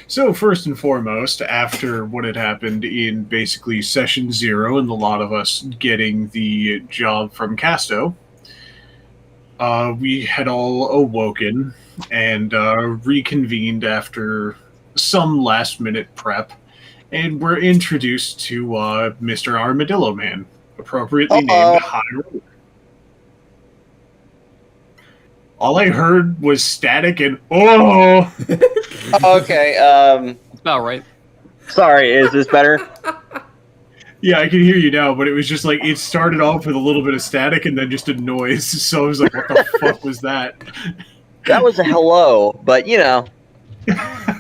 So first and foremost, after what had happened in basically session zero and the lot of us getting the job from Casto, we had all awoken and reconvened after some last minute prep, and were introduced to Mr. Armadillo Man, appropriately named Uh-oh. High Roller. All I heard was static and oh. Okay, It's about right. sorry, is this better? Yeah, I can hear you now, but it was just like it started off with a little bit of static and then just a noise. So I was like, "What the fuck was that?" That was a hello, but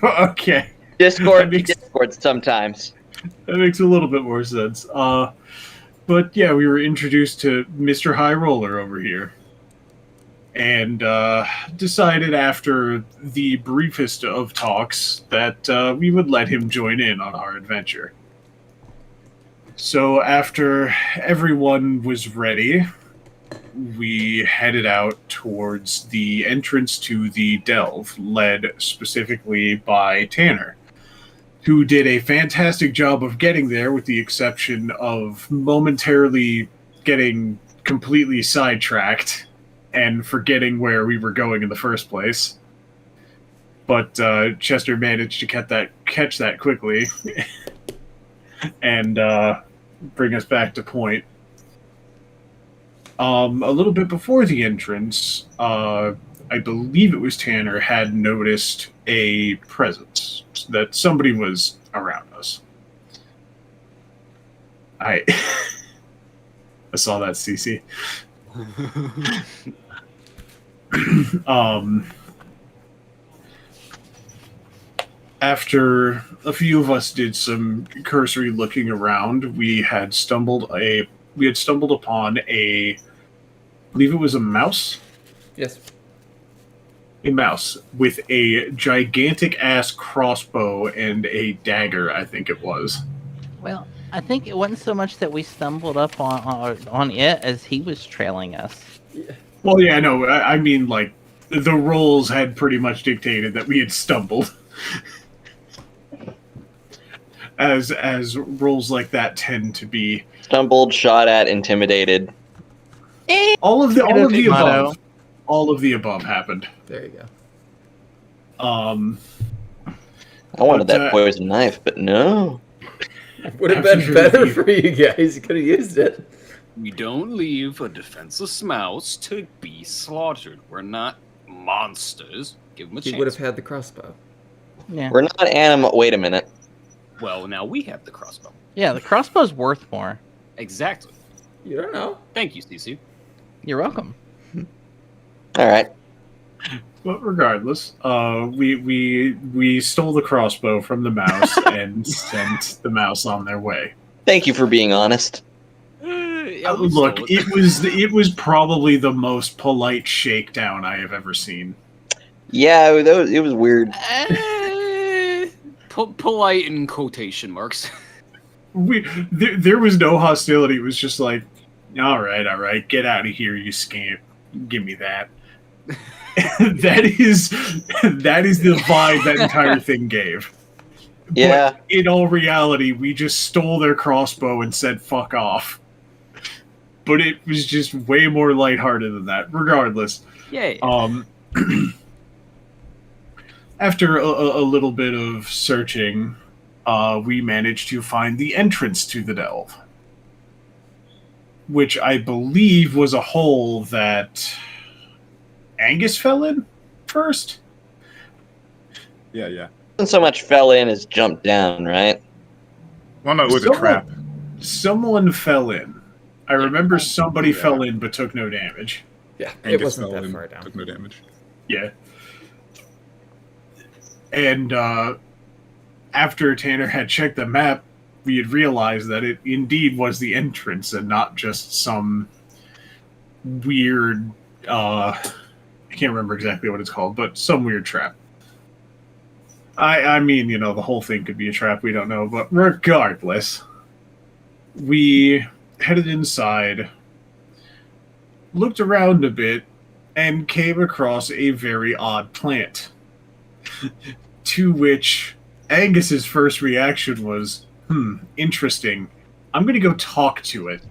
Okay, Discord that Discord sometimes. makes a little bit more sense. But yeah, we were introduced to Mr. High Roller over here, and decided after the briefest of talks that we would let him join in on our adventure. So after everyone was ready, we headed out towards the entrance to the delve, led specifically by Tanner, who did a fantastic job of getting there, with the exception of momentarily getting completely sidetracked and forgetting where we were going in the first place. But Chester managed to catch that quickly and bring us back to point. A little bit before the entrance, I believe it was Tanner, had noticed a presence, that somebody was around us. I I saw that, CC. After a few of us did some cursory looking around, we had stumbled upon I believe it was a mouse. Yes. A mouse with a gigantic ass crossbow and a dagger, I think it was. Well, I think it wasn't so much that we stumbled up on it as he was trailing us. Yeah. Well, yeah, no, I mean, like, the rolls had pretty much dictated that we had stumbled. as rolls like that tend to be. Stumbled, shot at, intimidated. All of the Motto. above. All of the above happened. There you go. I wanted But, that poison knife, but no. Would have been better for you guys. You could have used it. We don't leave a defenseless mouse to be slaughtered. We're not monsters. Give him a He chance. would have had the crossbow. Yeah. We're not animal. Wait a minute. Well, now we have the crossbow. Yeah, the crossbow's worth more. Exactly. You don't know. Thank you, CC. You're welcome. All right. But regardless, we stole the crossbow from the mouse and sent the mouse on their way. Thank you for being honest. Yeah, Look, it was probably the most polite shakedown I have ever seen. Yeah, it was weird. Polite in quotation marks. There was no hostility. It was just like, all right, get out of here, you scamp. Give me that. that is the vibe that entire thing gave. Yeah. But in all reality, we just stole their crossbow and said fuck off. But it was just way more lighthearted than that. Regardless, Yay. after a little bit of searching, we managed to find the entrance to the delve, which I believe was a hole that Angus fell in first. Yeah. Wasn't so much fell in as jumped down, right? Well, no, it was a trap. Someone fell in. I remember somebody Yeah. fell in but took no damage. Yeah, it Angus wasn't fell that in, far down. took no damage. Yeah. And after Tanner had checked the map, we had realized that it indeed was the entrance and not just some weird, I can't remember exactly what it's called, but some weird trap. I mean, the whole thing could be a trap, we don't know, but regardless, we headed inside, looked around a bit, and came across a very odd plant. To which Angus's first reaction was, interesting. I'm going to go talk to it.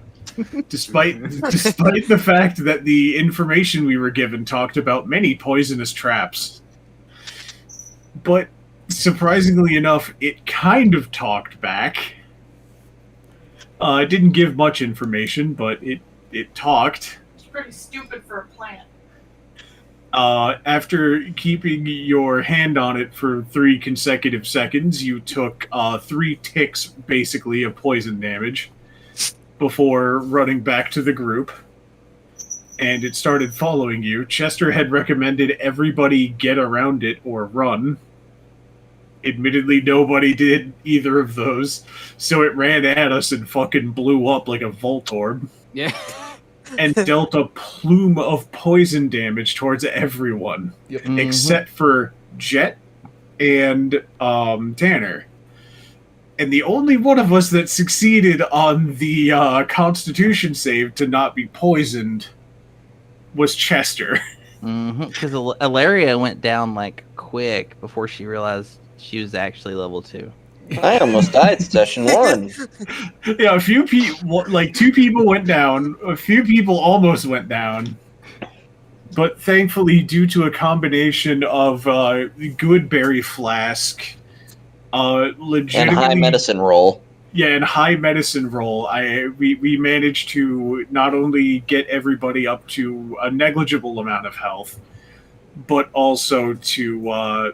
Despite the fact that the information we were given talked about many poisonous traps. But surprisingly enough, it kind of talked back. It didn't give much information, but it talked. It's pretty stupid for a plant. After keeping your hand on it for 3 consecutive seconds, you took 3 ticks, basically, of poison damage before running back to the group. And it started following you. Chester had recommended everybody get around it or run. Admittedly, nobody did either of those, so it ran at us and fucking blew up like a Voltorb. Yeah. And dealt a plume of poison damage towards everyone, Yep. except for Jet and Tanner. And the only one of us that succeeded on the Constitution save to not be poisoned was Chester. Because Ilaria went down like quick before she realized she was actually level 2. I almost died session 1. Yeah, a few people, like 2 people went down, a few people almost went down. But thankfully, due to a combination of good berry flask, legitimately... And high medicine roll. Yeah, and high medicine roll, we managed to not only get everybody up to a negligible amount of health, but also to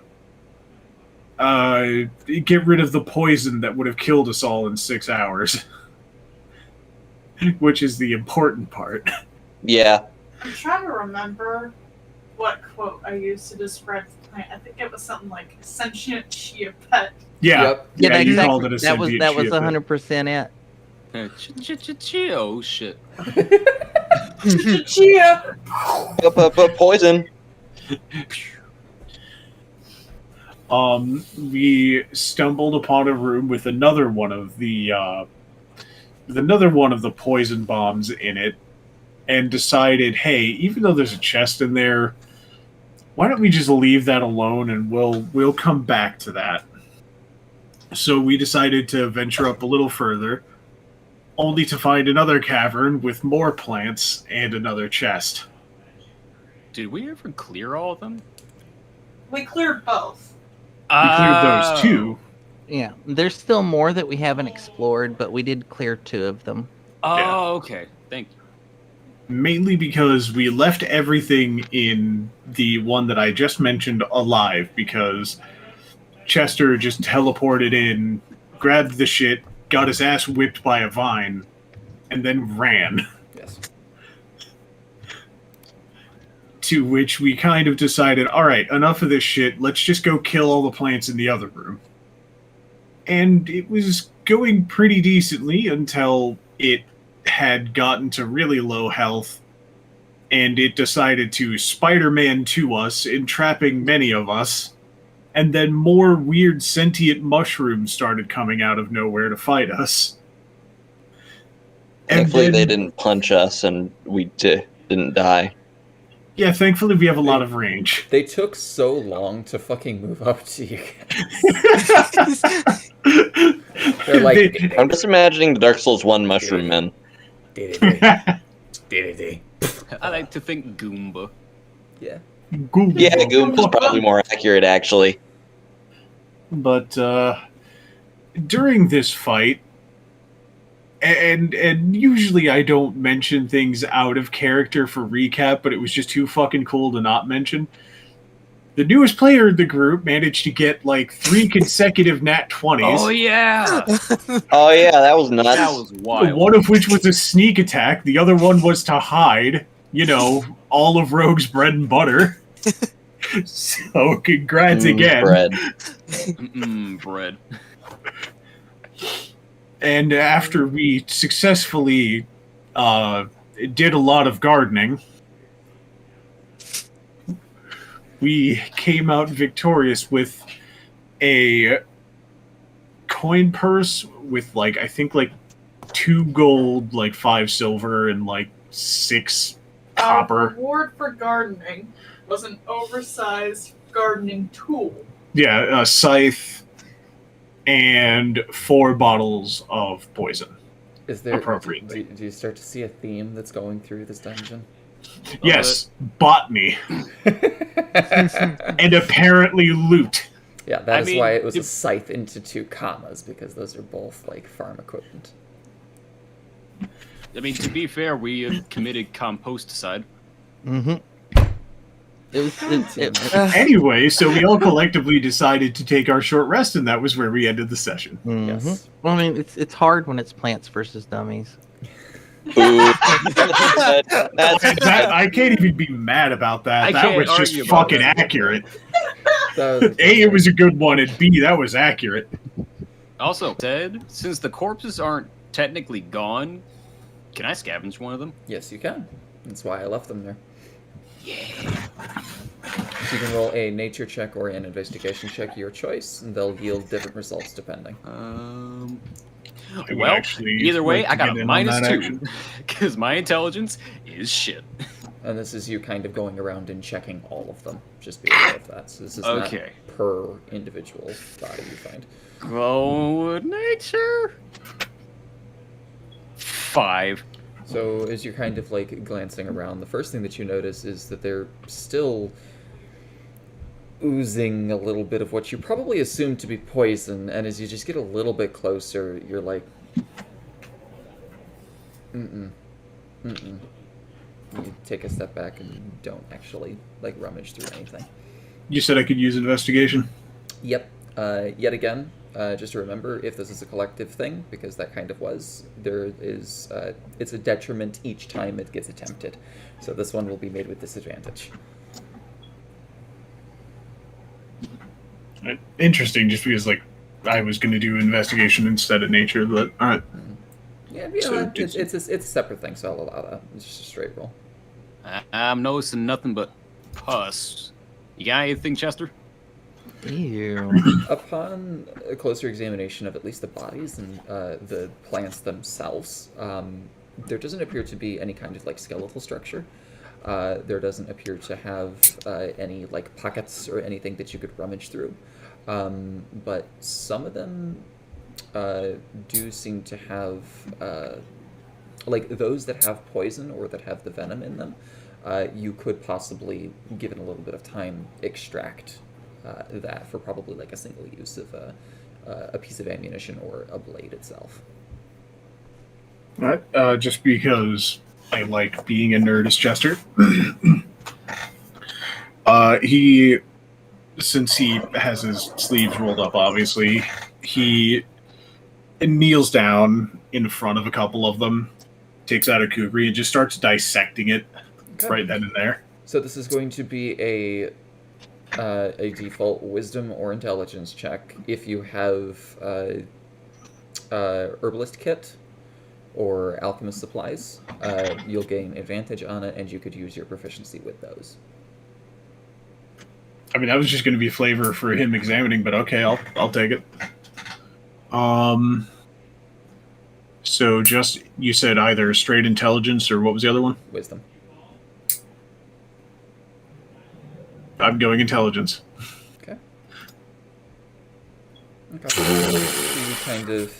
get rid of the poison that would have killed us all in 6 hours. Which is the important part. Yeah. I'm trying to remember what quote I used to describe the plant. I think it was something like sentient chia pet. Yeah, Yep. yeah, you exactly. called it a sentient That was chia pet. 100% it. Oh shit. Chia! Poison. We stumbled upon a room with another one of the poison bombs in it, and decided, hey, even though there's a chest in there, why don't we just leave that alone and we'll come back to that. So we decided to venture up a little further, only to find another cavern with more plants and another chest. Did we ever clear all of them? We cleared both. We cleared those 2. Yeah, there's still more that we haven't explored, but we did clear 2 of them. Oh, Yeah. okay. Thank you. Mainly because we left everything in the one that I just mentioned alive, because Chester just teleported in, grabbed the shit, got his ass whipped by a vine, and then ran. Yes. To which we kind of decided, alright, enough of this shit, let's just go kill all the plants in the other room. And it was going pretty decently until it had gotten to really low health, and it decided to Spider-Man to us, entrapping many of us, and then more weird sentient mushrooms started coming out of nowhere to fight us. And Thankfully, then- they didn't punch us and we didn't die. Yeah, thankfully we have a lot of range. They took so long to fucking move up to you guys. They're like, I'm just imagining the Dark Souls 1 mushroom men. yeah. I like to think Goomba. Yeah, Goomba's probably more accurate, actually. But during this fight, and usually I don't mention things out of character for recap, but it was just too fucking cool to not mention. The newest player in the group managed to get like 3 consecutive nat 20s. Oh yeah, Oh yeah, that was nuts. that was wild. One of which was a sneak attack. The other one was to hide. You know, all of Rogue's bread and butter. So congrats again. Bread. Bread. And after we successfully did a lot of gardening, we came out victorious with a coin purse with, like, I think, like, 2 gold, like 5 silver, and like 6 Our copper. reward for gardening was an oversized gardening tool. Yeah, a scythe and 4 bottles of poison. Is there? Appropriately. Do you start to see a theme that's going through this dungeon? Yes, botany. And apparently loot. Yeah, that is why it was a scythe into 2 commas, because those are both like farm equipment. I mean, to be fair, we have committed composticide. Mm-hmm. Anyway, so we all collectively decided to take our short rest, and that was where we ended the session. Yes. Well, I mean, it's hard when it's plants versus dummies. I can't even be mad about that. That was just fucking accurate. A, it was a good one, and B, that was accurate. Also, Ted, since the corpses aren't technically gone, can I scavenge one of them? Yes, you can. That's why I left them there. Yeah. So you can roll a nature check or an investigation check, your choice, and they'll yield different results depending. Well, either way, I got a -2 because my intelligence is shit. And this is you kind of going around and checking all of them. Just be aware of that. So this is not per individual body you find. Go with nature. 5. So as you're kind of like glancing around, the first thing that you notice is that they're still oozing a little bit of what you probably assume to be poison, and as you just get a little bit closer, you're like, You take a step back and don't actually like rummage through anything. You said I could use investigation? Yep. Yet again, just to remember, if this is a collective thing, because that kind of was, there is, it's a detriment each time it gets attempted. So this one will be made with disadvantage. Interesting, just because, like, I was going to do investigation instead of nature, but alright. Yeah, you know, it's a separate thing, so I'll allow that. It's just a straight roll. I'm noticing nothing but pus. You got anything, Chester? Ew. Upon a closer examination of at least the bodies and the plants themselves, there doesn't appear to be any kind of like skeletal structure. There doesn't appear to have any like pockets or anything that you could rummage through. But some of them do seem to have, like those that have poison or that have the venom in them, you could possibly, given a little bit of time, extract that for probably like a single use of a piece of ammunition or a blade itself. Alright, just because I like being a nerd as Chester. He, since he has his sleeves rolled up, obviously, he kneels down in front of a couple of them, takes out a kukri, and just starts dissecting it right then and there. So this is going to be a default wisdom or intelligence check. If you have herbalist kit or alchemist supplies, you'll gain advantage on it, and you could use your proficiency with those. I mean, that was just going to be flavor for him examining, but okay, I'll take it. So just, you said either straight intelligence or what was the other one? Wisdom. I'm going intelligence. Okay. You kind of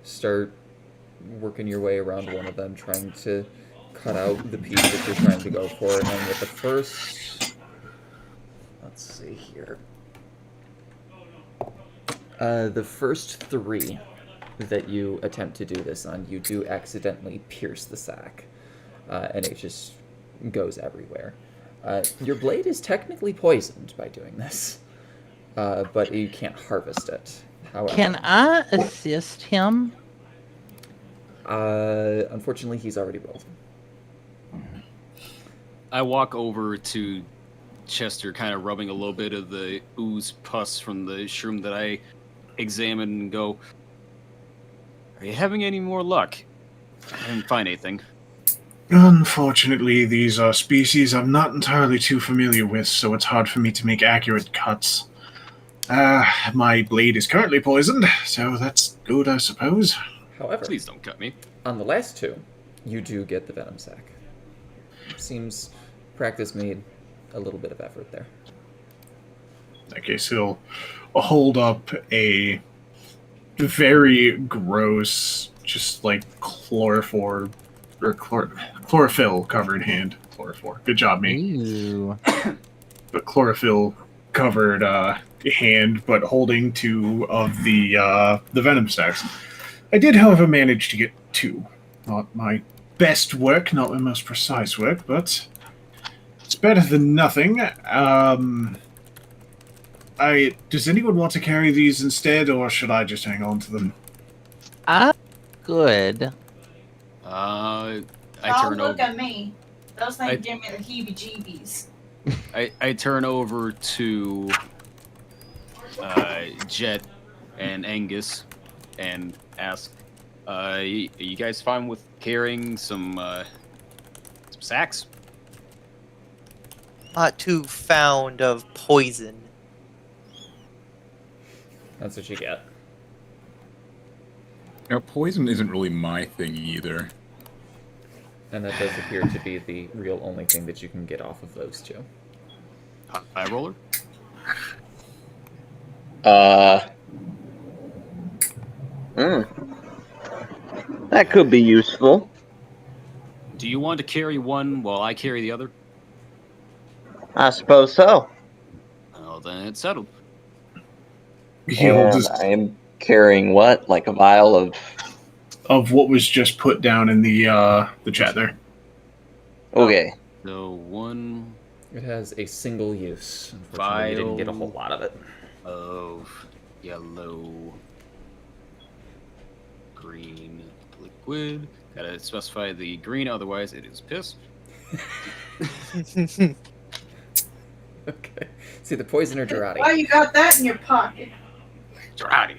start working your way around one of them, trying to cut out the piece that you're trying to go for, and then with the first... Let's see here. The first 3 that you attempt to do this on, you do accidentally pierce the sack, and it just goes everywhere. Your blade is technically poisoned by doing this, but you can't harvest it. However, Can I assist him? unfortunately, he's already rolled. I walk over to Chester, kind of rubbing a little bit of the ooze pus from the shroom that I examined, and go, "Are you having any more luck? I didn't find anything." Unfortunately, these are species I'm not entirely too familiar with, so it's hard for me to make accurate cuts. My blade is currently poisoned, so that's good, I suppose. However, Please don't cut me. on the last 2, you do get the venom sac. Seems practice made a little bit of effort there. that case, he'll hold up a very gross, just like chlorophyll covered hand. Chlorophyll. Good job, me. Ew. But chlorophyll covered hand, but holding two of the venom stacks. I did, however, manage to get two. Not my best work, not my most precise work, but it's better than nothing. Does anyone want to carry these instead, or should I just hang on to them? Good. I Don't turn look over. at me. Those I- things give me the heebie-jeebies. I turn over to Jet and Angus and ask, are you guys fine with carrying some sacks? Not too fond of poison. That's what you get. Poison isn't really my thing either. And that does appear to be the real only thing that you can get off of those two. High roller? That could be useful. Do you want to carry one while I carry the other? I suppose so. Well, then it's settled. He'll And just I am carrying what? Like a vial of what was just put down in the chat there. Okay. So one It has a single use. Unfortunately, you didn't get a whole lot of it. of yellow, green liquid. Gotta specify the green, otherwise it is piss. Okay. See, the poison or Girardi? Why you got that in your pocket? Girardi.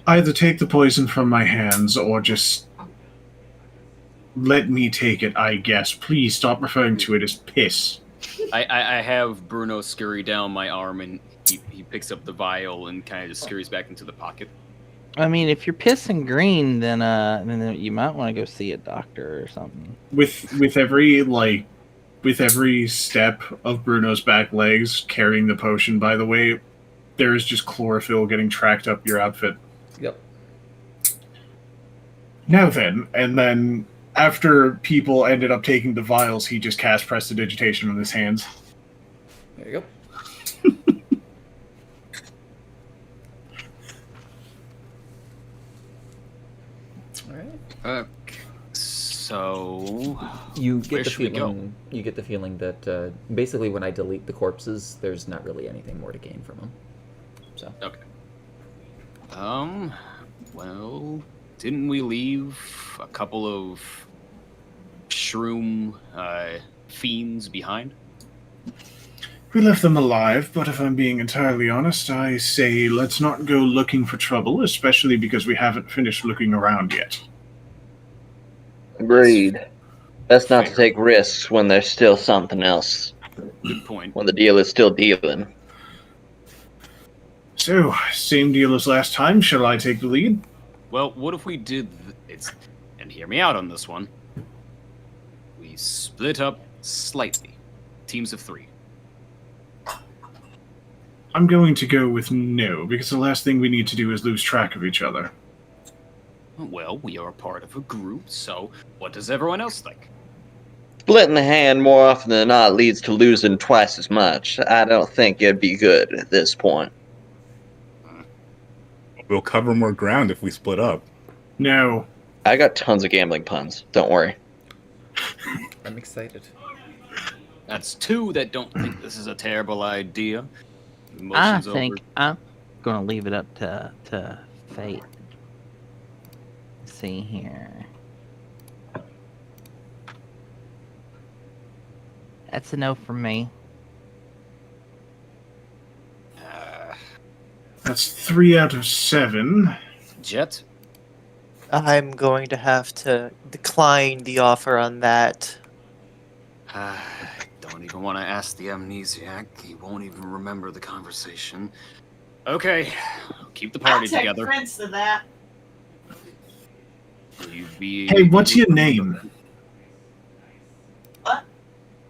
Either take the poison from my hands, or just let me take it, I guess. Please stop referring to it as piss. I have Bruno scurry down my arm, and he picks up the vial and kind of just scurries back into the pocket. I mean, if you're pissing green, then you might want to go see a doctor or something. With every step of Bruno's back legs carrying the potion, by the way, there is just chlorophyll getting tracked up your outfit. Yep. Now then, and then after people ended up taking the vials, he just cast prestidigitation on his hands. There you go. All right. So You where get the should we go? feeling. You get the feeling that basically, when I delete the corpses, there's not really anything more to gain from them. So. Okay. Well, didn't we leave a couple of shroom fiends behind? We left them alive, but if I'm being entirely honest, I say let's not go looking for trouble, especially because we haven't finished looking around yet. Agreed. Best not to Fair. take risks when there's still something else. Good point. When the deal is still dealing. So, same deal as last time. Shall I take the lead? Well, what if we did and hear me out on this one. We split up slightly. Teams of 3. I'm going to go with no, because the last thing we need to do is lose track of each other. Well, we are part of a group, so what does everyone else think? Splitting the hand more often than not leads to losing twice as much. I don't think it'd be good at this point. We'll cover more ground if we split up. No. I got tons of gambling puns. Don't worry. I'm excited. That's 2 that don't think this is a terrible idea. I Motion's think over. I'm gonna leave it up to fate. Let's see here. That's a no from me. That's 3 out of 7. Jet? I'm going to have to decline the offer on that. I don't even want to ask the amnesiac. He won't even remember the conversation. Okay, keep the party I'll take together. offense to that. You be- Hey, what's your name? What?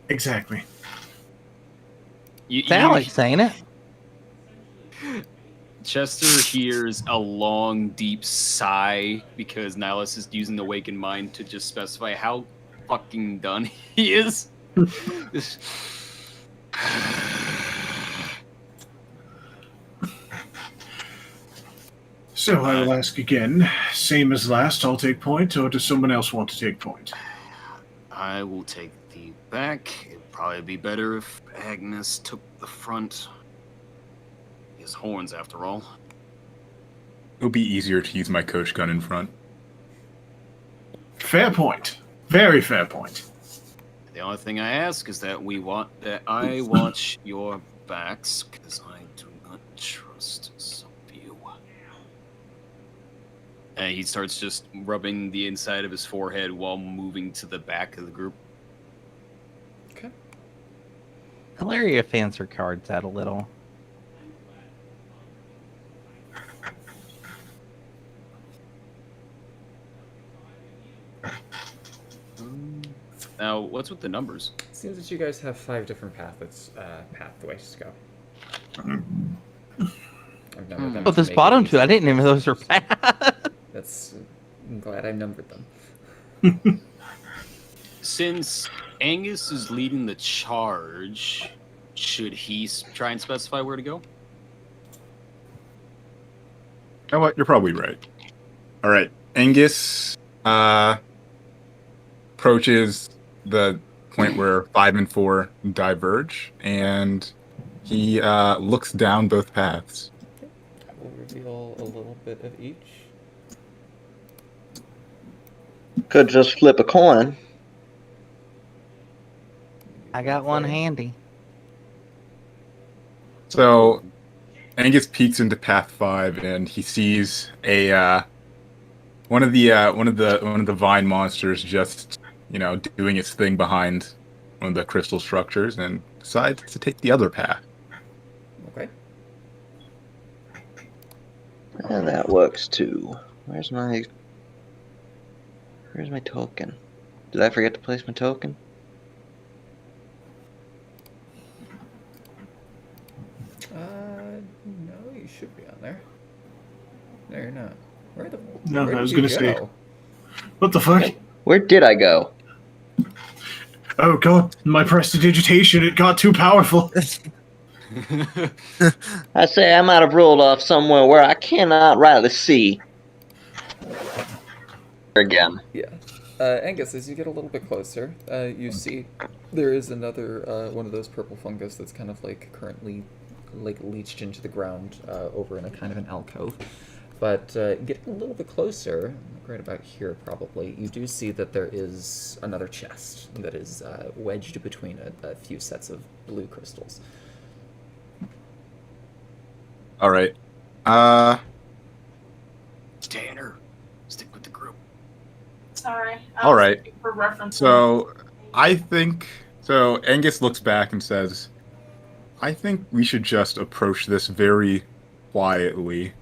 Exactly. You, It's Alex, ain't it? Chester hears a long, deep sigh because Nihilus is using the Awakened Mind to just specify how fucking done he is. So I will ask again, same as last, I'll take point, or does someone else want to take point? I will take the back. It'd probably be better if Agnes took the front. His horns, after all. It would be easier to use my coach gun in front. Fair point. Very fair point. The only thing I ask is that I watch your backs, because I do not trust some of you. And he starts just rubbing the inside of his forehead while moving to the back of the group. Okay. Hilaria fans her cards out a little. Now, what's with the numbers? It seems that you guys have 5 different pathways to go. I've numbered them Oh, to those make it bottom two, easy. I didn't even know those were bad. I'm glad I numbered them. Since Angus is leading the charge, should he try and specify where to go? You know what? You're probably right. All right, Angus approaches the point where 5 and 4 diverge, and he looks down both paths. I will reveal a little bit of each. Could just flip a coin. I got one handy. So Angus peeks into path 5, and he sees a one of the vine monsters just doing its thing behind one of the crystal structures, and decides to take the other path. Okay. And that works too. Where's my token? Did I forget to place my token? No, you should be on there. No, you're not. Where the? No, where I was did you gonna say- go? What the fuck? Where did I go? Oh god, my prestidigitation, it got too powerful. I say I might have rolled off somewhere where I cannot rightly see. Again. Yeah. Angus, as you get a little bit closer, you see there is another one of those purple fungus that's kind of like currently like leached into the ground over in a kind of an alcove. But getting a little bit closer, right about here probably, you do see that there is another chest that is wedged between a few sets of blue crystals. All right. Tanner, stick with the group. Sorry. All right. For reference. So Angus looks back and says, I think we should just approach this very quietly.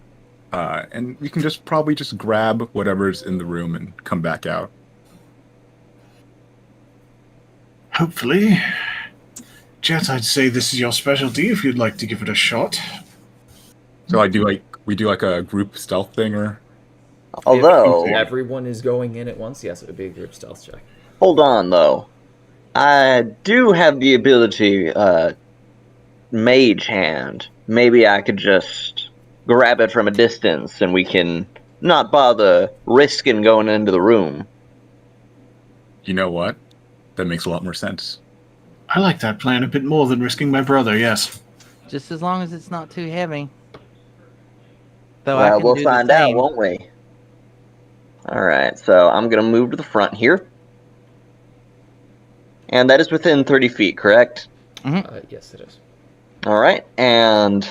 And we can probably just grab whatever's in the room and come back out. Hopefully. Jet, I'd say this is your specialty if you'd like to give it a shot. So we do like a group stealth thing, or Although, If everyone is going in at once, yes, it would be a group stealth check. hold on though. I do have the ability, mage hand. Maybe I could just grab it from a distance and we can not bother risking going into the room. you know what? That makes a lot more sense. I like that plan a bit more than risking my brother, yes. Just as long as it's not too heavy. Though I Well, can we'll do the find out, same. won't we? Alright, so I'm going to move to the front here. And that is within 30 feet, correct? Yes, it is. Alright, and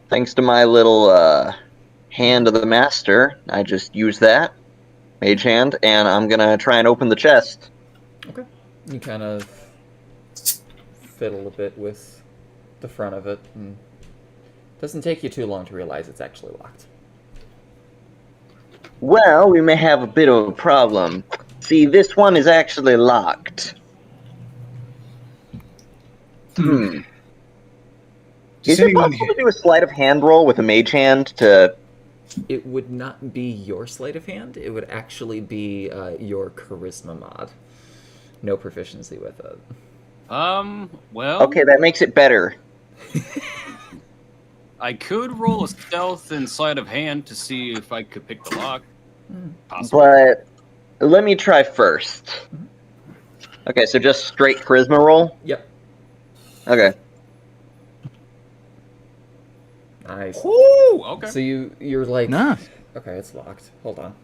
thanks to my little hand of the master, I just use that, mage hand, and I'm going to try and open the chest. Okay. You kind of fiddle a bit with the front of it, and it doesn't take you too long to realize it's actually locked. Well, we may have a bit of a problem. See, this one is actually locked. Is Does it anyone possible to do a sleight of hand roll with a mage hand to... It would not be your sleight of hand. It would actually be your charisma mod. No proficiency with it. Well, Okay, that makes it better. I could roll a stealth and sleight of hand to see if I could pick the lock. Possibly. But let me try first. Okay, so just straight charisma roll? Yep. Okay. Nice. Ooh, okay. So you're like, Nice. okay, it's locked. Hold on.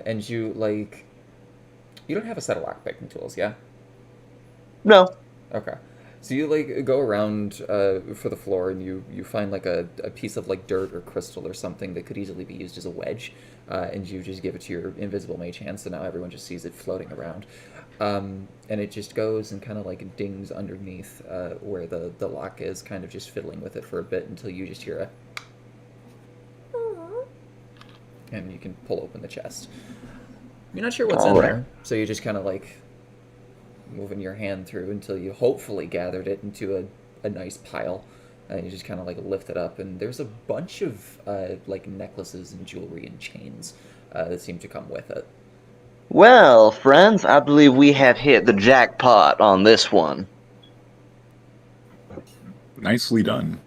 And you like, you don't have a set of lockpicking tools, yeah? No. Okay. So you like go around for the floor and you find like a piece of like dirt or crystal or something that could easily be used as a wedge, and you just give it to your invisible mage hand. So now everyone just sees it floating around, and it just goes and kind of like dings underneath where the lock is, kind of just fiddling with it for a bit until you just hear a, and you can pull open the chest. You're not sure what's in Alright. there, so you just kind of like moving your hand through until you hopefully gathered it into a nice pile, and you just kind of like lift it up, and there's a bunch of like necklaces and jewelry and chains that seem to come with it. Well, friends, I believe we have hit the jackpot on this one. Nicely done.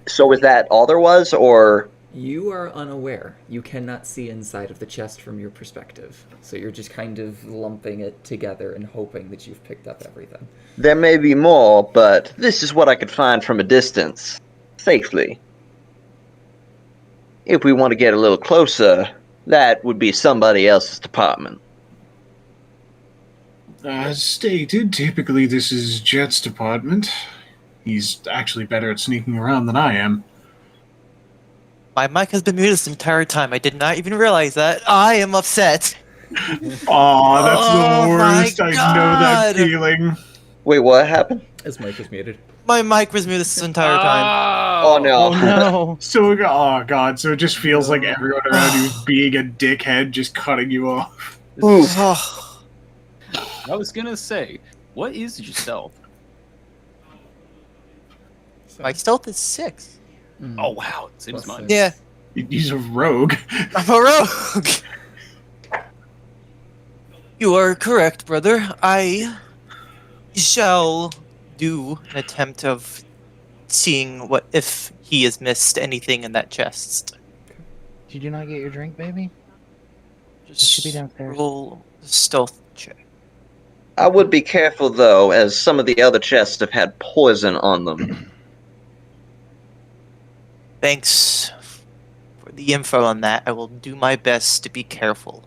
So is that all there was, or... You are unaware. You cannot see inside of the chest from your perspective, so you're just kind of lumping it together and hoping that you've picked up everything. There may be more, but this is what I could find from a distance. Safely. If we want to get a little closer, that would be somebody else's department. As stated, typically this is Jet's department. He's actually better at sneaking around than I am. My mic has been muted this entire time. I did not even realize that. I am upset. Aw, that's Oh the my worst. I know that God. feeling. Wait, what happened? His mic was muted. My mic was muted this entire time. Oh no. Oh no. So, oh god, so it just feels like everyone around you is being a dickhead, just cutting you off. Oof. Oh, I was gonna say, what is your stealth? my stealth is 6. Oh wow, same as Plus mine. Yeah, He's a rogue. I'm a rogue. You are correct, brother. I shall do an attempt of seeing what if he has missed anything in that chest. Did you not get your drink, baby? Just should be downstairs. roll the stealth check. I would be careful, though, as some of the other chests have had poison on them. Thanks for the info on that. I will do my best to be careful.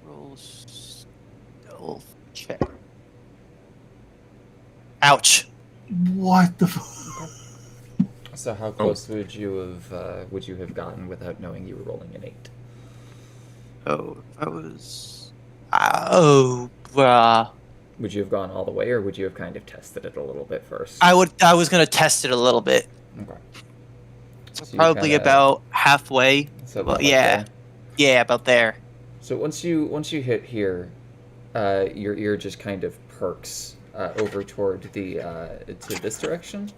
Roll stealth check. Ouch. What the fuck? So how close would you have gotten without knowing you were rolling an 8? Oh, that was. Oh, bruh. Would you have gone all the way, or would you have kind of tested it a little bit first? I was gonna test it a little bit. Okay. So you probably kinda- about halfway. So Well, about like yeah. there. Yeah, about there. So once you hit here, your ear just kind of perks over toward the to this direction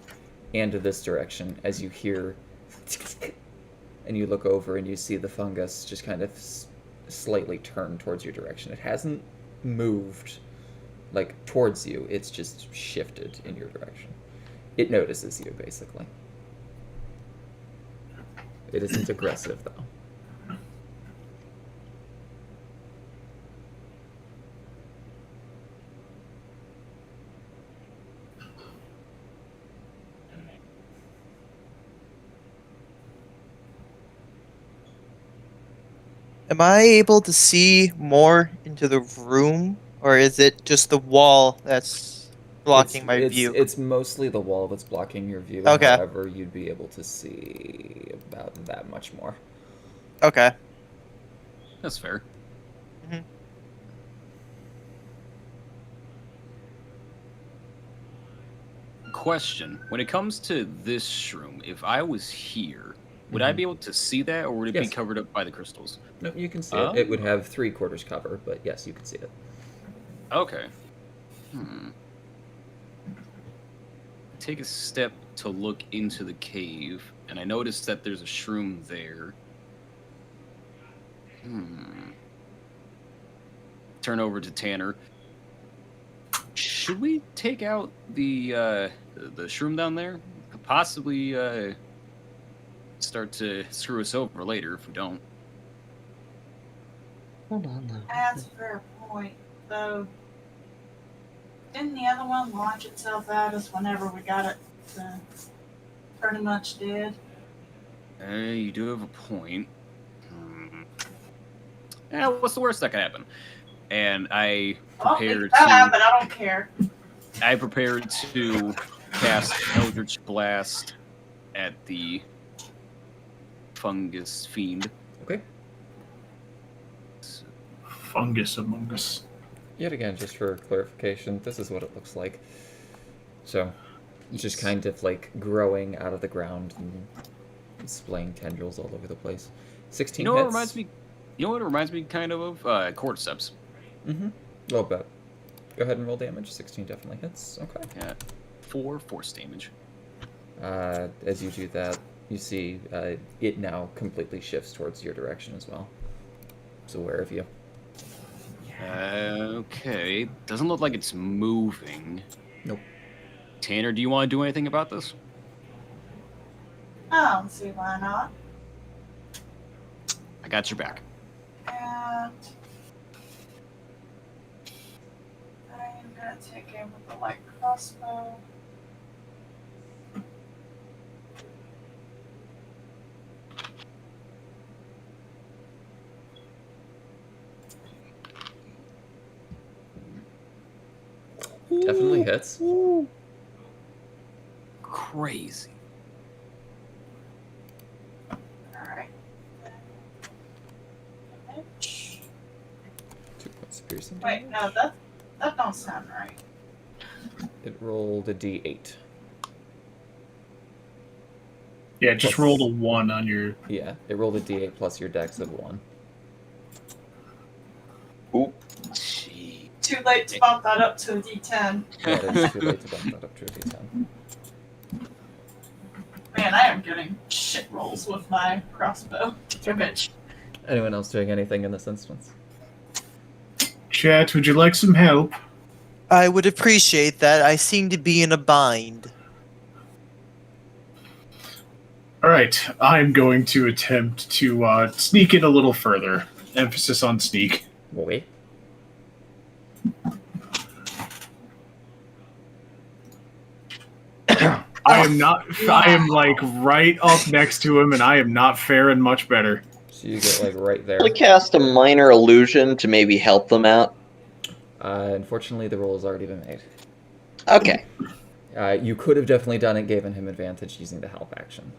and to this direction as you hear, and you look over and you see the fungus just kind of slightly turn towards your direction. It hasn't moved like towards you. It's just shifted in your direction. It notices you basically. It isn't aggressive though. Am I able to see more into the room, or is it just the wall that's blocking my view? It's mostly the wall that's blocking your view. Okay. However, you'd be able to see about that much more. Okay. That's fair. Mhm. Question: when it comes to this room, if I was here, would I be able to see that, or would it be Yes. covered up by the crystals? No, you can see Oh. it. It would have 3/4 cover, but yes, you can see it. Okay. Take a step to look into the cave, and I noticed that there's a shroom there. Turn over to Tanner. Should we take out the shroom down there? Could possibly start to screw us over later if we don't. Hold on. That's a fair point, though. Didn't the other one launch itself at us whenever we got it pretty much dead? You do have a point. What's the worst that could happen? And I prepared but I don't care. I prepared to cast Eldritch Blast at the fungus fiend. Okay. Fungus among us. Yet again, just for clarification, this is what it looks like. So, it's just kind of like growing out of the ground and splaying tendrils all over the place. 16 You know what hits. reminds me? You know what it reminds me kind of cordyceps. Mm-hmm. A little bit. Go ahead and roll damage. 16 definitely hits. Okay. Yeah, 4 force damage. As you do that, you see it now completely shifts towards your direction as well. So aware of you. Okay, doesn't look like it's moving. Nope. Tanner, do you want to do anything about this? I don't see why not. I got your back. And I'm gonna take aim with the light crossbow. Definitely hits. Crazy. Alright. Damage. 2 points of piercing Wait, damage. no, that don't sound right. It rolled a d8. Yeah, just Plus- rolled a 1 on your. Yeah, it rolled a d8 plus your dex of 1. Gee. Too late to bump that up to a D10. Yeah, it is too late to bump that up to a d10. Man, I am getting shit rolls with my crossbow. Damage. Anyone else doing anything in this instance? Chat, would you like some help? I would appreciate that. I seem to be in a bind. Alright, I'm going to attempt to sneak in a little further. Emphasis on sneak. Wait. I am like right up next to him, and I am not faring much better. So you get like right there. I'll cast a minor illusion to maybe help them out. Unfortunately, the roll has already been made. Okay. You could have definitely done it, given him advantage using the help action.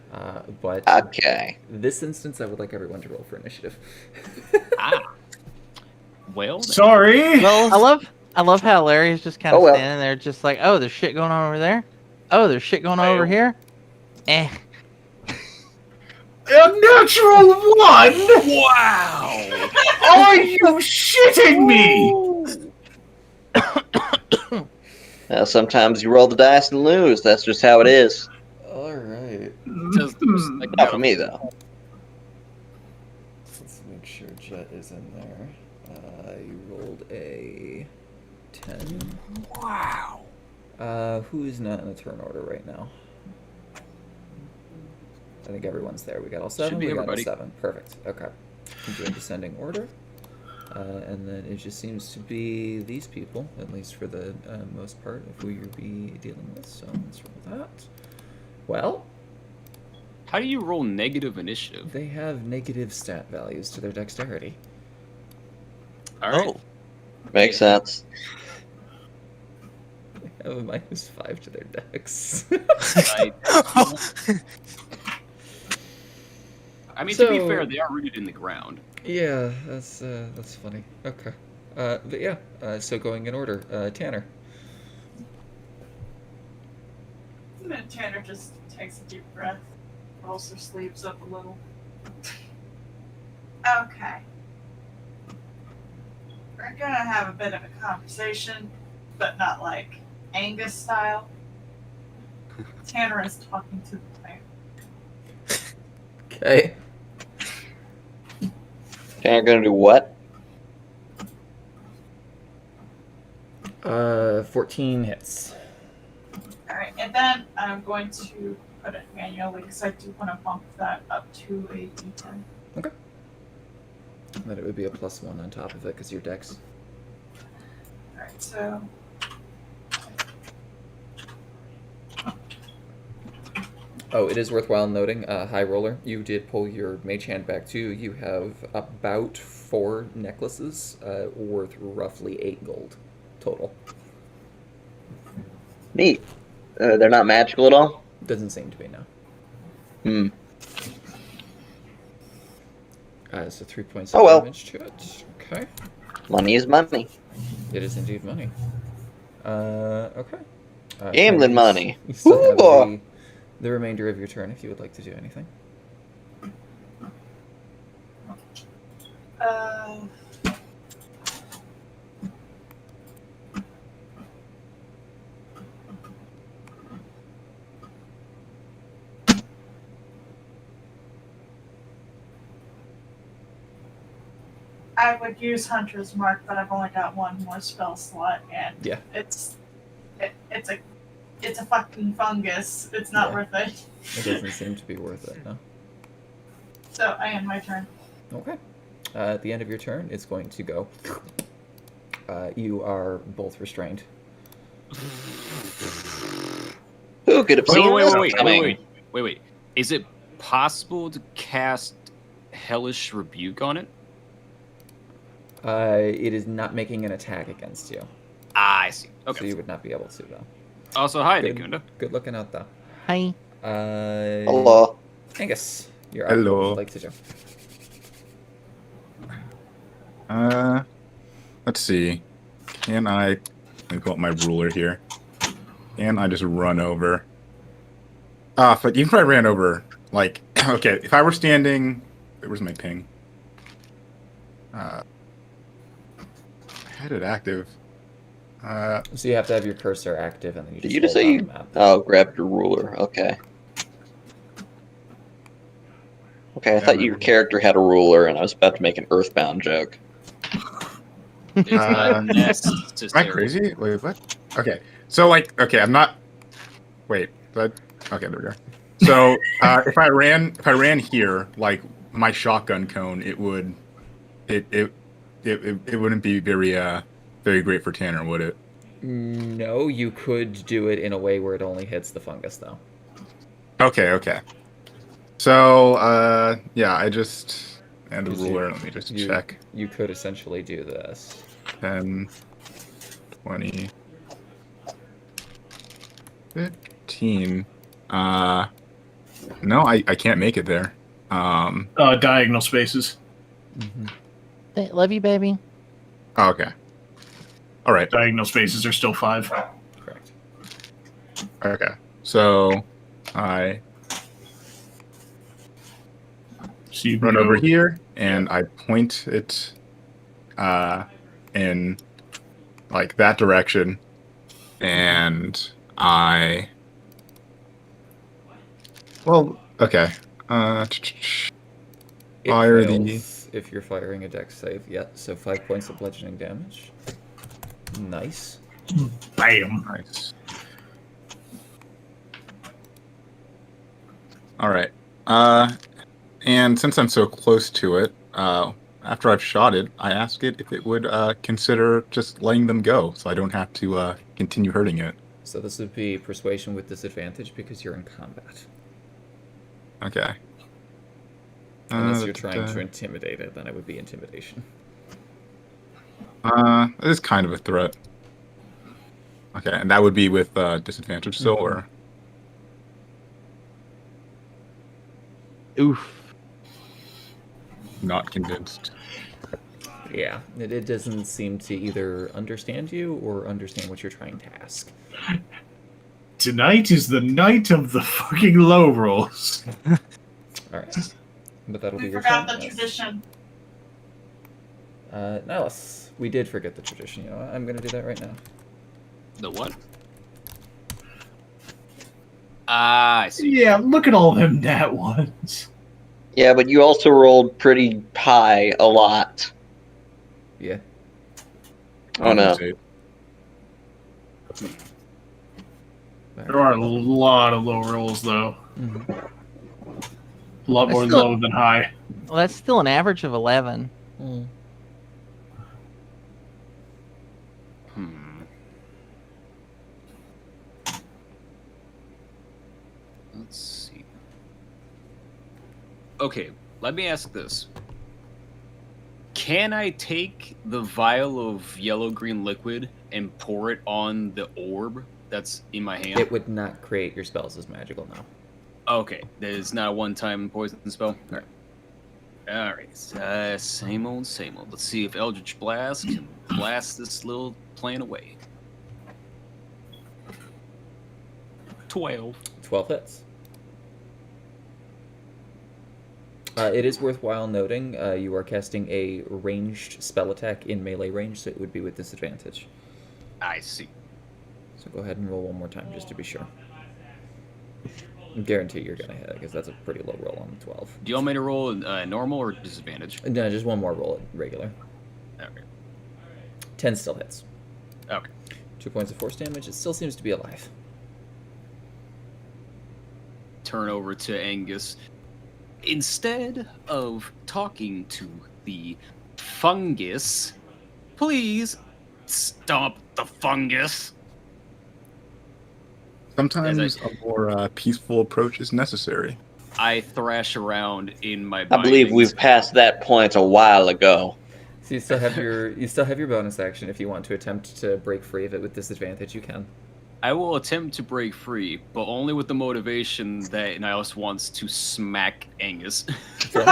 But Okay. this instance, I would like everyone to roll for initiative. Well, then. Sorry! Well, I love how Larry's just kind of Oh, well. standing there, just like, oh, there's shit going on over there. Oh, there's shit going on over here. Eh. A natural 1! Wow! Are you shitting me? Sometimes you roll the dice and lose. That's just how it is. All right. Not for me, though. Let's make sure Jet is in there. You rolled a 10. Wow! Who is not in a turn order right now? I think everyone's there. We got all 7. Should be We got everybody. 7. Perfect. Okay. Continue descending order. And then it just seems to be these people, at least for the most part, of who you'll be dealing with. So let's roll that. Well, How do you roll negative initiative? they have negative stat values to their dexterity. All right. Oh. Makes sense. They have a -5 to their dex. I mean, to be So- fair, they are rooted in the ground. Yeah, that's funny. Okay. But yeah, so going in order, Tanner. And then Tanner just takes a deep breath, rolls her sleeves up a little. Okay. We're gonna have a bit of a conversation. but not like Angus style. Tanner is talking to the plant. Okay. Tanner gonna do what? 14 hits. Alright, and then I'm going to put it manually because I do want to bump that up to a d10. Okay. Then it would be a +1 on top of it because your dex. Alright, so. Oh, it is worthwhile noting, High Roller, you did pull your mage hand back too. You have about 4 necklaces worth roughly 8 gold total. Neat. They're not magical at all? Doesn't seem to be, no. So 3 points of Oh, well. damage to it. Okay. Money is money. It is indeed money. Okay. Gambling you money. You still have Ooh. the remainder of your turn if you would like to do anything. I would use Hunter's Mark, but I've only got one more spell slot, and Yeah. it's a fucking fungus. It's not Yeah. worth it. It doesn't seem to be worth it, no. So I end my turn. Okay. At the end of your turn, it's going to go. You are both restrained. Who could have seen this coming? Wait. Is it possible to cast Hellish Rebuke on it? It is not making an attack against you. Ah, I see. So Okay. you would not be able to, though. Also, hi, Good. Nikunda. Good looking out, though. Hi. Hello. Angus, you're up. Hello. What would you like to do? Let's see. Can I? Let me pull up my ruler here. Can I just run over? But even if I ran over, like, okay, if I were standing, where's my ping? I had it active. So you have to have your cursor active, and then you Did just you just hold say down you? the map. Oh, grabbed your ruler. Okay. Okay, I thought your character had a ruler, and I was about to make an Earthbound joke. It's not necessary. Am I crazy? Wait, what? Okay, so like, okay, I'm not. Wait, but okay, there we go. So if I ran here, like my shotgun cone, it wouldn't be very great for Tanner, would it? No, you could do it in a way where it only hits the fungus, though. Okay. So yeah, I just and a ruler. Let me just check. You could essentially do this. 10, 20, 15. No, I can't make it there. Diagonal spaces. Love you, baby. Oh, okay. All right. Diagonal spaces are still 5. Correct. Okay. So I So you run go- over here and I point it in like that direction, and I. Well, okay. It Fire fails if you're firing a dex save. Yeah, so 5 points of bludgeoning damage. Nice. Bam. Nice. All right. And since I'm so close to it, after I've shot it, I ask it if it would consider just letting them go, so I don't have to continue hurting it. So this would be persuasion with disadvantage because you're in combat. Okay. Unless you're trying to intimidate it, then it would be intimidation. It is kind of a threat. Okay, and that would be with disadvantage still, or? Oof. Not convinced. Yeah, it doesn't seem to either understand you or understand what you're trying to ask. Tonight is the night of the fucking low rolls. All right, but that'll be We your forgot turn. the tradition. Niles, we did forget the tradition. You know what? I'm gonna do that right now. The what? Ah, I see. Yeah, look at all them nat ones. Yeah, but you also rolled pretty high a lot. Yeah. Oh no. There are a lot of low rolls, though. Mm-hmm. A lot more low than high. Well, that's still an average of 11. Mm. Let's see. Okay, let me ask this. Can I take the vial of yellow-green liquid and pour it on the orb that's in my hand? It would not create your spells as magical now. Okay, there's not a one-time poison spell? Alright. Alright, same old, same old. Let's see if Eldritch Blast can blast this little plane away. 12. 12 hits. It is worthwhile noting you are casting a ranged spell attack in melee range, so it would be with disadvantage. I see. So go ahead and roll one more time just to be sure. I guarantee you're going to hit it because that's a pretty low roll on the 12. Do you want me to roll normal or disadvantage? No, just one more roll at regular. Okay. 10 still hits. Okay. 2 points of force damage. It still seems to be alive. Turn over to Angus. Instead of talking to the fungus, please stop the fungus. Sometimes a more peaceful approach is necessary. I thrash around in my I bindings. believe we've passed that point a while ago. So you still have your bonus action. If you want to attempt to break free of it with disadvantage, you can. I will attempt to break free, but only with the motivation that Nihilus wants to smack Angus. Well,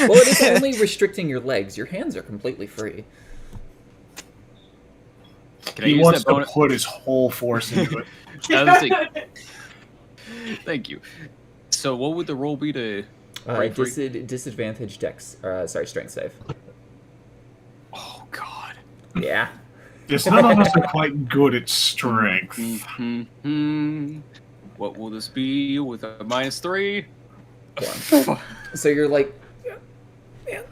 it is only restricting your legs. Your hands are completely free. Can I He use wants that to bonus? put his whole force into it. Thank you. So what would the roll be to break free? Disadvantage dex. Strength save. Oh, God. Yeah. Yes, none of us are quite good at strength. What will this be with a -3? So you're like, damn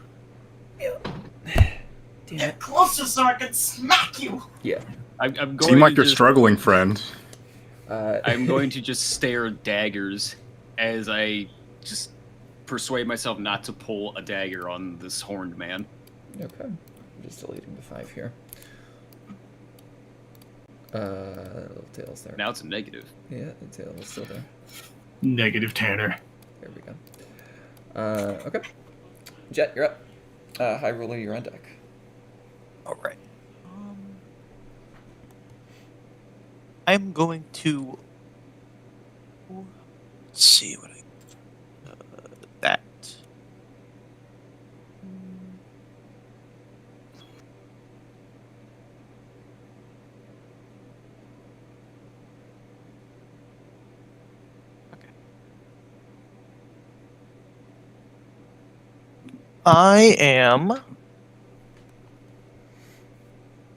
Get it. closer so I can smack you. Yeah. I'm going Seem like to you're just, struggling, friend. I'm going to just stare daggers as I just persuade myself not to pull a dagger on this horned man. Okay. I'm just deleting the 5 here. Little tails there. Now it's a negative. Yeah, the tail is still there. Negative Tanner. There we go. Okay. Jet, you're up. High Roller, you're on deck. All right. I'm going to let's see what I that. Okay. I am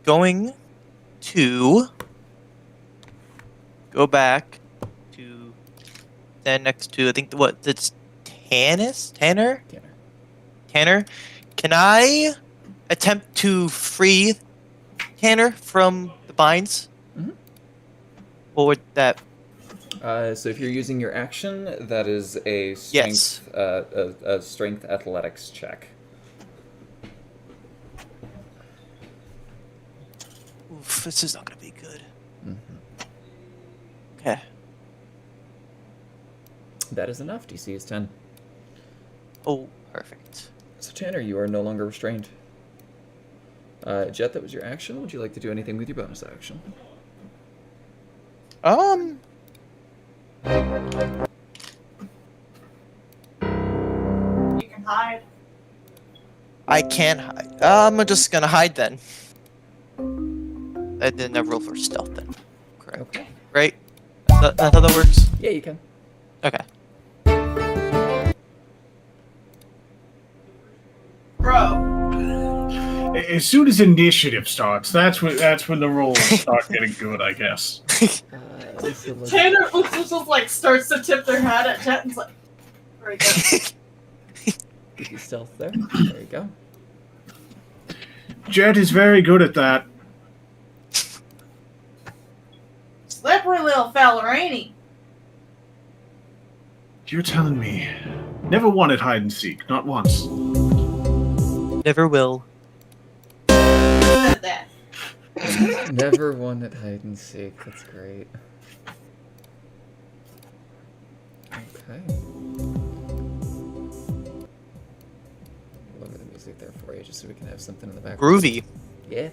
going to go back to stand next to, I think, it's Tanner? Tanner. Tanner? Can I attempt to free Tanner from the binds? Mhm. What would that... So if you're using your action, that is a Yes. strength, a strength athletics check. Oof, this is not going to be good. Mm-hmm. Okay. That is enough. DC is 10. Oh, perfect. So Tanner, you are no longer restrained. Jet, that was your action. Would you like to do anything with your bonus action? You can hide. I can hide. I'm just gonna hide then. I didn't have roll for stealth then. Correct. Okay. Right? That's how that works? Yeah, you can. Okay. Bro. As soon as initiative starts, that's when the rolls start getting good, I guess. Tanner just like starts to tip their hat at Jet and's like, there we go. Give you stealth there. There you go. Jet is very good at that. Slippery little fella, ain't he? You're telling me. Never wanted hide and seek, not once. Never will. Said that. Never won at hide and seek. That's great. Okay. Lower the music there for you, just so we can have something in the background. Groovy. Yeah.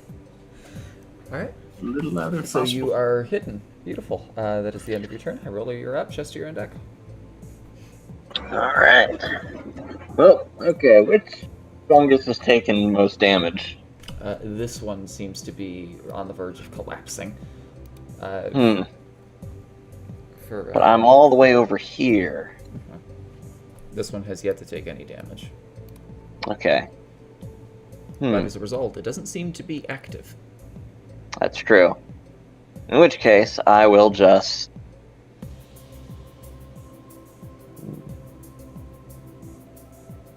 All right. A little louder. So you are hidden. Beautiful. That is the end of your turn. Roller, you're up. Chester, you're on deck. Alright. Well, okay, which fungus is taking most damage? This one seems to be on the verge of collapsing. But For, I'm all the way over here. This one has yet to take any damage. Okay. But as a result, it doesn't seem to be active. That's true. In which case, I will just...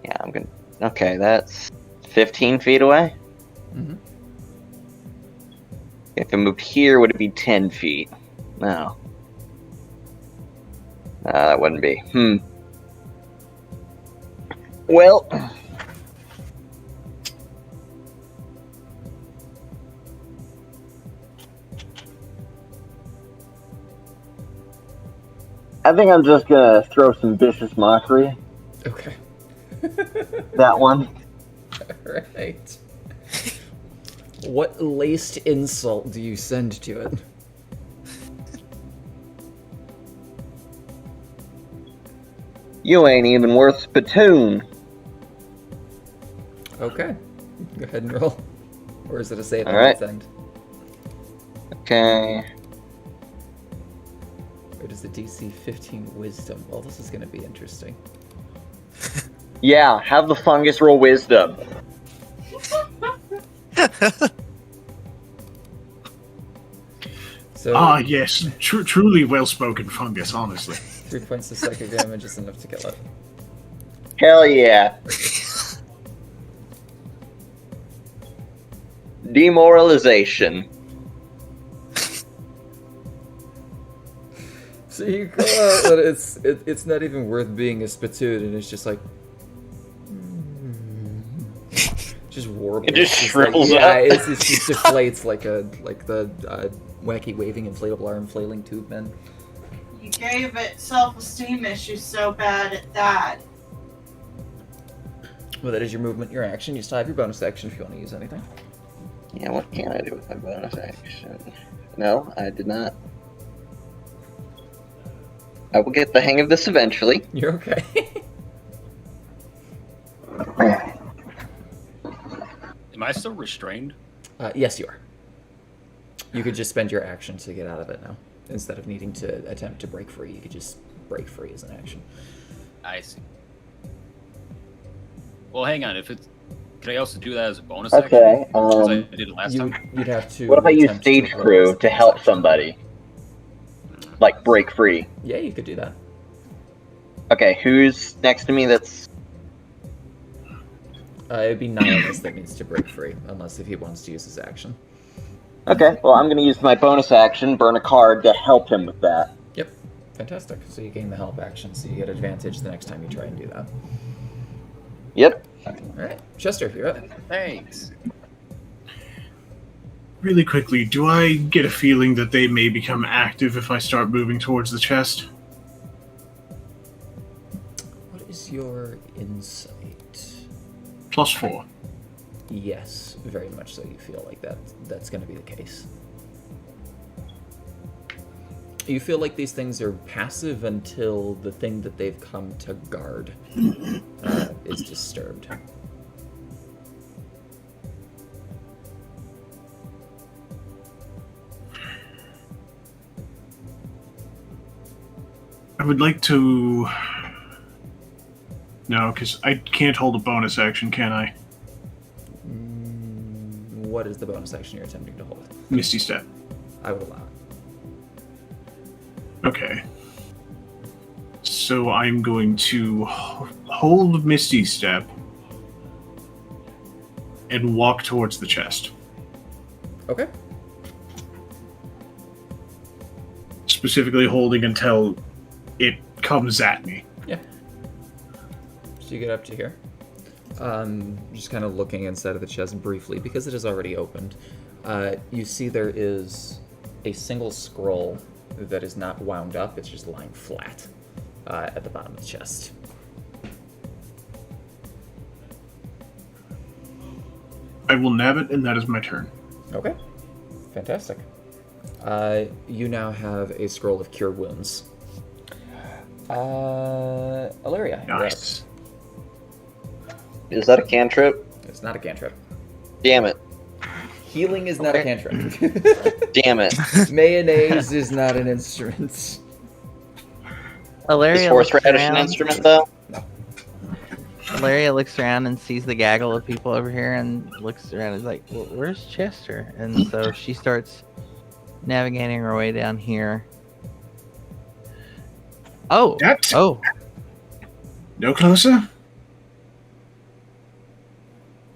Yeah, I'm gonna... Okay, that's 15 feet away? Mm-hmm. If I moved here, would it be 10 feet? No. That wouldn't be. Well... I think I'm just gonna throw some vicious mockery. Okay. That one. Alright. What laced insult do you send to it? You ain't even worth spittoon. Okay. Go ahead and roll. Or is it a save on Alright. its end? Okay. Or does the DC 15 wisdom? Well, this is going to be interesting. Yeah, have the fungus roll wisdom. So, Yes. Truly well-spoken fungus, honestly. 3 points of psychic damage is enough to kill it. Hell yeah. Demoralization. So you call out that it's not even worth being a spittoon, and it's just like... just warbles. It just It's shrivels like, up. Yeah, it just deflates like the wacky waving inflatable arm flailing tube man. You gave it self-esteem issues so bad at that. Well, that is your movement, your action. You still have your bonus action if you want to use anything. Yeah, what can I do with my bonus action? No, I did not. I will get the hang of this eventually. You're okay. Am I still restrained? Yes, you are. You could just spend your action to get out of it now. Instead of needing to attempt to break free, you could just break free as an action. I see. Well, hang on. Can I also do that as a bonus action? Okay, Because I did it last time. You'd have to. what if I use attempt stage roll crew as a to bonus help action. somebody? Like, break free. Yeah, you could do that. Okay, who's next to me that's... It'd be Nihilus that needs to break free, unless if he wants to use his action. Okay, well, I'm gonna use my bonus action, burn a card, to help him with that. Yep, fantastic. So you gain the help action, so you get advantage the next time you try and do that. Yep. Alright, Chester, you're up. Thanks. Really quickly, do I get a feeling that they may become active if I start moving towards the chest? What is your insight? +4. Yes, very much so. You feel like that's going to be the case. You feel like these things are passive until the thing that they've come to guard is disturbed. I would like to... No, because I can't hold a bonus action, can I? what is the bonus action you're attempting to hold? Misty Step. I would allow it. Okay. So I'm going to hold Misty Step and walk towards the chest. Okay. Specifically holding until it comes at me. Yeah. So you get up to here. Just kind of looking inside of the chest briefly, because it is already opened. You see there is a single scroll that is not wound up, it's just lying flat at the bottom of the chest. I will nab it, and that is my turn. Okay. Fantastic. You now have a scroll of Cure Wounds. Ilaria. you're up. Nice. Is that a cantrip? It's not a cantrip. Damn it. Healing is not a Okay. cantrip. Damn it. Mayonnaise is not an instrument. Is Ilaria looks horseradish an around. instrument, though? Ilaria looks around and sees the gaggle of people over here and looks around and is like, well, where's Chester? And so she starts navigating her way down here. Oh! That? Oh! No closer?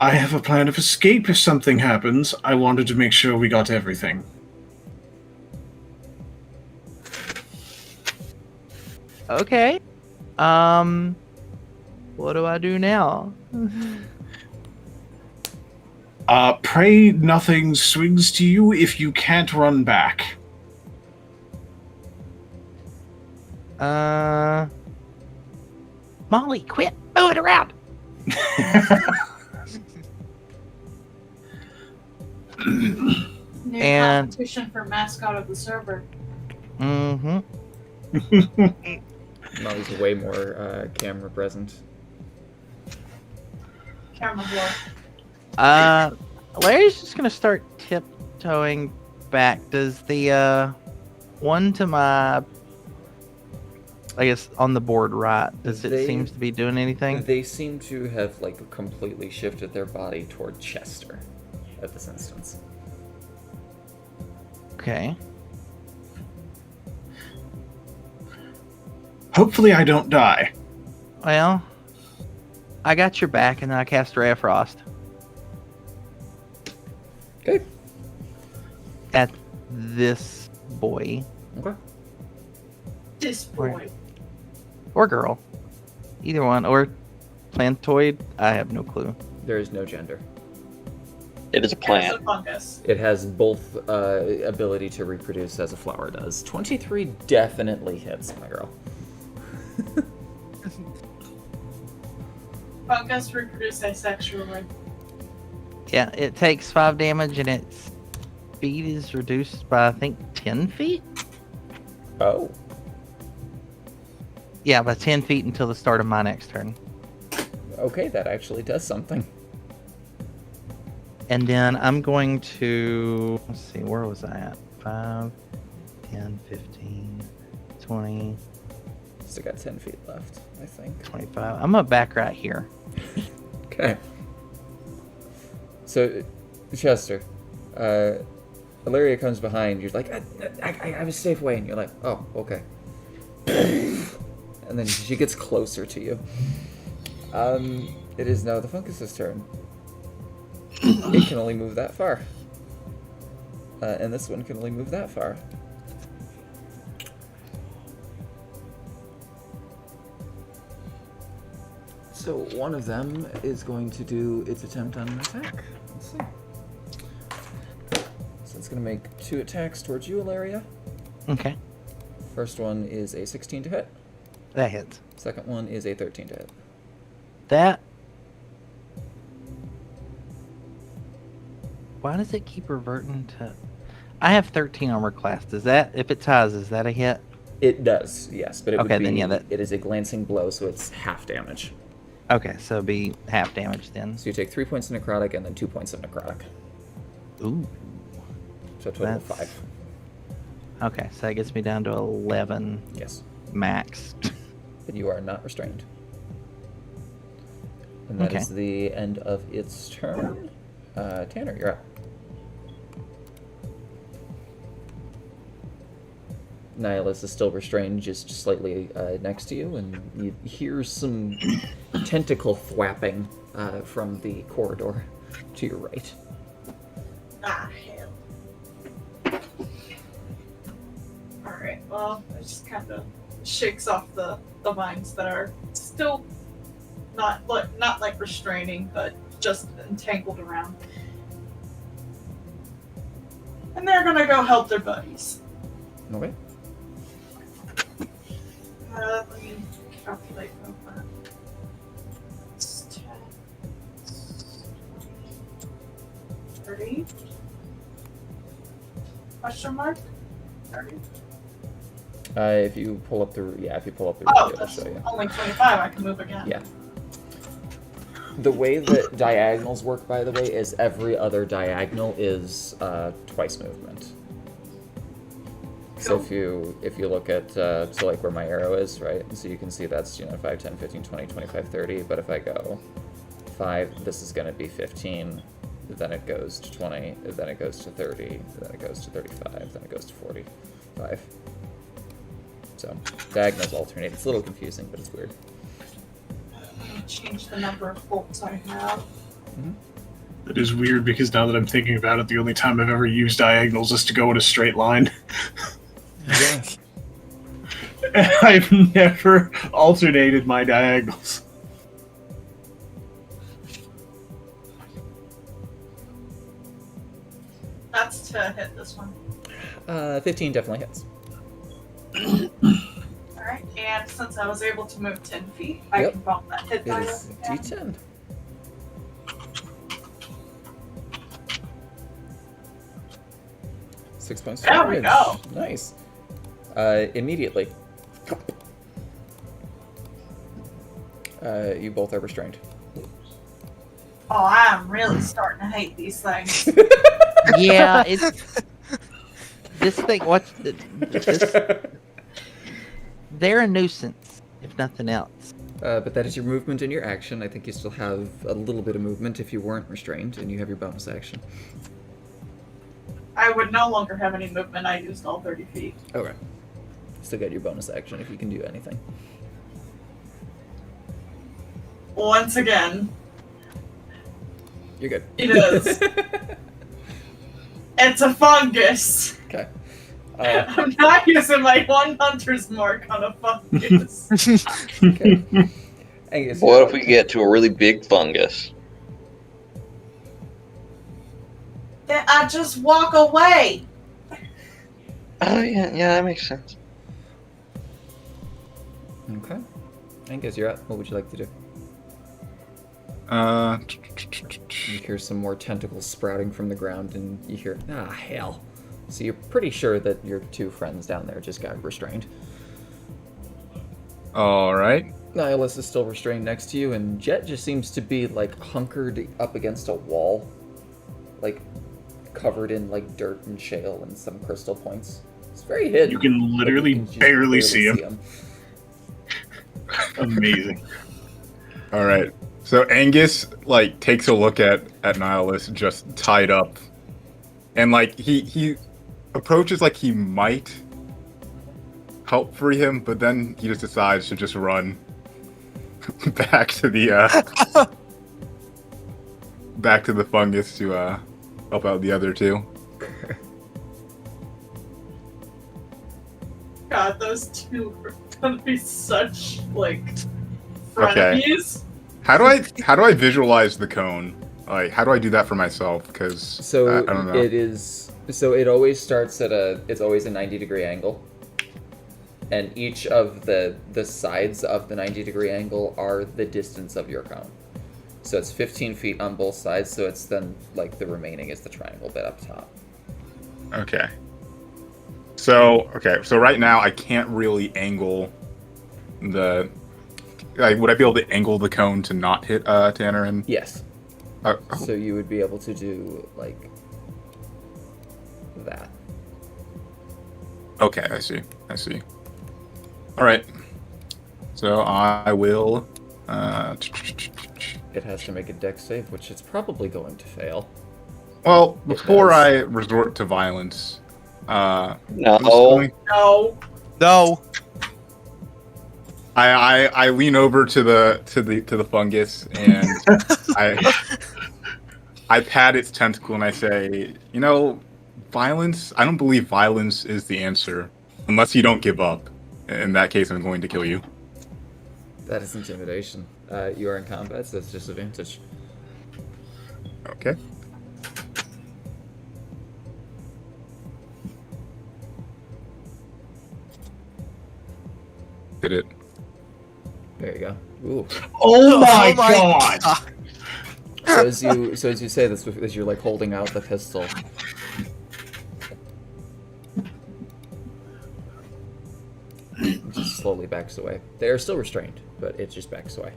I have a plan of escape if something happens. I wanted to make sure we got everything. Okay. What do I do now? Pray nothing swings to you if you can't run back. Molly, quit moving around! New And- competition for mascot of the server. Mm-hmm. Molly's way more camera present. Camera blow. Larry's just gonna start tiptoeing back. Does the one to my, I guess, on the board right, does it They- seems to be doing anything? They seem to have like completely shifted their body toward Chester at this instance. Okay. Hopefully I don't die. Well, I got your back, and then I cast Ray of Frost Okay. at this boy Okay. This boy. or girl, either one, or plantoid. I have no clue. There is no gender. It is a It's a plant. fungus. It has both ability to reproduce as a flower does. 23 definitely hits, my girl. Fungus reproduce asexually. Yeah, it takes 5 damage, and its speed is reduced by I think 10 feet. Oh. Yeah, by 10 feet until the start of my next turn. Okay, that actually does something. And then I'm going to, let's see, where was I at? 5, 10, 15, 20, Still got 10 feet left, I think. 25. I'm going to back right here. Okay. So, Chester, Ilaria comes behind. You're like, I have a safe way. And you're like, oh, okay. And then she gets closer to you. It is now the Funkus's turn. It can only move that far. And this one can only move that far. So one of them is going to do its attempt on an attack. Let's see. So it's going to make 2 attacks towards you, Ilaria. Okay, First one is a 16 to hit. that hits. Second one is a 13 to hit. That. Why does it keep reverting to? I have 13 armor class. Does that, if it ties, is that a hit? It does, yes, but it Okay, would be, then yeah, that- it is a glancing blow, so it's half damage. Okay, so it'd be half damage then. So you take 3 points of necrotic and then 2 points of necrotic. Ooh. So a total of That's- 5. Okay, so that gets me down to 11 Yes. max. But you are not restrained. And that is Okay. the end of its turn. Tanner, you're up. Nihilus is still restrained, just slightly next to you, and you hear some tentacle thwapping from the corridor to your right. Ah, hell. Alright, well, it just kind of shakes off the vines that are still not like restraining, but just entangled around. And they're gonna go help their buddies. Okay. Let me calculate real quick. It's 10, 30? Question mark? 30? If you pull up the Oh, I'll that's show you. only 25. I can move again. Yeah. The way that diagonals work, by the way, is every other diagonal is twice movement. So if you look at so like where my arrow is, right? So you can see that's 5, 10, 15, 20, 25, 30. But if I go 5, this is going to be 15. Then it goes to 20. Then it goes to 30. Then it goes to 35. Then it goes to 45. So diagonals alternate. It's a little confusing, but it's weird. Change the number of bolts I have. It is weird because now that I'm thinking about it, the only time I've ever used diagonals is to go in a straight line. Yeah. I've never alternated my diagonals. That's to hit this one. 15 definitely hits. Alright, and since I was able to move 10 feet, I Yep. can bump that hit It die is up again. D10. Six points of There we damage. go. Nice. Immediately. You both are restrained. Oh, I'm really starting to hate these things. Yeah, it's this thing. What's this? They're a nuisance, if nothing else. But that is your movement and your action. I think you still have a little bit of movement if you weren't restrained, and you have your bonus action. I would no longer have any movement. I used all 30 feet. Okay. Still got your bonus action if you can do anything. Once again, You're good. it is. It's a fungus. Okay. I'm not using my one hunter's mark on a fungus. Okay. Angus, What if we get to a really big fungus? Then I just walk away. Oh yeah, that makes sense. Okay. Angus, you're up. What would you like to do? You hear some more tentacles sprouting from the ground, and you hear, ah, hell. So you're pretty sure that your two friends down there just got restrained. All right. Nihilus is still restrained next to you, and Jet just seems to be, like, hunkered up against a wall. Like, covered in, like, dirt and shale and some crystal points. It's very hidden. You can literally but you can just barely see him. him. Amazing. All right. So Angus like takes a look at Nihilus just tied up, and like he approaches like he might help free him, but then he just decides to just run back to the back to the fungus to help out the other two. God, those two are gonna be such, like, Okay. frenemies. How do I visualize the cone? Like, how do I do that for myself? Because So I don't know. it is. So it always starts at it's always a 90-degree angle, and each of the sides of the 90-degree angle are the distance of your cone. So it's 15 feet on both sides. So it's then like the remaining is the triangle bit up top. Okay. So right now I can't really angle the. Like, would I be able to angle the cone to not hit Tanner and? Yes. Oh. So you would be able to do like that. Okay, I see. All right. So I will. It has to make a dex save, which it's probably going to fail. Well, before has- I resort to violence, No. No. No. I lean over to the fungus and I pat its tentacle and I say, you know, violence. I don't believe violence is the answer, unless you don't give up. In that case, I'm going to kill you. That is intimidation. You are in combat, so it's disadvantage. Okay. Did it? There you go. Ooh. Oh my god! So as you say this, as you're like holding out the pistol, it just slowly backs away. They are still restrained, but it just backs away.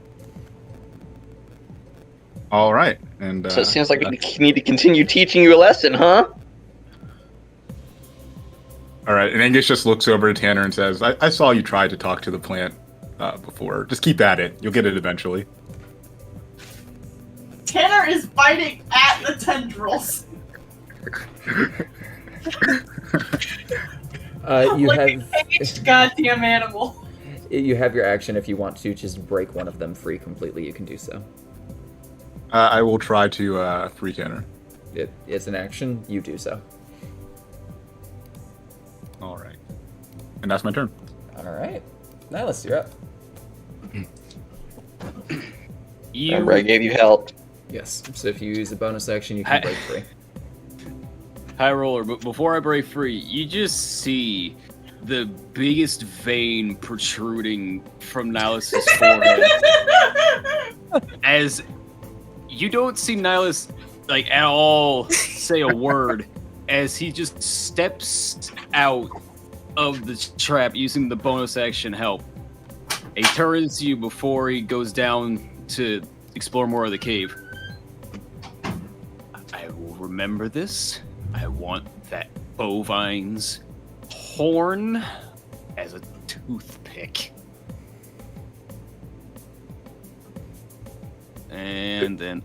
All right, and So it seems like we need to continue teaching you a lesson, huh? all right, and Angus just looks over to Tanner and says, "I saw you try to talk to the plant before. Just keep at it. You'll get it eventually." Tanner is biting at the tendrils. You like have a caged goddamn animal. you have your action if you want to just break one of them free completely. You can do so. I will try to free Tanner. It's an action. You do so. All right, and that's my turn. All right, Nihilus, you're up. Remember, I gave you help. Yes. So if you use a bonus action, you can break free. High roller, but before I break free, you just see the biggest vein protruding from Nihilus's forehead. As you don't see Nihilus like at all say a word, as he just steps out of the trap using the bonus action help. He turns to you before he goes down to explore more of the cave. I will remember this. I want that bovine's horn as a toothpick. And then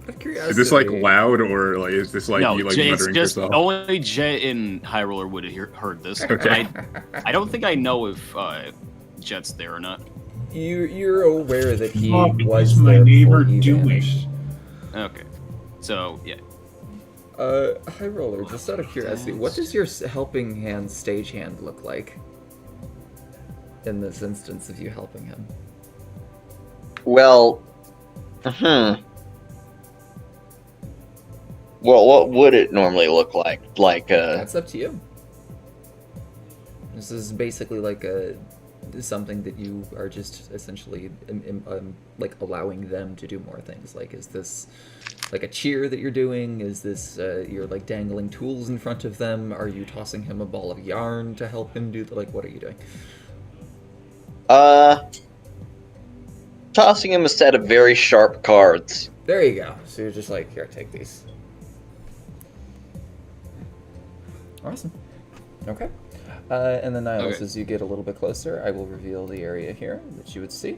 Out of curiosity, Is this like loud or like is this like no, you like Jet, it's muttering just yourself? only Jet and High Roller would have heard this. Okay. I don't think I know if Jet's there or not. You're aware that he Oh, because was my there neighbor before he doing. vanished. Okay, so yeah. High Roller, just out of curiosity, what does your helping hand stagehand look like in this instance of you helping him? Well, Well, what would it normally look like? That's up to you. This is basically like something that you are just essentially like allowing them to do more things. Like, is this like a cheer that you're doing? Is this you're like dangling tools in front of them? Are you tossing him a ball of yarn to help him do like what are you doing? Tossing him a set of very sharp cards. There you go. So you're just like, here, take these. Awesome. Okay. And then Nihilus, Okay. as you get a little bit closer, I will reveal the area here that you would see.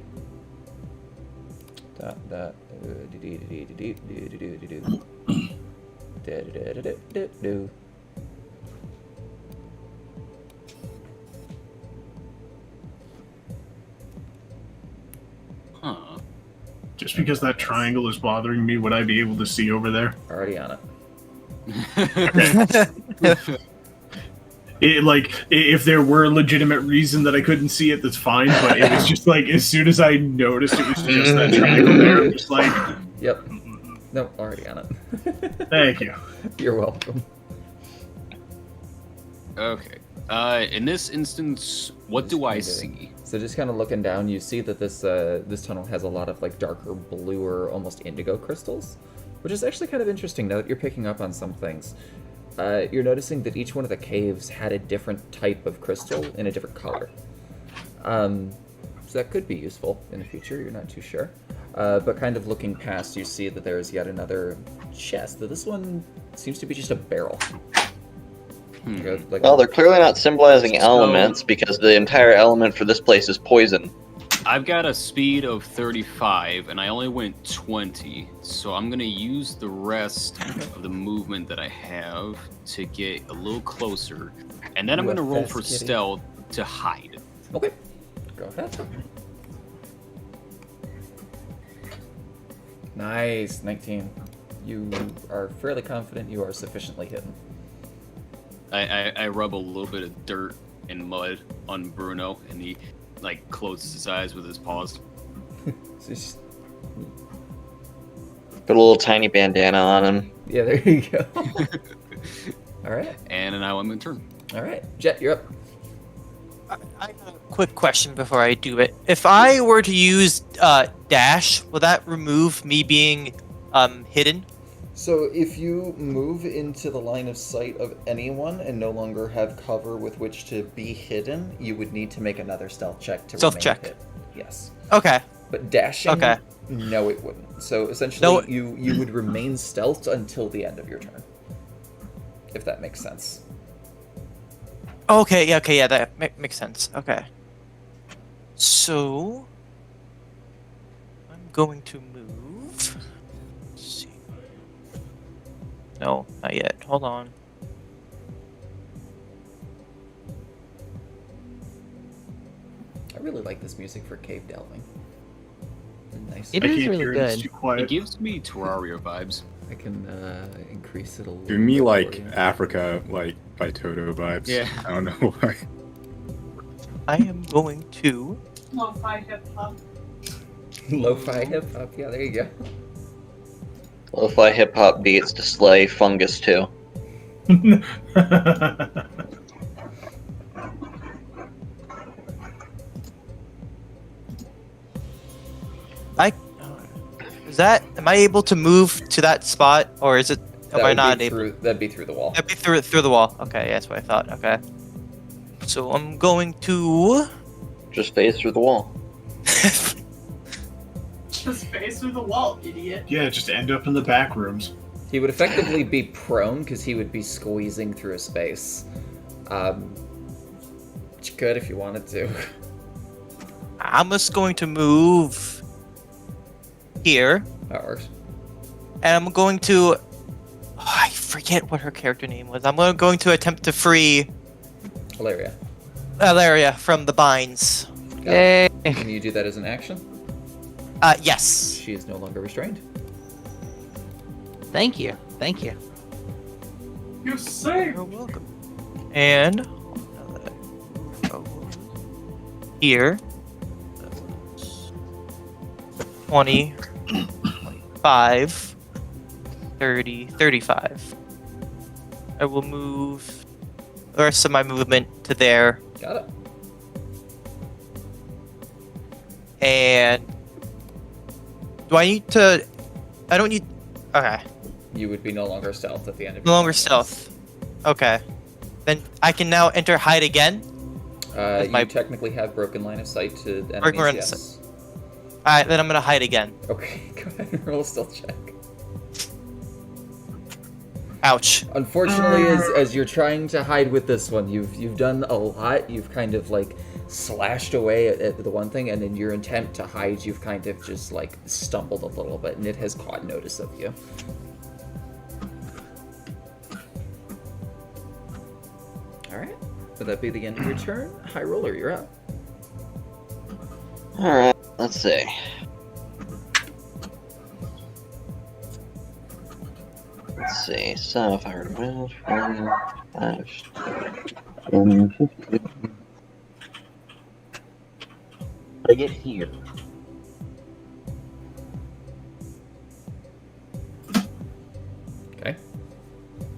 Huh. Just because that triangle is bothering me, would I be able to see over there? Already on it. If there were a legitimate reason that I couldn't see it, that's fine. But it was just like, as soon as I noticed it was just that triangle there, I'm just like, Yep. No, already on it. thank you. You're welcome. Okay. In this instance, what do I see? So just kind of looking down, you see that this tunnel has a lot of like darker blue or almost indigo crystals, which is actually kind of interesting now that you're picking up on some things. You're noticing that each one of the caves had a different type of crystal in a different color. So that could be useful in the future, you're not too sure. But kind of looking past, you see that there's yet another chest. This one seems to be just a barrel. Like, Well, they're clearly not symbolizing elements because the entire element for this place is poison. I've got a speed of 35, and I only went 20, so I'm gonna use the rest of the movement that I have to get a little closer, and then I'm You a gonna roll fast for kitty. stealth to hide. Okay. Go ahead. Nice, 19. You are fairly confident you are sufficiently hidden. I rub a little bit of dirt and mud on Bruno, and he like closes his eyes with his paws. Just- Put a little tiny bandana on him. yeah, there you go. All right. And now I'm in turn. All right. Jet, you're up. I got a quick question before I do it. If I were to use dash, will that remove me being hidden? So if you move into the line of sight of anyone and no longer have cover with which to be hidden, you would need to make another stealth check to Stealth remain check. hid. Yes. Okay. But dashing, Okay. no, it wouldn't. So essentially, No. you would remain stealthed until the end of your turn, if that makes sense. Okay, yeah, that makes sense. Okay. So, I'm going to move. Let's see. No, not yet. Hold on. I really like this music for cave delving. Nice. It I is can't really hear it, it's good. too It quiet. gives me Terraria vibes. I can increase it a little. To me, bit like for you. Africa, like by Toto vibes. Yeah. I don't know why. I am going to. Lo-fi hip hop. Lo-fi hip hop. Yeah, there you go. Lo-fi hip hop beats to slay fungus too. Is that? Am I able to move to that spot, or is it? Am I would not be able? that'd be through the wall. That'd be through the wall. Okay, yeah, that's what I thought. Okay. So I'm going to. Just phase through the wall. Just face through the wall, idiot. Yeah, just end up in the back rooms. He would effectively be prone because he would be squeezing through a space. Which you could if you wanted to. I'm just going to move here, That works. and I'm going to. Oh, I forget what her character name was. I'm going to attempt to free Hilaria. Valeria from the binds. Got it. Yay! Can you do that as an action? Yes. She is no longer restrained. Thank you. Thank you. You're safe. You're welcome. And here, 20, 25, 30, 35. I will move the rest of my movement to there, Got it. and do I need to? I don't need. Okay, You would be no longer stealth at the end of no your longer turn. stealth. Okay, then I can now enter hide again. You my- technically have broken line of sight to Broken enemies, line of yes. Alright, then I'm gonna hide again. Okay, go ahead and roll a stealth check. Ouch. Unfortunately, as you're trying to hide with this one, you've done a lot. You've kind of like slashed away at the one thing, and in your attempt to hide, you've kind of just like stumbled a little bit, and it has caught notice of you. All right, would that be the end of your turn? High roller, you're up. Alright, let's see. Let's see. So if I were to move 1, 5, 10, 15. I get here. Okay.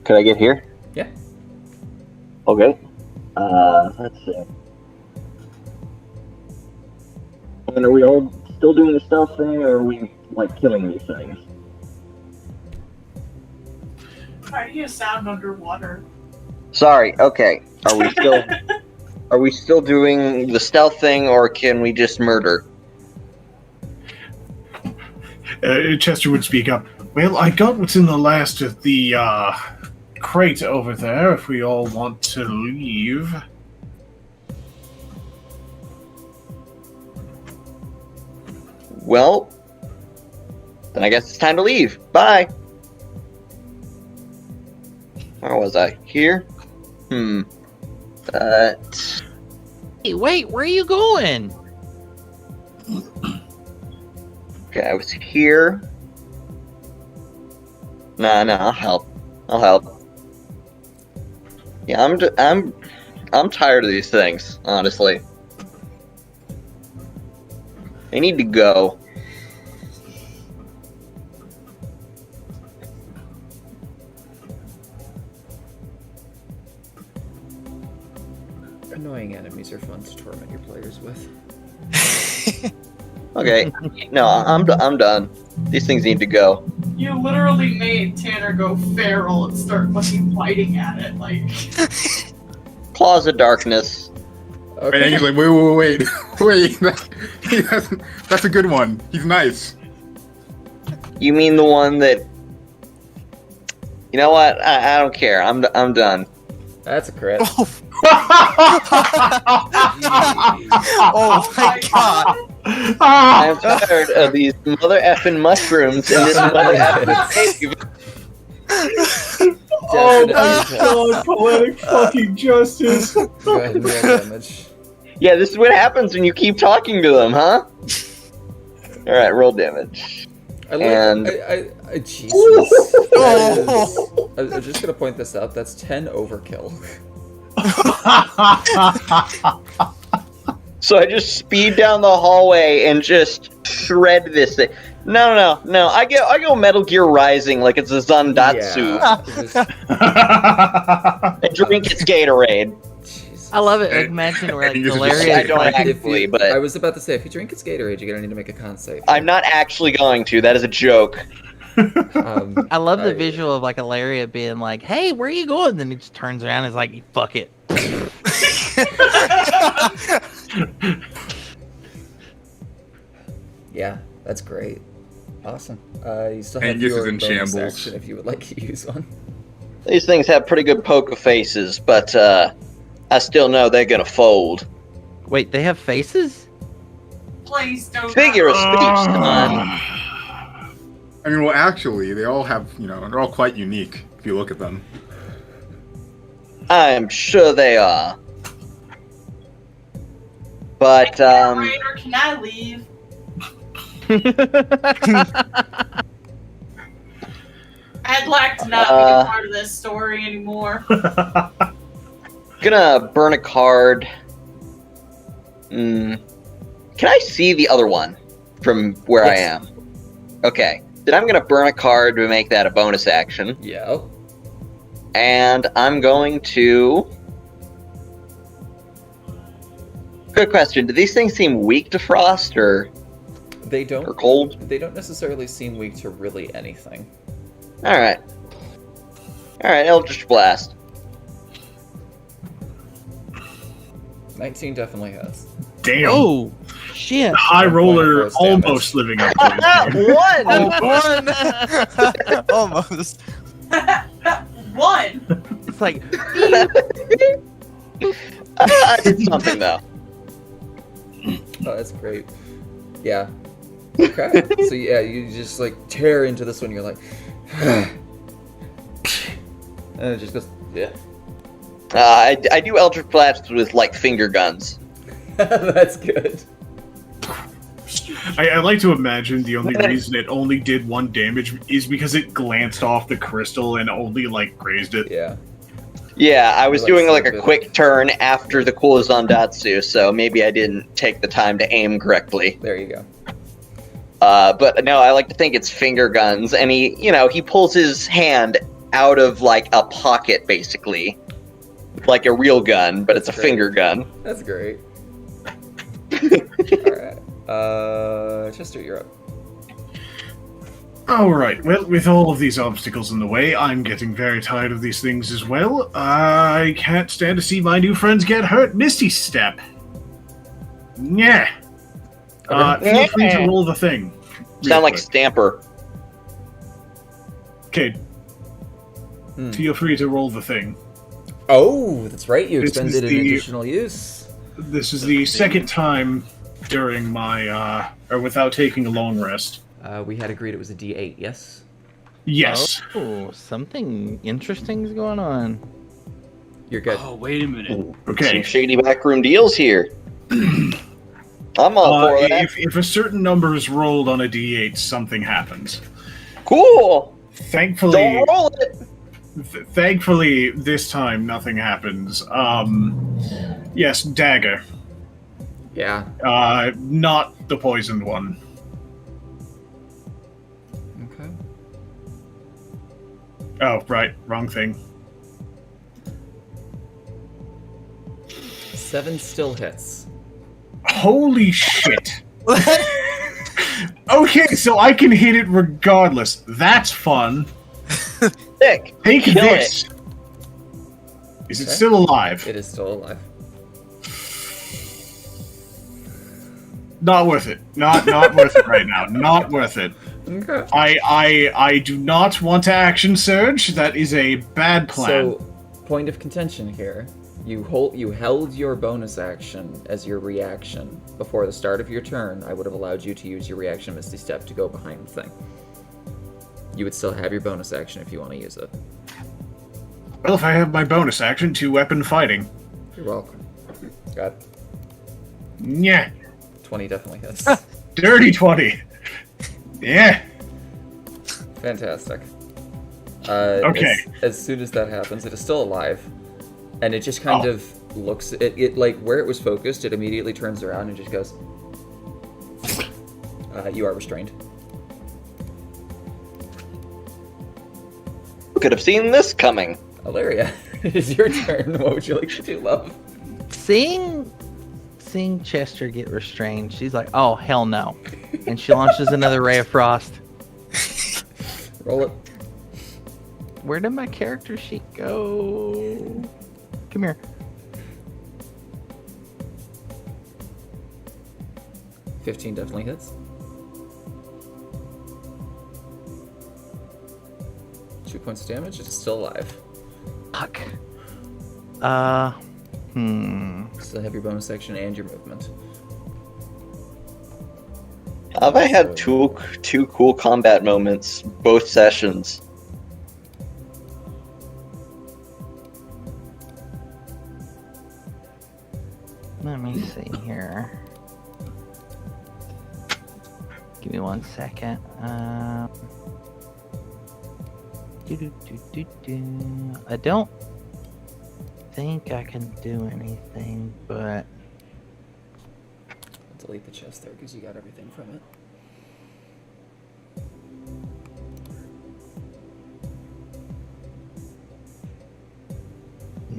Could I get here? Yeah. Okay. Let's see. And are we all still doing the stealth thing, or are we like killing these things? How do you sound underwater? Sorry. Okay. Are we still? Are we still doing the stealth thing, or can we just murder? Chester would speak up. Well, I got what's in the last of the crate over there. If we all want to leave. Well, then I guess it's time to leave. Bye. Where was I? Here? Hey, wait, where are you going? Okay, I was here. Nah, I'll help. I'll help. Yeah, I'm tired of these things, honestly. I need to go. Annoying enemies are fun to torment your players with. Okay. No, I'm done. These things need to go. You literally made Tanner go feral and start fucking biting at it, like. Claws of Darkness. And Okay. he's like, wait. That's a good one. He's nice. You mean the one that? You know what? I don't care. I'm done. That's a crit. Oh my god. I'm tired of these mother effing mushrooms and this mother effing cave. Oh my Definitely. god, poetic fucking justice. Go ahead and roll damage. Yeah, this is what happens when you keep talking to them, huh? All right, roll damage. I like. And- I Jesus. That is- I'm just gonna point this out. That's 10 overkill. So I just speed down the hallway and just shred this thing. No. I go Metal Gear Rising like it's a Zandatsu. Yeah, just- I drink its Gatorade. Jesus. I love it. Like, imagine where like And you just- Valeria. I don't like, actually, I but was about to say, if you drink its Gatorade, you're gonna need to make a con save. I'm not actually going to. That is a joke. I love the Alright. visual of like Ilaria being like, "Hey, where are you going?" Then he just turns around and is like, "Fuck it." Yeah, that's great. Awesome. You still And have this is your in bonus shambles. action if you would like to use one. These things have pretty good poker faces, but I still know they're gonna fold. Wait, they have faces? Please don't. Figure of speech, son. I mean, well, actually, they all have, they're all quite unique if you look at them. I'm sure they are. But Raider, can I leave? I'd like to not be a part of this story anymore. gonna burn a card. Can I see the other one from where I Yes. am? Okay. Then I'm gonna burn a card to make that a bonus action. Yeah. And I'm going to... Good question. Do these things seem weak to frost or They don't. cold? They don't necessarily seem weak to really anything. Alright. Alright, Eldritch Blast. 19 definitely has. Damn. Oh, shit! High roller Force damage. almost living up to his name. One! Almost. One. It's like I did something, though. Oh, that's great. Yeah. Okay. So yeah, you just like tear into this one. You're like, and it just goes. Yeah. I do Eldritch Blast with, like, finger guns. That's good. I like to imagine the only reason it only did 1 damage is because it glanced off the crystal and only, like, grazed it. Yeah. Yeah, I was Like doing, like, a stupid. quick turn after the cool Zandatsu, so maybe I didn't take the time to aim correctly. There you go. But no, I like to think it's finger guns, and he pulls his hand out of, like, a pocket, basically. Like a real gun, but it's a That's great. finger gun. That's great. All right. Chester, you're up. Alright, well, with all of these obstacles in the way, I'm getting very tired of these things as well. I can't stand to see my new friends get hurt. Misty Step. Yeah. Feel free to roll the thing. real Sound like quick. Stamper. Okay, Hmm. feel free to roll the thing. Oh, that's right. You This is expended an the- additional use. This is the second time during my or without taking a long rest. We had agreed it was a D8, yes? Yes. Oh, something interesting is going on. You're good. Oh, wait a minute. Okay. Some shady backroom deals here. I'm all for that. If a certain number is rolled on a d8, something happens. Cool. Thankfully, Don't roll it. thankfully, this time nothing happens. Yes, dagger. Yeah. Not the poisoned one. Okay. Oh, right, wrong thing. 7 still hits. Holy shit. Okay, so I can hit it regardless. That's fun. Sick. Take Kill this. Is it Okay. still alive? It is still alive. Not worth it. Not worth it right now. Not worth it. Okay. I do not want to action surge. That is a bad plan. So, point of contention here. You held your bonus action as your reaction. Before the start of your turn, I would have allowed you to use your reaction Misty Step to go behind the thing. You would still have your bonus action if you want to use it. Well, if I have my bonus action, 2-weapon fighting. You're welcome. Got Yeah. 20 definitely hits. Dirty 20. Yeah. Fantastic. Okay. As soon as that happens, it is still alive, and it just kind of looks. It like where it was focused. It immediately turns around and just goes. You are restrained. Who could have seen this coming? Alaria, it is your turn. What would you like to do, love? Seeing Chester get restrained, she's like, "Oh hell no!" And she launches another ray of frost. Roll it. Where did my character sheet go? Come here. 15 definitely hits. 2 points of damage. It is still alive. Fuck. Still have your bonus action and your movement. Have I had two cool combat moments both sessions? Let me see here. Give me 1 second. I don't think I can do anything, but I'll delete the chest there because you got everything from it.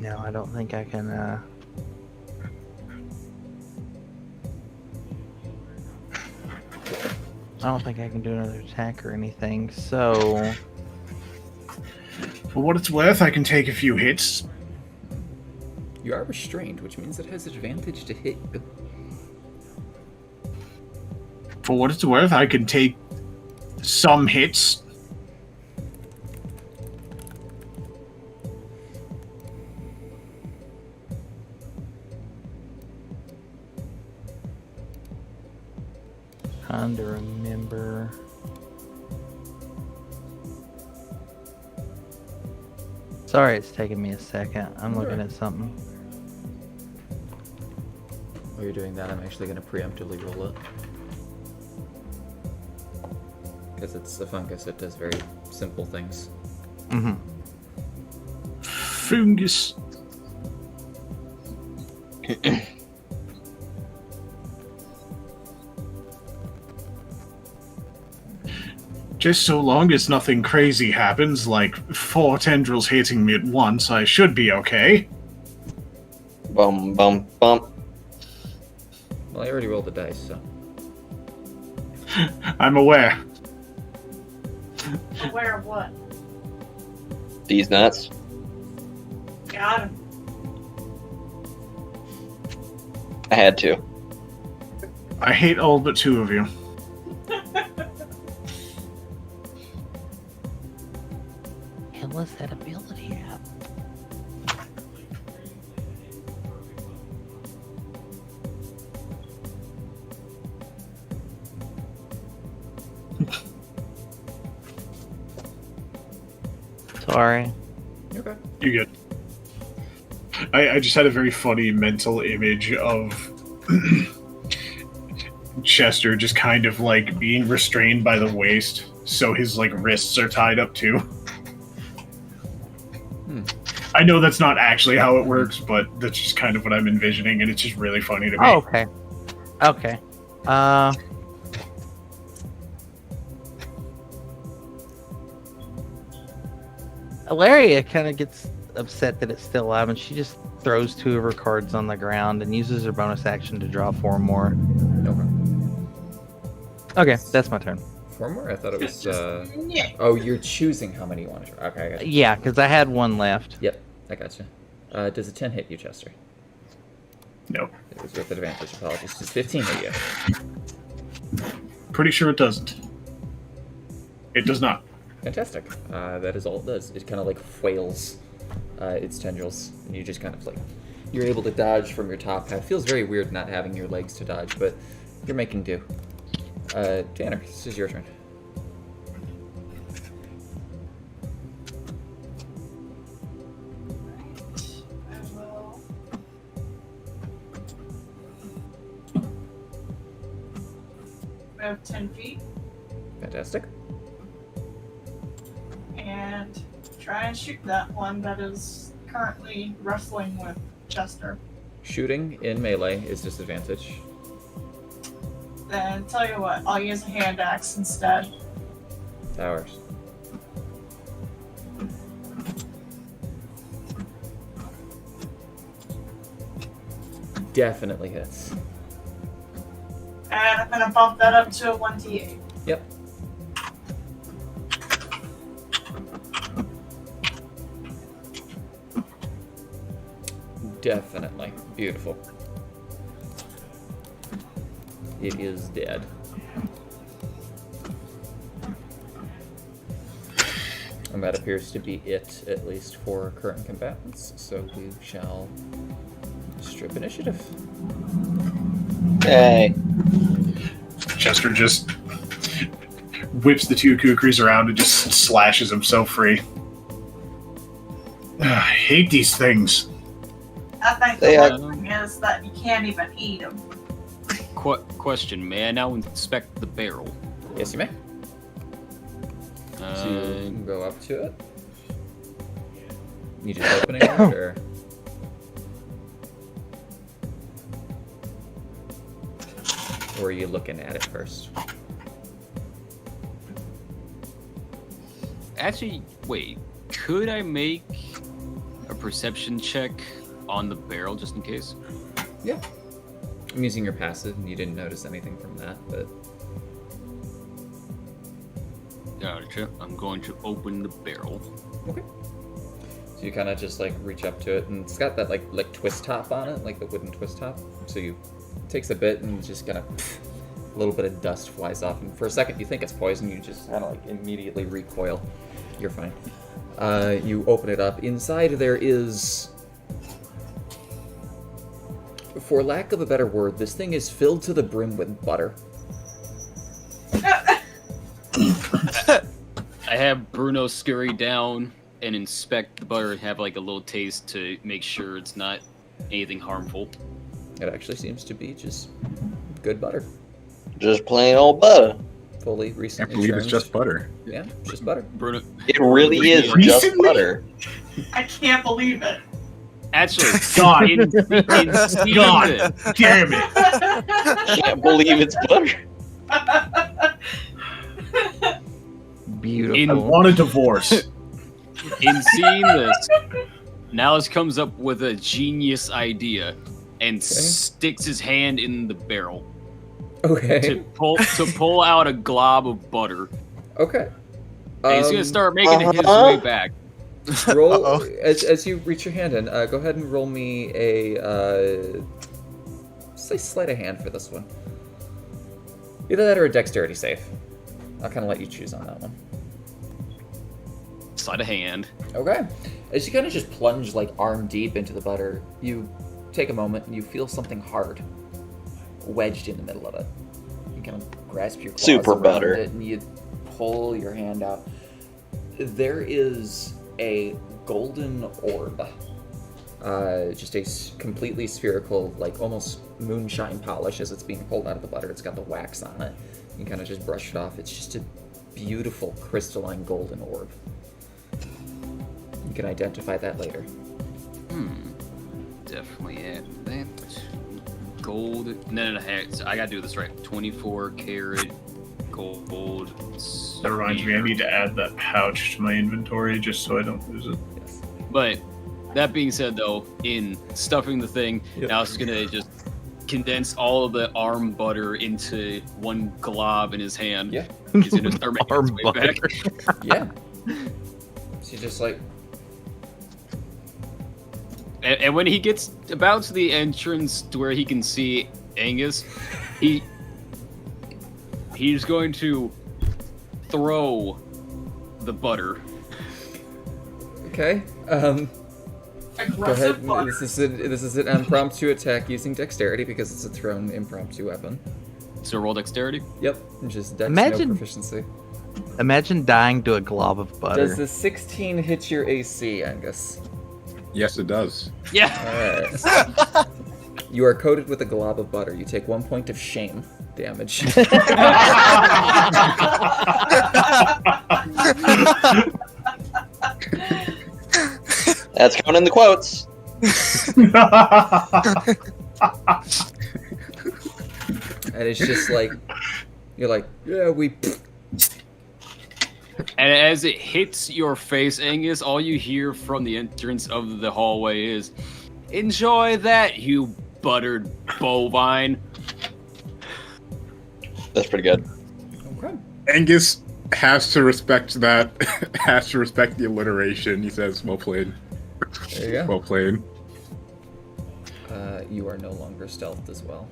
no, I don't think I can. I don't think I can do another attack or anything. So For what it's worth, I can take a few hits. You are restrained, which means it has advantage to hit you. For what it's worth, I can take some hits. trying to remember. Sorry, it's taking me a second. I'm looking at something. While you're doing that, I'm actually going to preemptively roll it. Because it's a fungus, it does very simple things. Mm-hmm. Fungus. Just so long as nothing crazy happens, like 4 tendrils hitting me at once, I should be okay. Bum, bum, bum. Well, I already rolled the dice, so. I'm aware. Aware of what? These nuts. Got him. I had to. I hate all but 2 of you. Hell is that ability have? Sorry. Okay. You good. I just had a very funny mental image of Chester just kind of like being restrained by the waist, so his like wrists are tied up too. I know that's not actually how it works, but that's just kind of what I'm envisioning, and it's just really funny to me. Oh, okay. Okay. Ilaria kind of gets upset that it's still alive, and she just throws 2 of her cards on the ground and uses her bonus action to draw 4 more. Okay, that's my turn. 4 more? I thought it was. Yeah. Oh, you're choosing how many you want to try. Okay, I got you. Yeah, because I had 1 left. Yep, I got you. Does a 10 hit you, Chester? No. It was with advantage. Apologies. Does 15 hit you? Pretty sure it doesn't. It does not. Fantastic. That is all it does. It kind of like flails its tendrils, and you just kind of like you're able to dodge from your top half. Feels very weird not having your legs to dodge, but you're making do. Tanner, this is your turn. I will. Move 10 feet Fantastic. and try and shoot that one that is currently wrestling with Chester. Shooting in melee is disadvantage. Then tell you what, I'll use a hand axe instead. Towers. Definitely hits. And I'm gonna bump that up to a 1d8. Yep. Definitely. Beautiful. It is dead. And that appears to be it, at least for current combatants. So we shall strip initiative. Hey. Chester just whips the 2 kukris around and just slashes himself free. I hate these things. I think They the are- one thing is that you can't even eat them. Question: may I now inspect the barrel? Yes, you may. So you can go up to it. You just opening it, or? Or are you looking at it first? Actually, wait. Could I make a perception check on the barrel just in case? Yeah. I'm using your passive, and you didn't notice anything from that, but Gotcha. I'm going to open the barrel. okay. So you kind of just like reach up to it, and it's got that like twist top on it, like the wooden twist top. So you it takes a bit, and just kind of a little bit of dust flies off, and for a second you think it's poison. You just kind of like immediately recoil. You're fine. You open it up. Inside there is, for lack of a better word, this thing is filled to the brim with butter. I have Bruno scurry down and inspect the butter and have like a little taste to make sure it's not anything harmful. It actually seems to be just good butter. Just plain old butter. Fully I can't recently believe it's churned. just butter. Yeah, it's just butter. Bruno, It really is just Recently? butter. I can't believe it. actually, God. in seeing God this, damn it. Can't believe it's butter. Beautiful. I want a divorce. in seeing this, Nalus comes up with a genius idea and sticks his hand in the barrel Okay. to pull out a glob of butter. Okay. And he's gonna start making his way back. Roll Uh-oh. as you reach your hand in. Go ahead and roll me a say sleight of hand for this one. Either that or a dexterity save. I'll kind of let you choose on that one. Sleight of hand. Okay. As you kind of just plunge like arm deep into the butter, you take a moment and you feel something hard wedged in the middle of it. You kind of grasp your claws Super around butter. it, and you pull your hand out. There is a golden orb. Just a completely spherical, like almost moonshine polish as it's being pulled out of the butter. It's got the wax on it. You can kind of just brush it off. It's just a beautiful crystalline golden orb. You can identify that later. Definitely add that. Gold. No. So I gotta do this right. 24 karat gold. That reminds me, I need to add that pouch to my inventory just so I don't lose it. Yes. But that being said, though, in stuffing the thing, now it's just gonna just condense all of the arm butter into one glob in his hand. Yeah. He's gonna start making Arm his way back. Yeah. So you just like, And when he gets about to the entrance to where he can see Angus, he's going to throw the butter. okay. Go Aggressive ahead. butter. This is an impromptu attack using dexterity because it's a thrown impromptu weapon. So roll dexterity. Yep. Just dex Imagine- no proficiency. Imagine dying to a glob of butter. Does the 16 hit your AC, Angus? Yes, it does. Yeah. Alright. You are coated with a glob of butter. You take 1 point of shame damage. That's coming in the quotes. And it's just like, you're like, yeah, we. And as it hits your face, Angus, all you hear from the entrance of the hallway is, "Enjoy that, you buttered bovine." That's pretty good. Okay. Angus has to respect that. Has to respect the alliteration. He says, "Well played. There you go. Well played." You are no longer stealthed as well.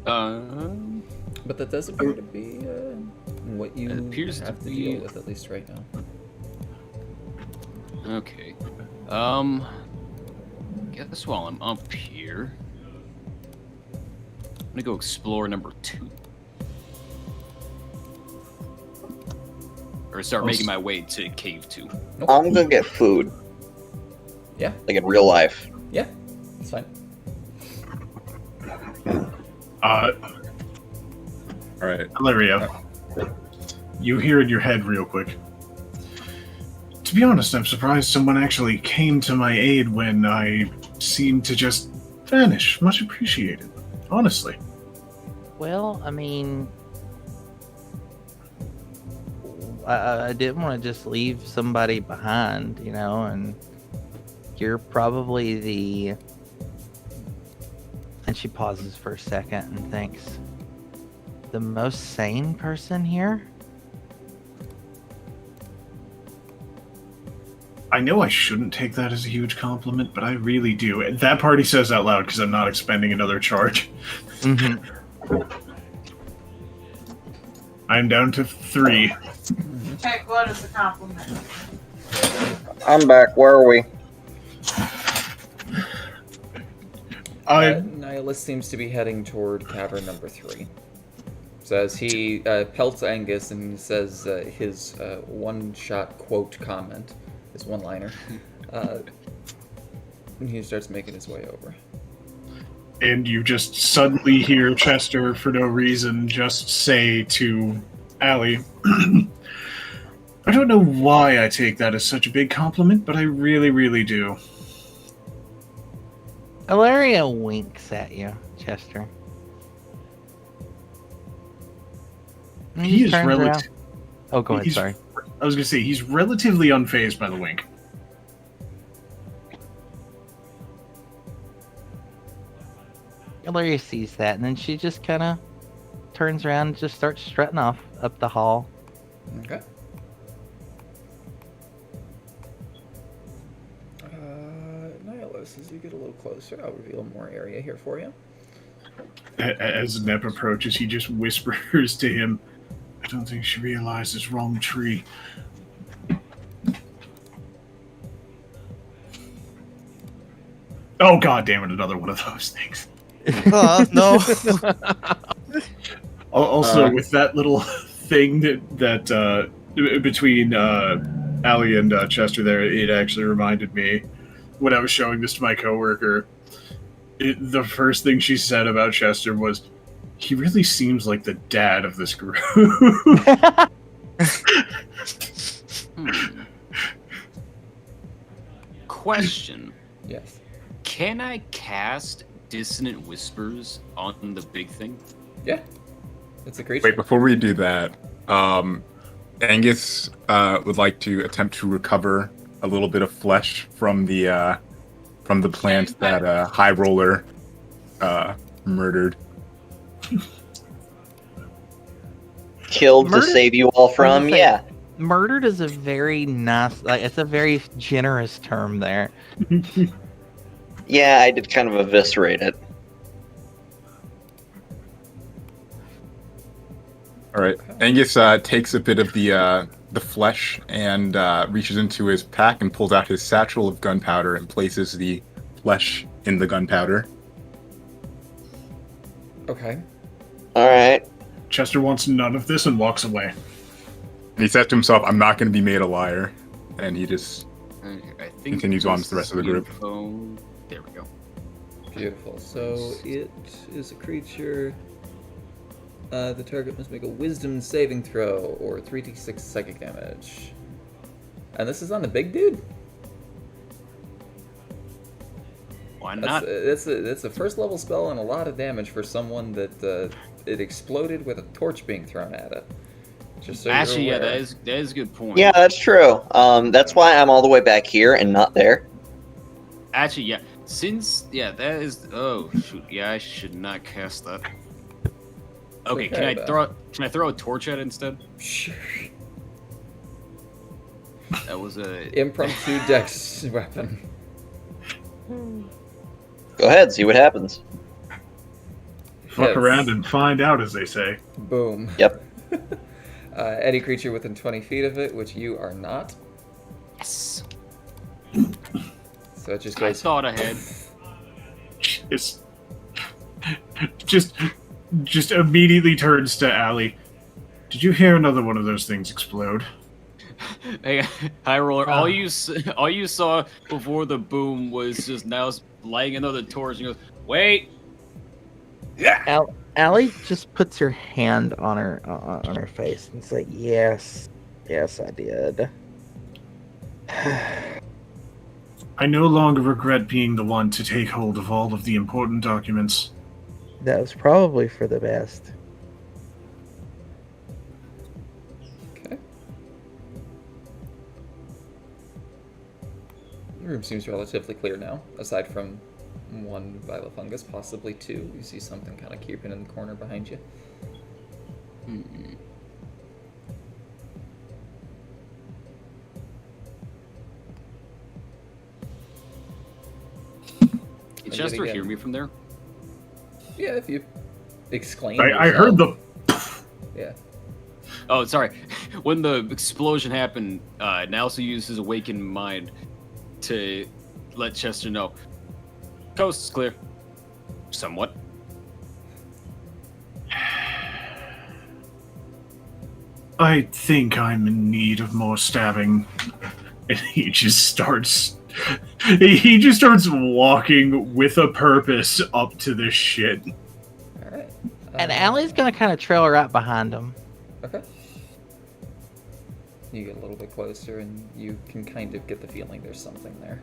But that does appear to be what you It appears have to to be- deal with, at least right now. Okay. Guess while I'm up here, I'm gonna go explore number 2. Or start making my way to cave 2. I'm gonna get food. Yeah. Like in real life. Yeah, it's fine. All right. Hilario, you hear in your head real quick. To be honest, I'm surprised someone actually came to my aid when I seemed to just vanish. Much appreciated. Honestly. Well, I mean, I didn't want to just leave somebody behind, you know, and you're probably the. And she pauses for a second and thinks, the most sane person here? I know I shouldn't take that as a huge compliment, but I really do. And that part he says out loud because I'm not expending another charge. Mm-hmm. I'm down to 3. Heck, what is a compliment? I'm back. Where are we? Nihilus seems to be heading toward cavern number 3. So as he pelts Angus and says his one-shot quote comment, his one-liner, and he starts making his way over. And you just suddenly hear Chester, for no reason, just say to Allie, I don't know why I take that as such a big compliment, but I really, really do. Hilaria winks at you, Chester. And He is turns around. relative. Oh, go ahead, sorry. I was going to say, he's relatively unfazed by the wink. Hilaria sees that, and then she just kind of turns around and just starts strutting off up the hall. Okay. Nihilus, as you get a little closer, I'll reveal more area here for you. As Nep approaches, he just whispers to him, I don't think she realizes wrong tree. Oh god damn it! Another one of those things. No. Also, with that little thing that between Allie and Chester, there, it actually reminded me when I was showing this to my coworker. The first thing she said about Chester was, "He really seems like the dad of this group." Question. Yes. Can I cast Dissonant Whispers on the big thing? Yeah. It's a creature. Wait, before we do that, Angus would like to attempt to recover a little bit of flesh from the plant that High Roller murdered. Killed to Murder- save you all from, say- yeah. Murdered is a very nice, like, it's a very generous term there. Yeah, I did kind of eviscerate it. All right, Angus takes a bit of the flesh and reaches into his pack and pulls out his satchel of gunpowder and places the flesh in the gunpowder. Okay. Alright. Chester wants none of this and walks away. And he says to himself, "I'm not going to be made a liar," and he just I think Continues on to the rest of the group. There we go. Beautiful. So it is a creature. The target must make a Wisdom saving throw or 3d6 psychic damage. And this is on the big dude? Why not? That's a first level spell and a lot of damage for someone that it exploded with a torch being thrown at it. Just so Actually, you're yeah, aware. that is a good point. Yeah, that's true. That's why I'm all the way back here and not there. Actually, yeah. That is. Oh shoot! Yeah, I should not cast that. Okay, can I throw a torch at it instead? Sure. That was a Impromptu dex weapon. Go ahead, see what happens. Fuck Hits. around and find out, as they say. Boom. Yep. Any creature within 20 feet of it, which you are not. yes. So it just I goes. thought ahead. It's just immediately turns to Allie. Did you hear another one of those things explode? Hey, High Roller. All you saw before the boom was just now lighting another torch and goes, "Wait." Yeah. Allie just puts her hand on her face and say, "Yes, I did." I no longer regret being the one to take hold of all of the important documents. That was probably for the best. Okay. The room seems relatively clear now, aside from one violet fungus, possibly two. You see something kind of creeping in the corner behind you. Did Chester again. hear me from there? Yeah, if you exclaim. I heard the. Yeah. Oh, sorry. When the explosion happened, Nelson used his awakened mind to let Chester know. Coast is clear. Somewhat. I think I'm in need of more stabbing. And he just starts walking with a purpose up to this shit. Alright. And Allie's gonna kind of trail right behind him. Okay. You get a little bit closer and you can kind of get the feeling there's something there.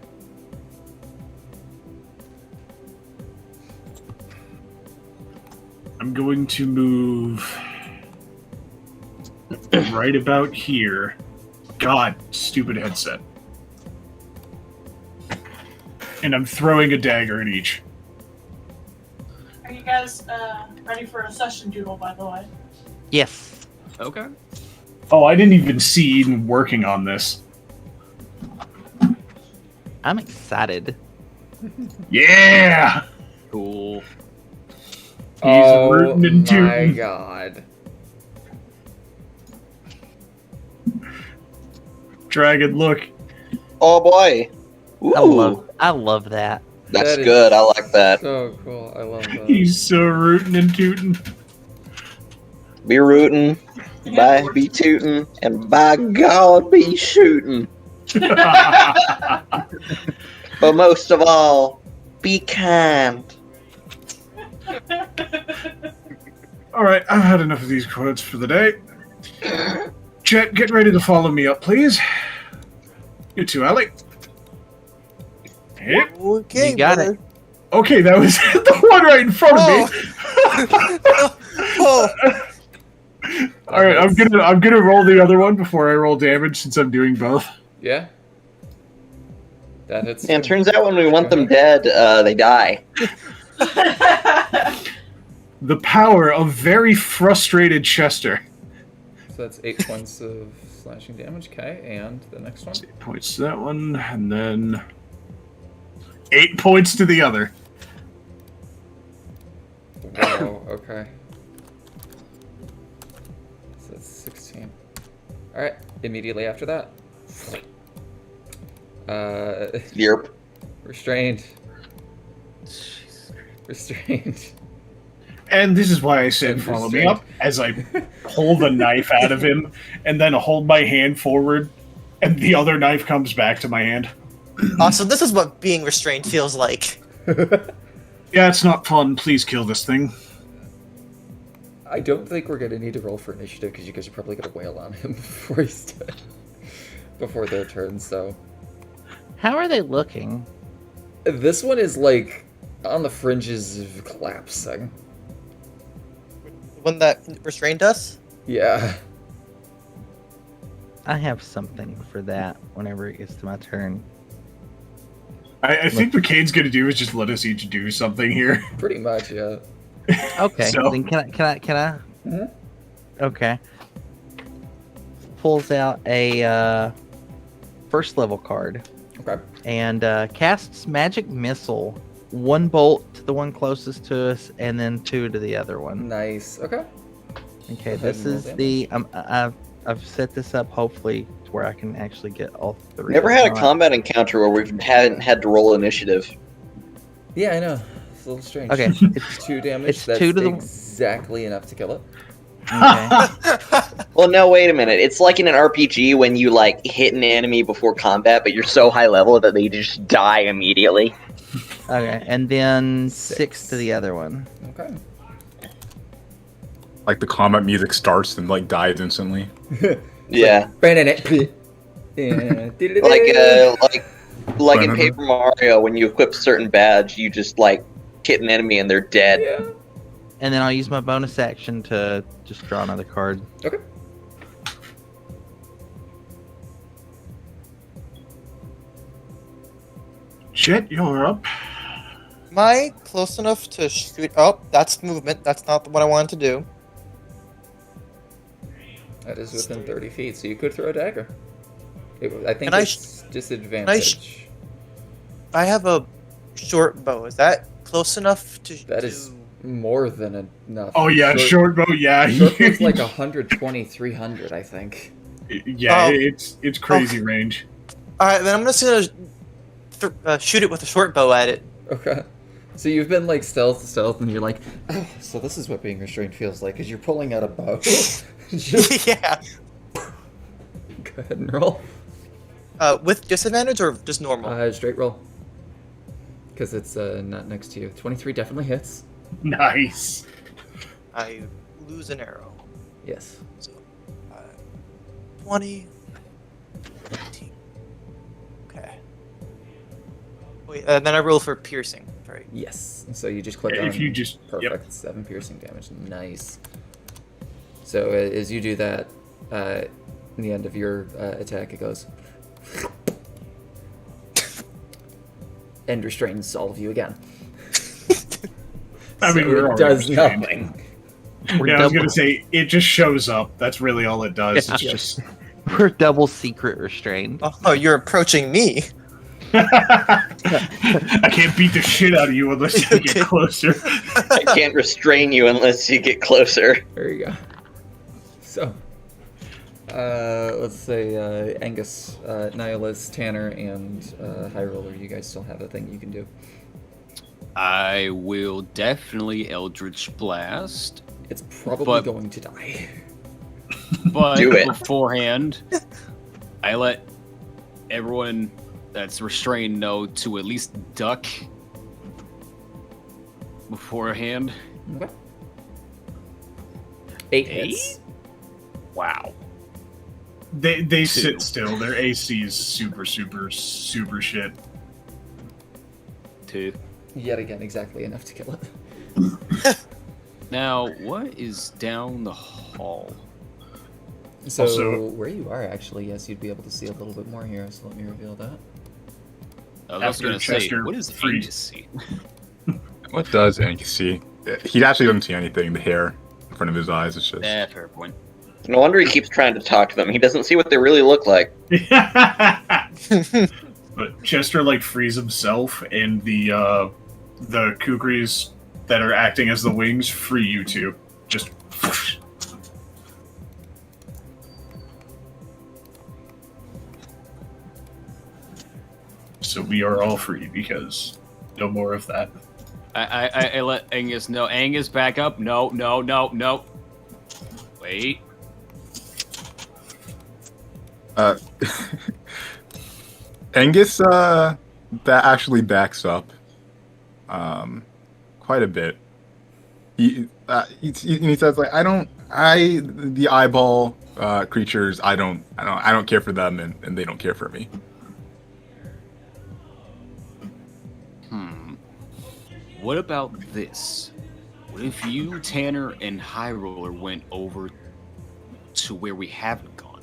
I'm going to move right about here. God, stupid headset. And I'm throwing a dagger at each. Are you guys ready for a session doodle, by the way? Yes. Okay. Oh, I didn't even see Eden working on this. I'm excited. Yeah! Cool. He's Oh rootin' and my tootin'. god. Dragon, look. Oh boy. Ooh. I love that. That's That is good. I like that. So cool. I love that. He's so rootin' and tootin'. Be rootin', be tootin', and by God, be shootin'. But most of all, be kind. All right, I've had enough of these quotes for the day. Chet, get ready to follow me up, please. You too, Allie. Hey. Okay, You got brother. it. Okay, that was the one right in front of me. Oh, All right, I'm gonna roll the other one before I roll damage since I'm doing both. Yeah. That hits. And too. turns out when we want them dead, they die. The power of very frustrated Chester. So that's 8 points of slashing damage. Okay, and the next one. 8 points to that one, and then 8 points to the other. Wow. Okay. So that's 16. All right. Immediately after that. Yerp. Restrained. Restrained. And this is why I said And follow me restrained. up, as I pull the knife out of him, and then hold my hand forward, and the other knife comes back to my hand. so this is what being restrained feels like. Yeah, it's not fun. Please kill this thing. I don't think we're gonna need to roll for initiative because you guys are probably gonna wail on him before he's dead. Before their turn, so. How are they looking? This one is like on the fringes of collapsing. When that restrained us? Yeah. I have something for that whenever it gets to my turn. I think what Cade's gonna do is just let us each do something here. Pretty much, yeah. Okay, So- then can I? Mhm. Okay. Pulls out a first level card Okay. and casts magic missile. 1 bolt to the one closest to us, and then 2 to the other one. Nice. Okay. Okay, ahead this and roll is damage. the I've set this up hopefully to where I can actually get all 3. Never had a of them. combat encounter where we hadn't had to roll initiative. Yeah, I know. It's a little strange. Okay, it's 2 damage. it's That's 2 to the- exactly enough to kill it. okay. Well, no, wait a minute. It's like in an RPG when you like hit an enemy before combat, but you're so high level that they just die immediately. Okay, and then 6. 6 to the other one. Okay. Like the combat music starts and like dies instantly. Yeah, Yeah. like in Paper Mario, when you equip a certain badge, you just like hit an enemy and they're dead. Yeah. And then I'll use my bonus action to just draw another card. Okay. Chet, you're up. Am I close enough to shoot? Oh, that's movement. That's not what I wanted to do. That is within 30 feet, so you could throw a dagger. I think Can I it's disadvantage. I have a short bow. Is that close enough to That is more than enough. Oh yeah, short bow. Yeah, Short bow's like 120, 300, I think. yeah, Oh. it's crazy range. All right, then I'm just gonna shoot it with a short bow at it. Okay. So you've been like stealth to stealth, and you're like, oh, so this is what being restrained feels like, because you're pulling out a bow. Just Yeah. go ahead and roll. With disadvantage or just normal? Straight roll. Because it's not next to you. 23 definitely hits. Nice. I lose an arrow. Yes. So, 20. 18. Okay. Wait, then I roll for piercing. Right. Yes. So you just click Yeah, on. if you just Perfect. 7 piercing damage. Nice. So as you do that, in the end of your attack, it goes. And restrains all of you again. I mean, So we're it already does restrained. nothing. We're Yeah, I was double, gonna say it just shows up. That's really all it does. Yeah. It's just. we're double secret restrained. Oh, you're approaching me. I can't beat the shit out of you unless you get closer. I can't restrain you unless you get closer. There you go. So, let's say Angus, Nihilus, Tanner, and High Roller, you guys still have a thing you can do. I will definitely Eldritch Blast, It's probably But- going to die. but Do it. beforehand, I let everyone that's restrained know to at least duck beforehand. Okay. 8 Eight? hits. Wow. They sit still. Their AC is super shit. 2. Yet again, exactly enough to kill it. Now, what is down the hall? So Also- where you are, actually, yes, you'd be able to see a little bit more here. So let me reveal that. I was After going to say, Chester what is frees- Angus see? What does Angus see? He actually doesn't see anything. The hair in front of his eyes is just. Fair point. No wonder he keeps trying to talk to them. He doesn't see what they really look like. But Chester like frees himself, and the kukris that are acting as the wings free you two. Just so we are all free because no more of that. I let Angus know. Angus, back up. No. Wait. Angus that actually backs up quite a bit. He says like the eyeball creatures I don't care for them and they don't care for me. What about this? What if you, Tanner, and High Roller went over to where we haven't gone?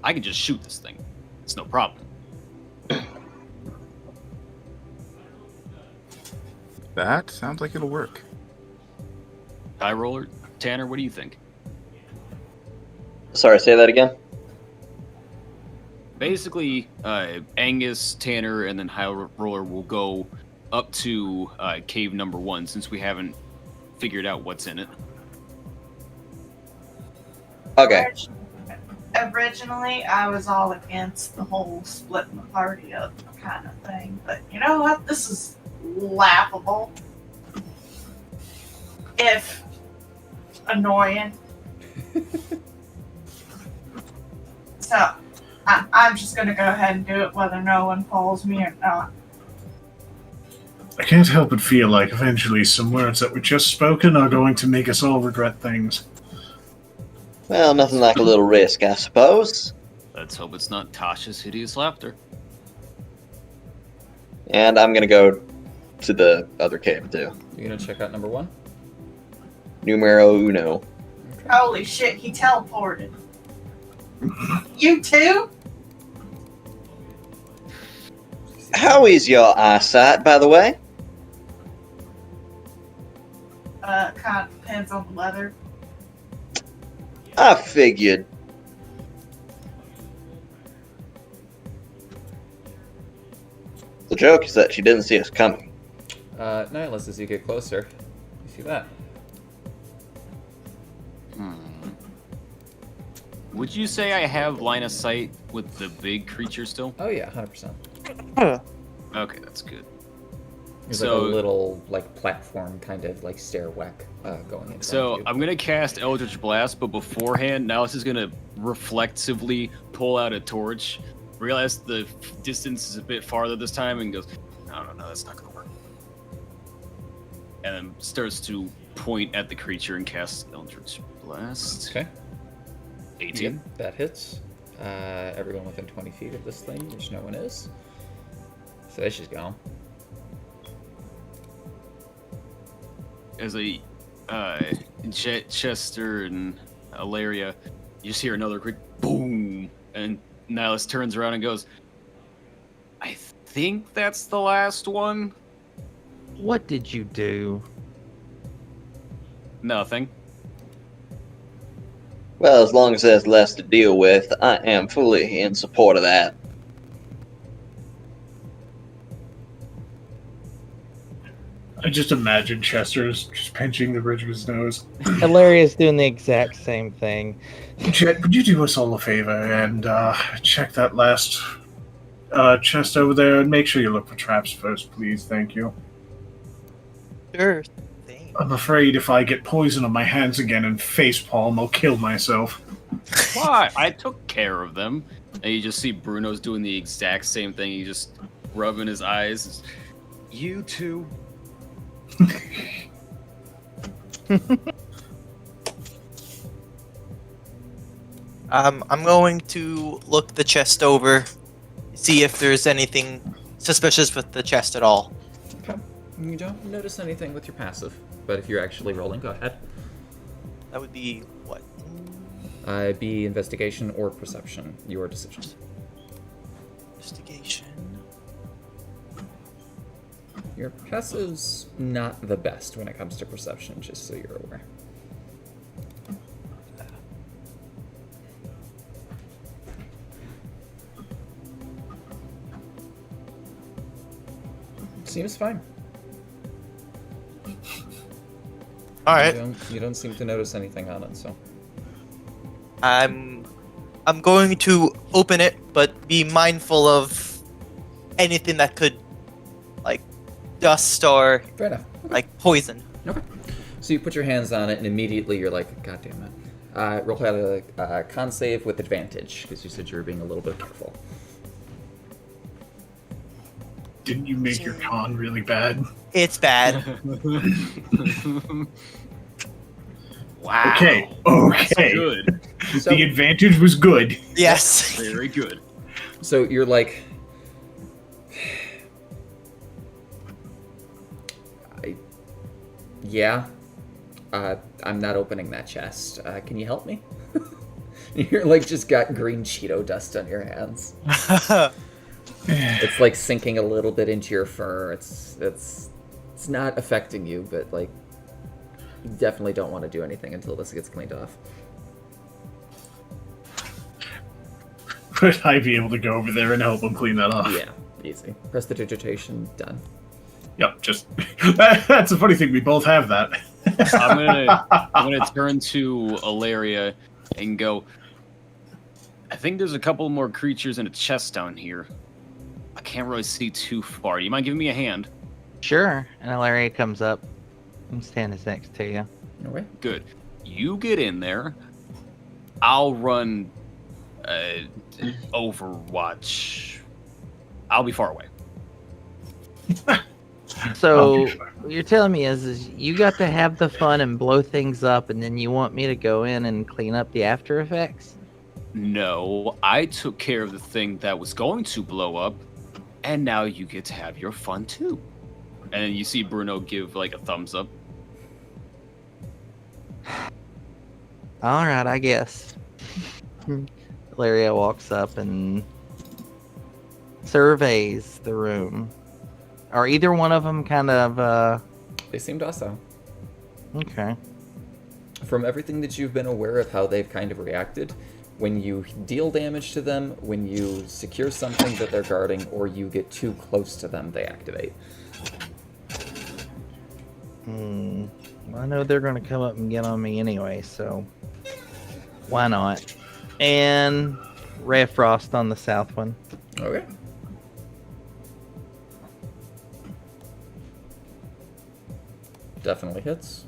I can just shoot this thing. It's no problem. That sounds like it'll work. High Roller, Tanner, what do you think? Sorry, say that again. Basically, Angus, Tanner, and then High Roller will go up to cave number 1 since we haven't figured out what's in it. Okay. Originally, I was all against the whole splitting the party up kind of thing, but you know what? This is laughable. If annoying. So, I'm just gonna go ahead and do it whether no one follows me or not. I can't help but feel like eventually some words that were just spoken are going to make us all regret things. Well, nothing like a little risk, I suppose. Let's hope it's not Tasha's hideous laughter. And I'm gonna go to the other cave too. You're gonna check out number 1. Numero uno. Okay. Holy shit, he teleported. You too? How is your eyesight, by the way? Kind of depends on the weather. I figured. The joke is that she didn't see us coming. Nihilus, as you get closer, you see that. Would you say I have line of sight with the big creature still? Oh yeah, 100%. Okay, that's good. There's So- like a little like platform kind of like stairway going in. So I'm gonna cast Eldritch Blast, but beforehand, Nihilus is gonna reflexively pull out a torch, realize the distance is a bit farther this time, and goes, no, that's not gonna work. And then starts to point at the creature and cast Eldritch Blast. Okay. 18. Yep, that hits. Everyone within 20 feet of this thing, which no one is. So there she's gone. As a Chester and Ilaria, you just hear another quick boom, and Nihilus turns around and goes, I think that's the last one. What did you do? Nothing. Well, as long as there's less to deal with, I am fully in support of that. I just imagine Chester's just pinching the bridge of his nose. Hilarious doing the exact same thing. Chet, would you do us all a favor and check that last chest over there and make sure you look for traps first, please? Thank you. Sure thing. I'm afraid if I get poison on my hands again and facepalm, I'll kill myself. Why? I took care of them. And you just see Bruno's doing the exact same thing. He just rubbing his eyes. You too. I'm going to look the chest over, see if there's anything suspicious with the chest at all. Okay. You don't notice anything with your passive, but if you're actually rolling, go ahead. That would be what? Be investigation or perception, your decision. Investigation. Your passive's not the best when it comes to perception, just so you're aware. Seems fine. All right. You don't seem to notice anything on it, so. I'm going to open it, but be mindful of anything that could, like, dust or Fair enough. like poison. Okay. So you put your hands on it, and immediately you're like, God damn it. Roll a con save with advantage, because you said you were being a little bit careful. Didn't you make your con really bad? It's bad. Wow. Okay. That's Okay. good. So, The advantage was good. Yes. Very good. so you're like, yeah, I'm not opening that chest. Can you help me? You're like just got green Cheeto dust on your hands. It's like sinking a little bit into your fur. It's not affecting you, but like you definitely don't want to do anything until this gets cleaned off. Would I be able to go over there and help him clean that off? Yeah, easy. Prestidigitation, done. Yep, just that's a funny thing. We both have that. I'm gonna turn to Ilaria and go. I think there's a couple more creatures in a chest down here. I can't really see too far. Do you mind giving me a hand? Sure. And Ilaria comes up and stands next to you. No way. Good. You get in there. I'll run Overwatch. I'll be far away. So Okay, sure. what you're telling me is you got to have the fun and blow things up, and then you want me to go in and clean up the after effects? No, I took care of the thing that was going to blow up, and now you get to have your fun too. And you see Bruno give like a thumbs up. All right, I guess. Ilaria walks up and surveys the room. Are either one of them kind of, They seem docile. okay. From everything that you've been aware of how they've kind of reacted, when you deal damage to them, when you secure something that they're guarding, or you get too close to them, they activate. Well, I know they're going to come up and get on me anyway, so why not? And Ray of Frost on the south one. Okay. Definitely hits.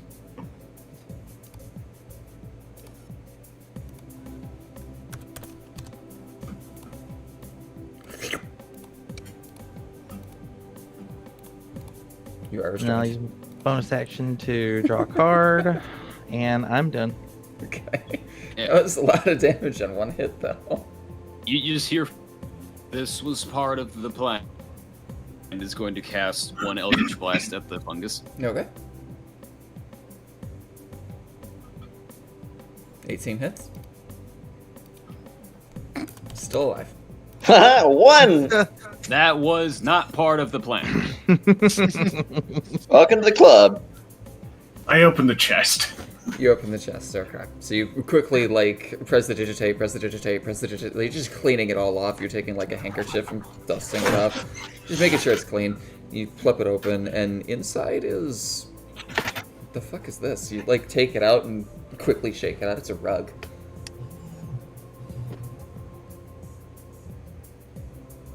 You Irish Now dance. use bonus action to draw a card, and I'm done. Okay. Yeah. That was a lot of damage on one hit, though. You just hear, this was part of the plan, and is going to cast one Eldritch Blast at the fungus. Okay. 18 hits. Still alive. One! That was not part of the plan. Welcome to the club. I opened the chest. You open the chest, okay. So you quickly, like, press the digitate. You're just cleaning it all off. You're taking, like, a handkerchief and dusting it up. Just making sure it's clean. You flip it open, and inside is... What the fuck is this? You, like, take it out and quickly shake it out. It's a rug.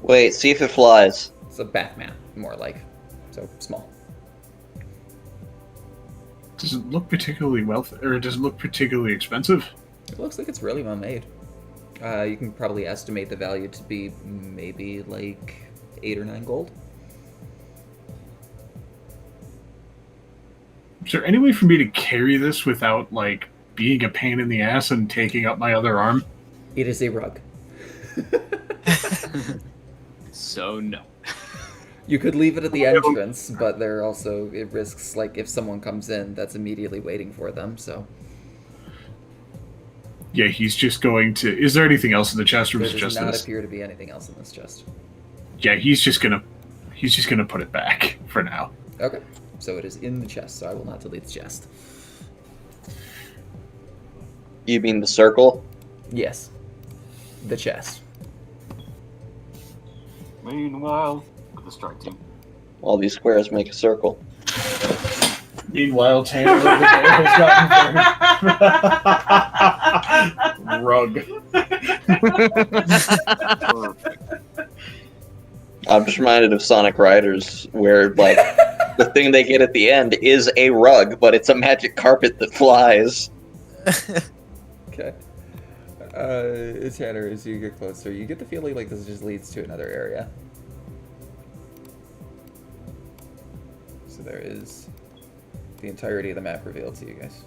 Wait, see if it flies. It's a Batman, more like. So, small. Does it look particularly wealthy, or does it look particularly expensive? It looks like it's really well made. You can probably estimate the value to be maybe like 8 or 9 gold. Is there any way for me to carry this without, like, being a pain in the ass and taking up my other arm? It is a rug. So no. You could leave it at the entrance, but there also it risks like if someone comes in, that's immediately waiting for them. So Yeah, he's just going to. Is there anything else in the chest, or there is it does just not this? appear to be anything else in this chest. Yeah, he's just gonna put it back for now. Okay, so it is in the chest. So I will not delete the chest. You mean the circle? Yes, the chest. Meanwhile, with the strike team. All these squares make a circle. Meanwhile, Tanner over there has gotten rug. Perfect. I'm just reminded of Sonic Riders, where like the thing they get at the end is a rug, but it's a magic carpet that flies. Okay. Tanner, as you get closer, you get the feeling like this just leads to another area. So there is the entirety of the map revealed to you guys.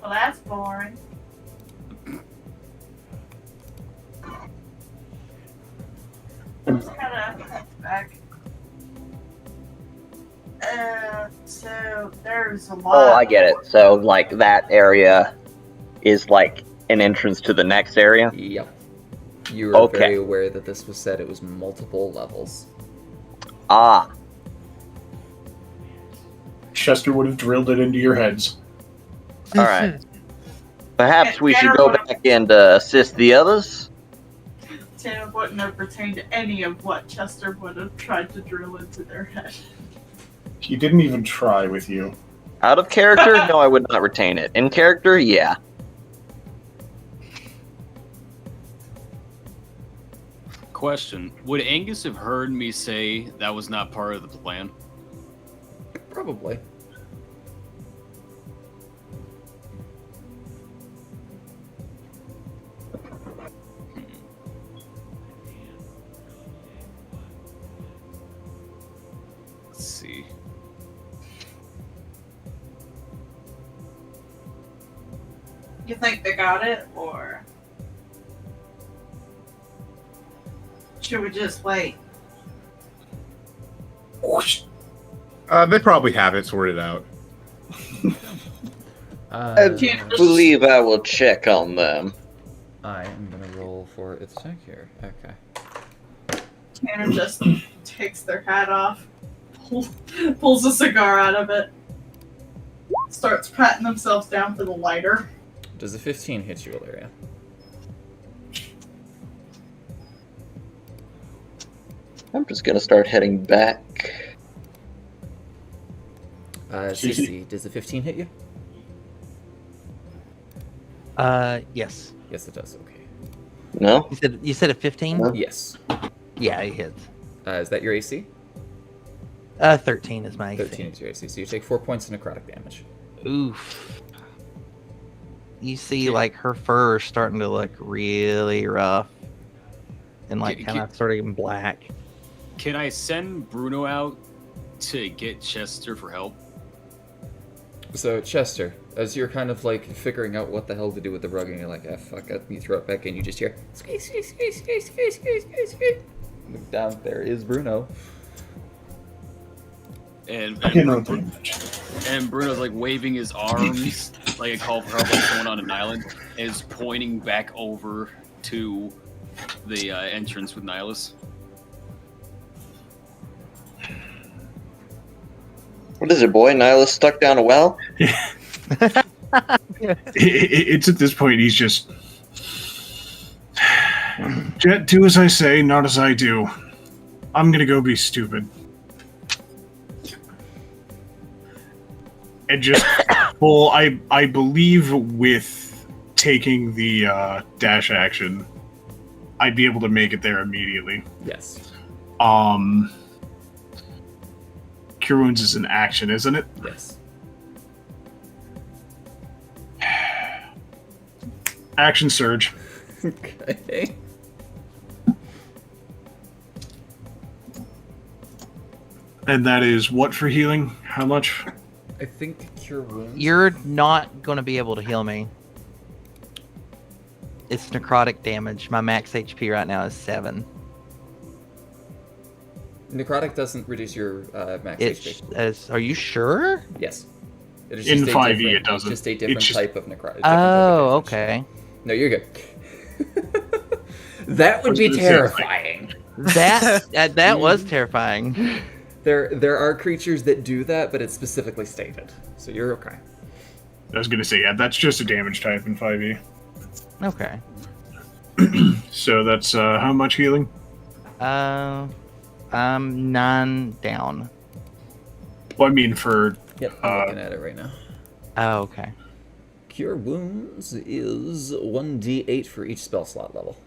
Well, that's boring. Just kind of back. So there's a lot. Oh, I get it. So like that area is like an entrance to the next area. Yep. You were Okay. very aware that this was said it was multiple levels. Ah, Chester would have drilled it into your heads. all right. Perhaps we should go back and assist the others. Tanner wouldn't have retained any of what Chester would have tried to drill into their head. He didn't even try with you. Out of character, no, I would not retain it. In character, yeah. Question: would Angus have heard me say that was not part of the plan? Probably. Let's see. You think they got it, or should we just wait? They probably have it sorted out. I believe I will check on them. I am gonna roll for its attack here. Okay. Tanner just takes their hat off, pulls a cigar out of it, starts patting themselves down for the lighter. Does a 15 hit you, Illyria? I'm just gonna start heading back. Cece, does a 15 hit you? Yes. Yes, it does. Okay. No? You said a 15? No. Yes. Yeah, it hits. Is that your AC? 13 is my AC. 13 is your AC, so you take 4 points of necrotic damage. Oof. You see, like, her fur is starting to look really rough. And, like, Can- kind of starting in black. Can I send Bruno out to get Chester for help? So, Chester, as you're kind of like figuring out what the hell to do with the rug, and you're like, ah, fuck it, you throw it back in, you just hear, squeeze, squeeze, squeeze, squeeze, squeeze, squeeze, squeeze, squeeze. Look down, there is Bruno. And I didn't really think much. and Bruno's like waving his arms like a call for help, like someone on an island, and is pointing back over to the entrance with Nihilus. What is it, boy? Nihilus stuck down a well? It's at this point he's just Jet, do as I say, not as I do. I'm gonna go be stupid. And just well, I believe with taking the dash action, I'd be able to make it there immediately. Yes. Cure Wounds is an action, isn't it? Yes. Action Surge. Okay. And that is what for healing? How much? I think Cure Wounds. You're not going to be able to heal me. It's necrotic damage. My max HP right now is 7. Necrotic doesn't reduce your max It's HP. are you sure? Yes. It is In just a 5e different- it doesn't. Just a different It's just- type of necrotic. Oh, okay. No, you're good. That would be I was gonna say, like- terrifying. That was terrifying. There are creatures that do that, but it's specifically stated. So you're okay. I was gonna say, yeah, that's just a damage type in 5e. Okay. So that's how much healing? I'm 9 down. Well, I mean for Yep, I'm looking at it right now. Oh, okay. Cure Wounds is 1d8 for each spell slot level.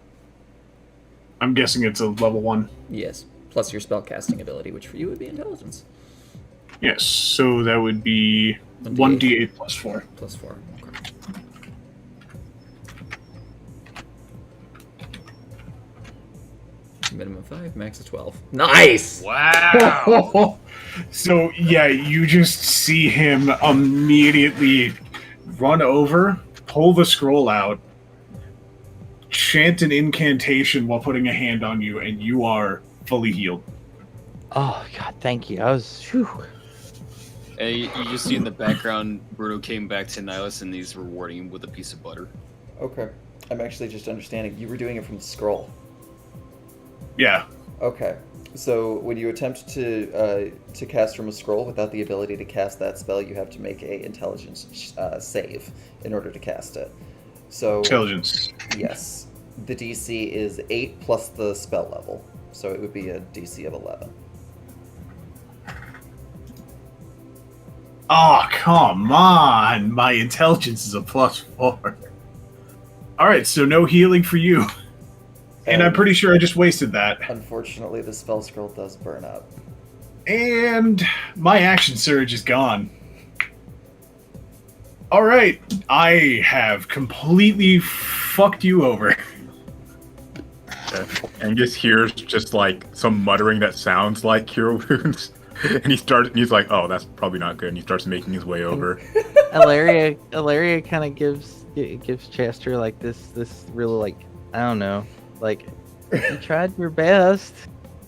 I'm guessing it's a level 1. Yes, plus your spell casting ability, which for you would be Intelligence. Yes, so that would be 1d8 plus 4. Plus 4. Okay. Minimum 5, max of 12. Nice! Wow. So yeah, you just see him immediately run over, pull the scroll out, chant an incantation while putting a hand on you, and you are fully healed. Oh god, thank you. I was. Whew. Hey, you just see in the background, Bruno came back to Nihilus and he's rewarding him with a piece of butter. Okay. I'm actually just understanding. You were doing it from the scroll. Yeah. Okay. So when you attempt to cast from a scroll without the ability to cast that spell, you have to make a intelligence save in order to cast it. So Intelligence. yes, the DC is 8 plus the spell level, so it would be a DC of 11. Oh, come on! My intelligence is a plus 4. Alright, so no healing for you. And I'm pretty sure I just wasted that. Unfortunately, the spell scroll does burn up. And my action surge is gone. Alright, I have completely fucked you over. Angus hears just like some muttering that sounds like Cure Wounds. And he's like, oh, that's probably not good. And he starts making his way over. Ilaria kind of gives Chester like this really like, I don't know, like you tried your best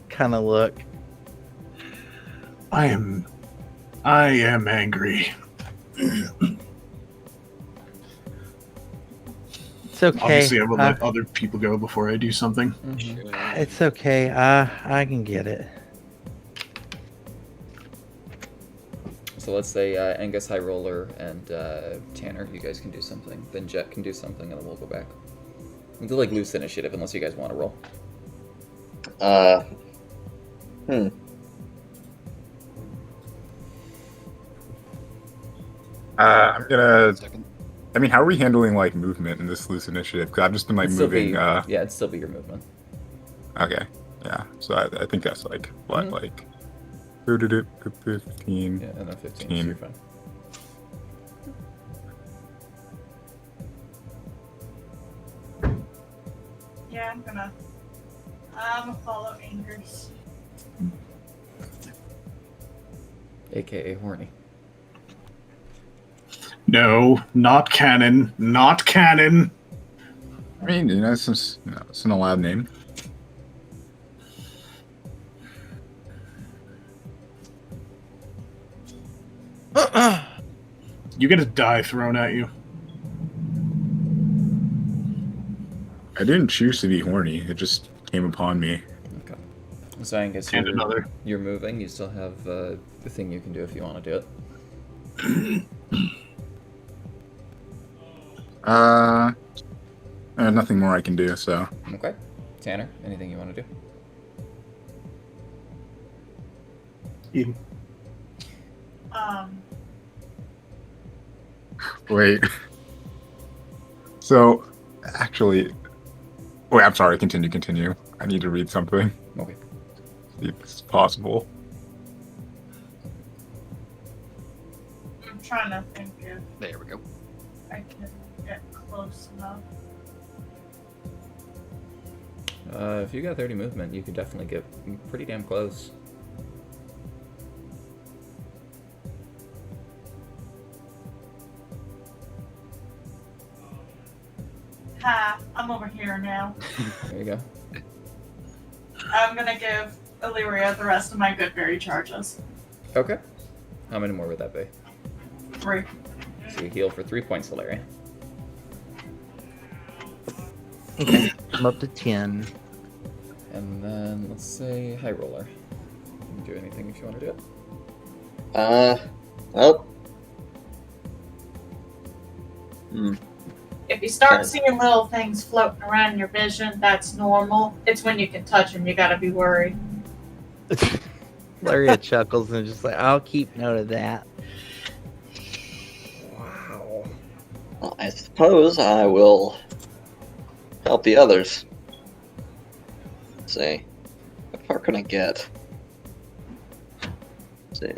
kind of look. I am angry. It's okay. Obviously, I will let other people go before I do something. It's okay. I can get it. So let's say Angus, High Roller, and Tanner, you guys can do something. Then Jet can do something, and then we'll go back. We'll do like loose initiative, unless you guys want to roll. I'm gonna. Second. I mean, how are we handling like movement in this loose initiative? Because I've just been like It'd still moving. be- yeah, it'd still be your movement. Okay. Yeah. So I think that's like what Mhm. like 15. Yeah, and then 15, so 15. you're fine. Yeah, I'm gonna follow Anger's. AKA horny. No, not canon. Not canon. I mean, it's an allowed name. You get a die thrown at you. I didn't choose to be horny. It just came upon me. Okay. So Angus, And another. you're moving. You still have the thing you can do if you want to do it. Nothing more I can do. So Okay. Tanner, anything you want to do? Eden. wait. So actually, wait. I'm sorry. Continue. I need to read something. Okay. See if this is possible. trying to think if There we go. I can get close enough. If you got 30 movement, you could definitely get pretty damn close. Hi, I'm over here now. There you go. I'm gonna give Illyria the rest of my good berry charges. Okay. How many more would that be? 3. So you heal for 3 points, Hilaria. I'm up to 10. And then let's say High Roller. You can do anything if you want to do it. Well. If you start Okay. seeing little things floating around in your vision, that's normal. It's when you can touch them, you gotta be worried. Laria chuckles and is just like, I'll keep note of that. Wow. Well, I suppose I will help the others. Let's see. How far can I get? Let's see.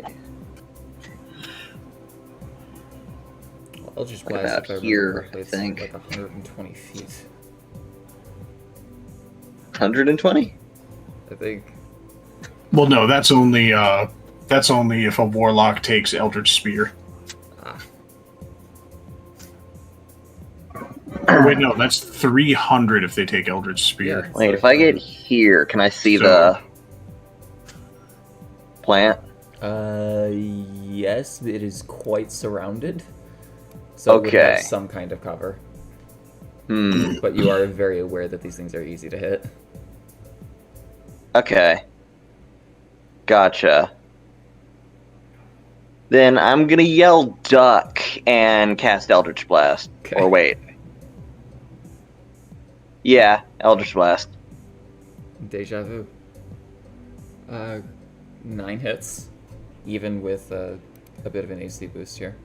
I'll just Like blast about if I remember here, correctly. I It's think. like 120 feet. 120? I think. Well, no, that's only if a warlock takes Eldritch Spear. Ah. Oh wait, no, that's 300 if they take Eldritch Spear. Yeah. Wait, if I get here, can I see So- the plant? Yes, it is quite surrounded. So it would have Okay. some kind of cover. Hmm. But you are very aware that these things are easy to hit. Okay. Gotcha. Then I'm gonna yell duck and cast Eldritch Blast. Okay. Or wait. Yeah, Eldritch Blast. Deja vu. 9 hits, even with a bit of an AC boost here.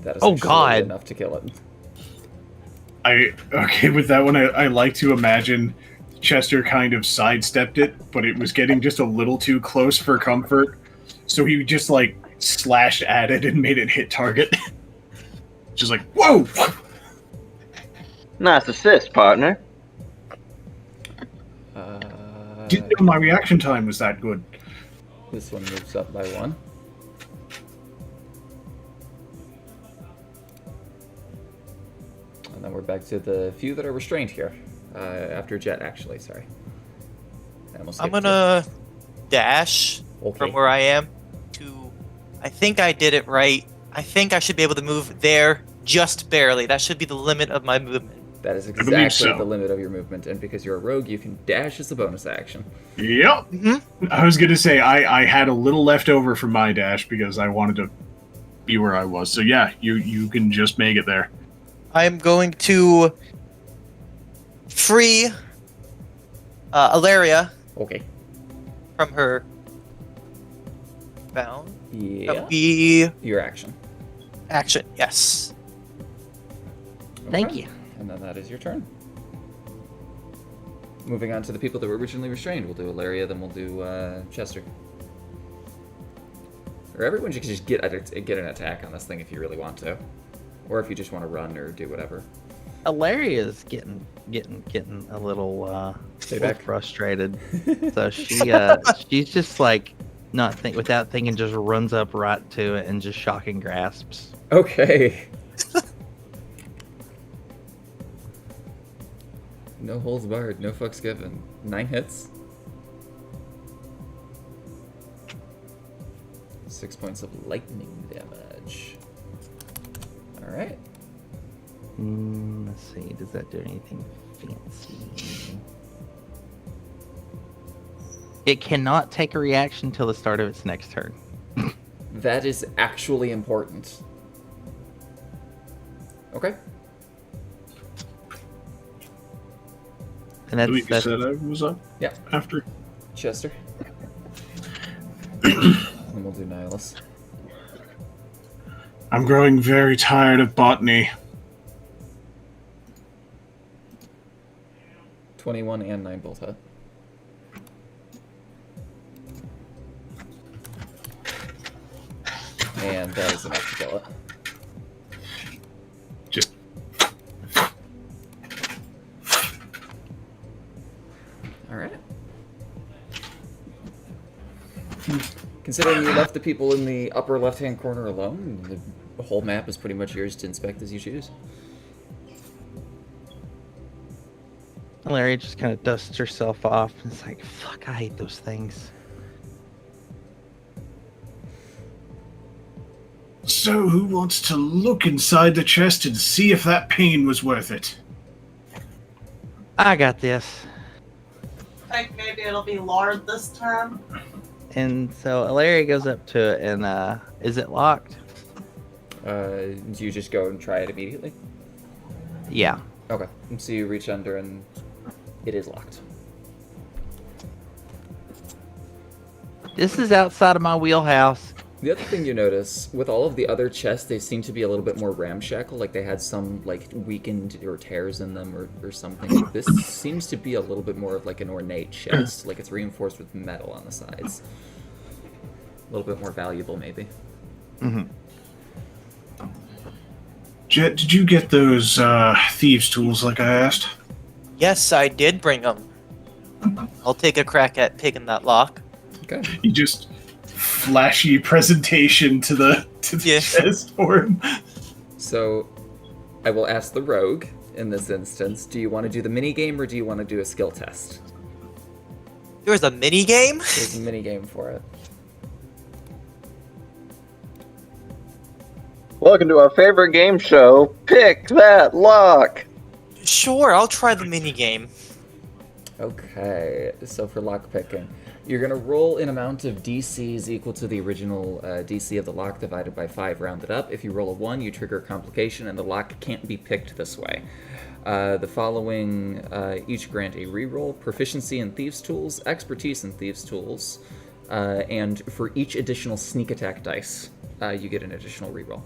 That is Oh, actually God. enough to kill it. Okay, with that one, I like to imagine Chester kind of sidestepped it, but it was getting just a little too close for comfort, so he just like slashed at it and made it hit target. Just like, whoa! Nice assist, partner. Didn't know my reaction time was that good. This one moves up by 1. And then we're back to the few that are restrained here. After Jet, actually, sorry. I almost I'm skipped gonna dash Jet. Okay. from where I am to. I think I did it right. I think I should be able to move there just barely. That should be the limit of my movement. That is believe exactly so. the limit of your movement, and because you're a rogue, you can dash as a bonus action. Yep. Mm-hmm. I was gonna say I had a little left over from my dash because I wanted to be where I was. So yeah, you can just make it there. I'm going to free Ilaria Okay. from her bound. That Yeah. would be Your action. action. Yes. Thank Okay. you. And then that is your turn. Moving on to the people that were originally restrained. We'll do Ilaria, then we'll do Chester. Or everyone should just get an attack on this thing if you really want to. Or if you just want to run or do whatever. Ilaria's getting a little, Stay little back. frustrated. So she's just like without thinking, just runs up right to it and just shocking grasps. Okay. No holds barred, no fucks given. 9 hits. 6 points of lightning damage. Alright. Let's see. Does that do anything fancy? It cannot take a reaction till the start of its next turn. That is actually important. Okay. And I believe you that's said I was up Yeah. after. Chester. And we'll do Nihilus. I'm growing very tired of botany. 21 and 9 both hit. And that is enough to kill it. Just Alright. Considering you left the people in the upper left-hand corner alone, the whole map is pretty much yours to inspect as you choose. Larry just kind of dusts herself off and it's like, fuck, I hate those things. so. Who wants to look inside the chest and see if that pain was worth it? I got this. I think maybe it'll be lard this time. And so Larry goes up to it and is it locked? Do you just go and try it immediately? Yeah. Okay. So you reach under and it is locked. This is outside of my wheelhouse. The other thing you notice, with all of the other chests, they seem to be a little bit more ramshackle, like they had some like weakened or tears in them or something. This seems to be a little bit more of like an ornate chest, like it's reinforced with metal on the sides. A little bit more valuable, maybe. Mm-hmm. Jet, did you get those thieves' tools like I asked? Yes, I did bring them. I'll take a crack at picking that lock. Okay. You just flashy presentation to the Yeah. chest for him. So, I will ask the rogue in this instance, do you want to do the mini game or do you want to do a skill test? There's a mini game? There's a mini game for it. Welcome to our favorite game show, Pick That Lock! Sure, I'll try the mini game. Okay, so for lock picking, you're going to roll an amount of DCs equal to the original DC of the lock divided by 5 rounded up. If you roll a 1, you trigger a complication and the lock can't be picked this way. The following each grant a reroll, proficiency in Thieves' Tools, expertise in Thieves' Tools, and for each additional sneak attack dice, you get an additional reroll.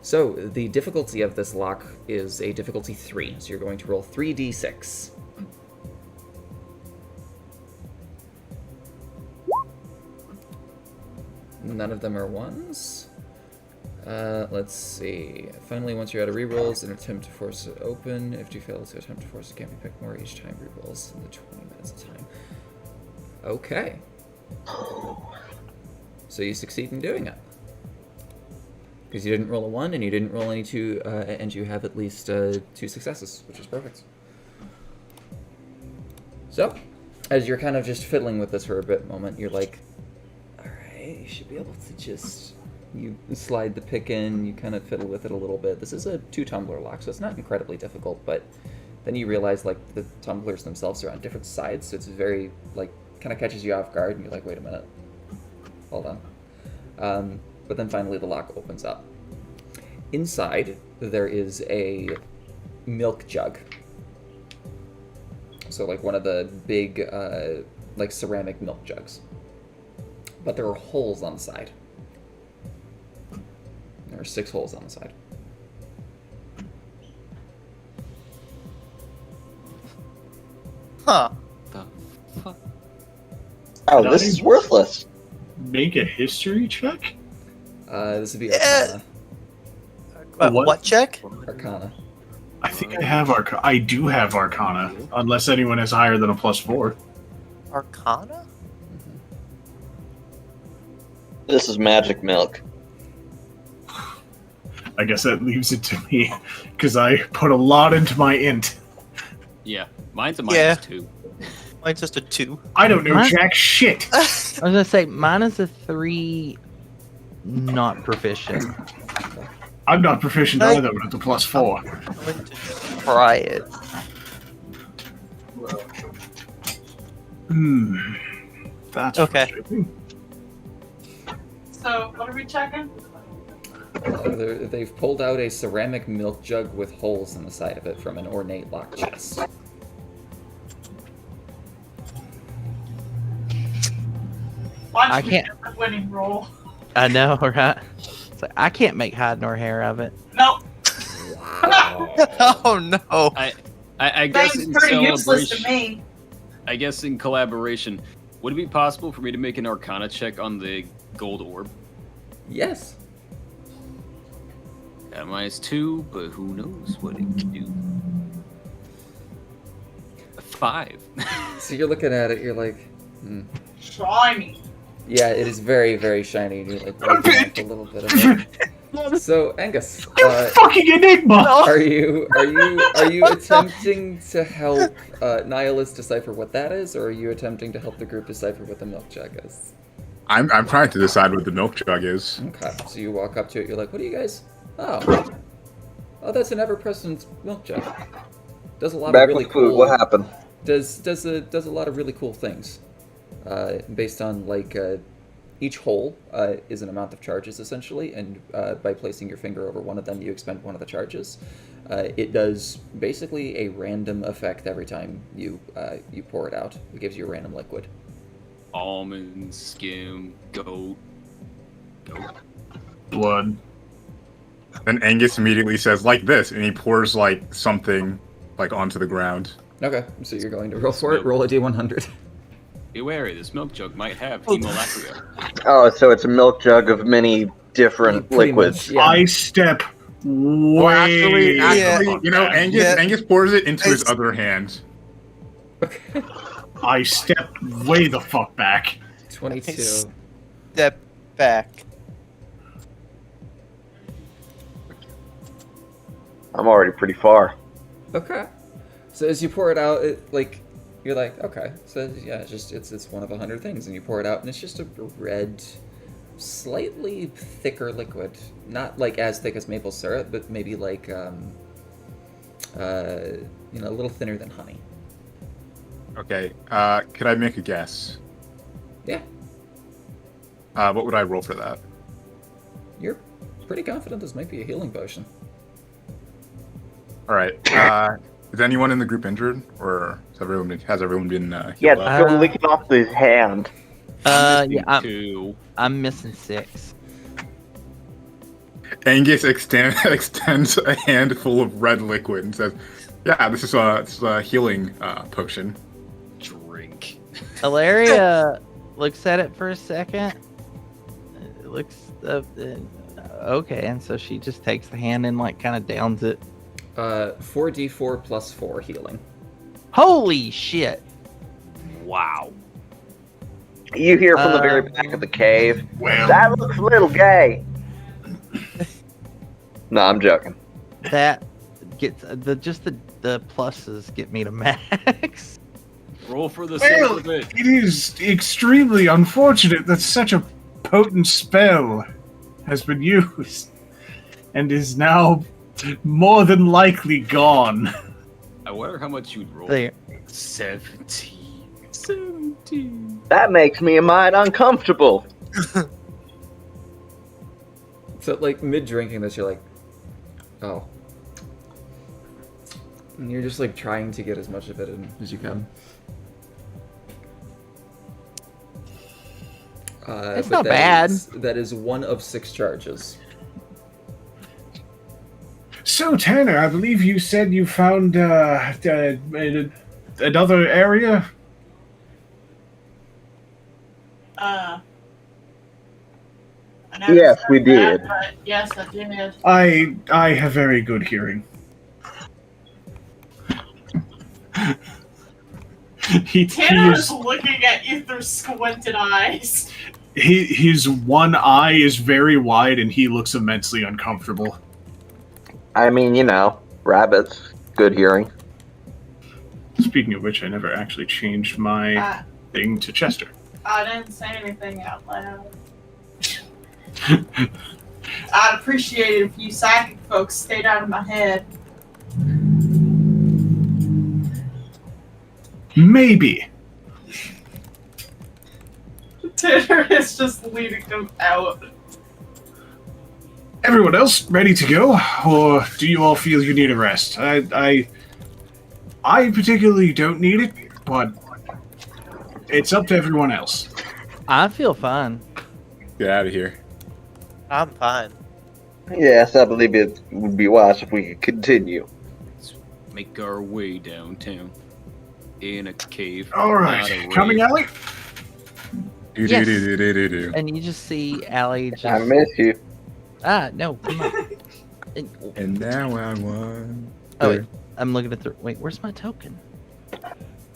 So, the difficulty of this lock is a difficulty 3, so you're going to roll 3d6. None of them are 1s. Let's see. Finally, once you're out of rerolls, an attempt to force it open. If you fail to attempt to force it, can't be picked more each time rerolls in the 20 minutes of time. Okay. So you succeed in doing it. Because you didn't roll a 1 and you didn't roll any 2, and you have at least 2 successes, which is perfect. So, as you're kind of just fiddling with this for a bit moment, you're like, alright, you should be able to just... You slide the pick in, you kind of fiddle with it a little bit. This is a 2-tumbler lock, so it's not incredibly difficult, but then you realize, like, the tumblers themselves are on different sides, so it's very, like, kind of catches you off guard, and you're like, wait a minute. Hold on. But then finally the lock opens up. Inside, there is a milk jug. So like one of the big, like ceramic milk jugs. But there are holes on the side. There are 6 holes on the side. Huh. The fuck? Oh, this is worthless. Make a history check? This would be Arcana. What check? Arcana. I think I have Arcana. I do have Arcana, unless anyone has higher than a +4. Arcana? This is magic milk. I guess that leaves it to me, because I put a lot into my int. Yeah, mine's a Yeah. -2. Mine's just a 2. I don't know What? jack shit. I was gonna say mine is a 3, not proficient. I'm not proficient I- either with the +4. I'm going to try it. That's Okay. frustrating. So, what are we checking? They've pulled out a ceramic milk jug with holes in the side of it from an ornate lock chest. Why I did we can't- get the winning roll? I know, right? It's like, I can't make hide nor hair of it. Nope. Oh no. I guess Seems in pretty useless to celebration. me. I guess in collaboration, would it be possible for me to make an Arcana check on the gold orb? Yes. Got a -2, but who knows what it can do. A 5. So you're looking at it, you're like, Shiny. yeah, it is very, very shiny, and you're like wiping off a little bit of it. So Angus, Fucking enigma! are you attempting to help Nihilus decipher what that is, or are you attempting to help the group decipher what the milk jug is? I'm trying to decide what the milk jug is. Okay, so you walk up to it, you're like, what are you guys? Oh, that's an ever-present milk jug. Does a lot Back of really with food. cool. What happened? Does a lot of really cool things, based on like each hole is an amount of charges essentially, and by placing your finger over one of them, you expend one of the charges. It does basically a random effect every time you pour it out. It gives you a random liquid. Almond, skim, goat. Blood. Then Angus immediately says, like this, and he pours like something like onto the ground. Okay, so you're going to roll for it. Roll a d100. Be wary, this milk jug might have hemolacria. Oh, so it's a milk jug of many different Pretty liquids. much, yeah. I step way. Well, actually, Yeah. you know, Angus Yeah. Angus pours it into his It's- other hand. Okay. I step way the fuck back. 22. Step back. I'm already pretty far. Okay. So as you pour it out, you're like, okay. So yeah, it's one of 100 things, and you pour it out, and it's just a red, slightly thicker liquid. Not like as thick as maple syrup, but maybe like a little thinner than honey. Okay, could I make a guess? Yeah. What would I roll for that? You're pretty confident this might be a healing potion. All right. Is anyone in the group injured, or has everyone been healed Yeah, up? go licking off his hand. Yeah, 2. I'm missing 6. Angus extends a handful of red liquid and says, "Yeah, this is a healing potion." Drink. Ilaria looks at it for a second. It looks okay, and so she just takes the hand and like kind of downs it. 4d4 plus 4 healing. Holy shit! Wow. You hear from the very back of the cave. Well, That looks a little gay. No, I'm joking. That gets the pluses get me to max. Roll for the well, sake of it. it is extremely unfortunate that such a potent spell has been used and is now more than likely gone. I wonder how much you'd roll. There. 17. 17. That makes me a mite uncomfortable. So like mid drinking this, you're like, oh. And you're just like trying to get as much of it in as you can. It's but not bad. That is 1 of 6 charges. So, Tanner, I believe you said you found another area? I never Yes, said we that, did. but yes, I did. I have very good hearing. he Tanner is is looking at you through squinted eyes. his one eye is very wide and he looks immensely uncomfortable. I mean, you know, rabbits. Good hearing. Speaking of which, I never actually changed my Uh, thing to Chester. I didn't say anything out loud. I'd appreciate it if you psychic folks stayed out of my head. Maybe. Tanner is just leading them out. Everyone else ready to go, or do you all feel you need a rest? I particularly don't need it, but it's up to everyone else. I feel fine. Get out of here. I'm fine. Yes, I believe it would be wise if we could continue. Let's make our way downtown. In a cave. All not a right, rave. coming, Allie. Yes. Do. And you just see Allie just I miss you. no, come on. And now I won. Oh, wait. I'm looking at the. Wait, where's my token? It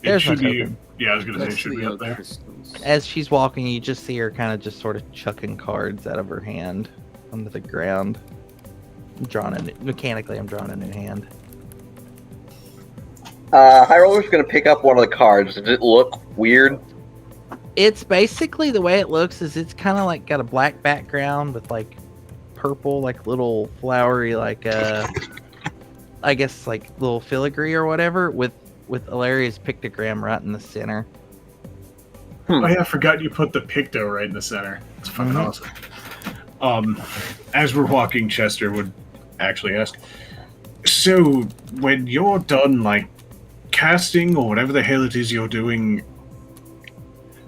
There's my should be. token. Yeah, I was gonna say it Next should to be the up there. crystals. As she's walking, you just see her kind of just sort of chucking cards out of her hand onto the ground. Mechanically, I'm drawing a new hand. High Roller's gonna pick up one of the cards. Does it look weird? It's basically the way it looks is it's kind of like got a black background with like purple, like little flowery, like I guess like little filigree or whatever with Ilaria's pictogram right in the center. Oh yeah, I forgot you put the picto right in the center. It's fucking awesome. As we're walking, Chester would actually ask, so when you're done like casting or whatever the hell it is you're doing,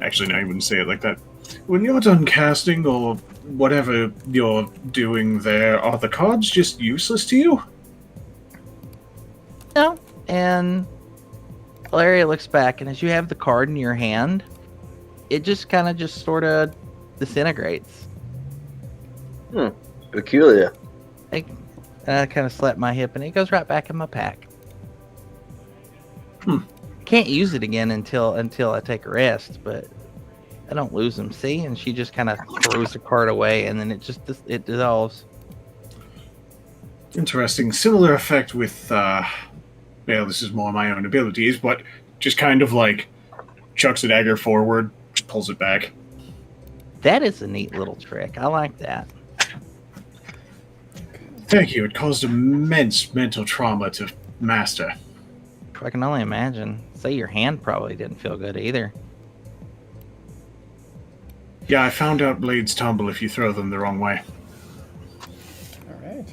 actually no, I wouldn't say it like that. When you're done casting or whatever you're doing there, are the cards just useless to you? No. And Ilaria looks back, and as you have the card in your hand, it just kind of just sort of disintegrates. Peculiar. And I kind of slap my hip, and it goes right back in my pack. Can't use it again until I take a rest, but I don't lose them. See? And she just kind of throws the card away, and then it dissolves. Interesting. Similar effect with, well, this is more my own abilities, but just kind of like chucks a dagger forward, just pulls it back. That is a neat little trick. I like that. Thank you. It caused immense mental trauma to master. I can only imagine. Say your hand probably didn't feel good either. Yeah, I found out blades tumble if you throw them the wrong way. All right.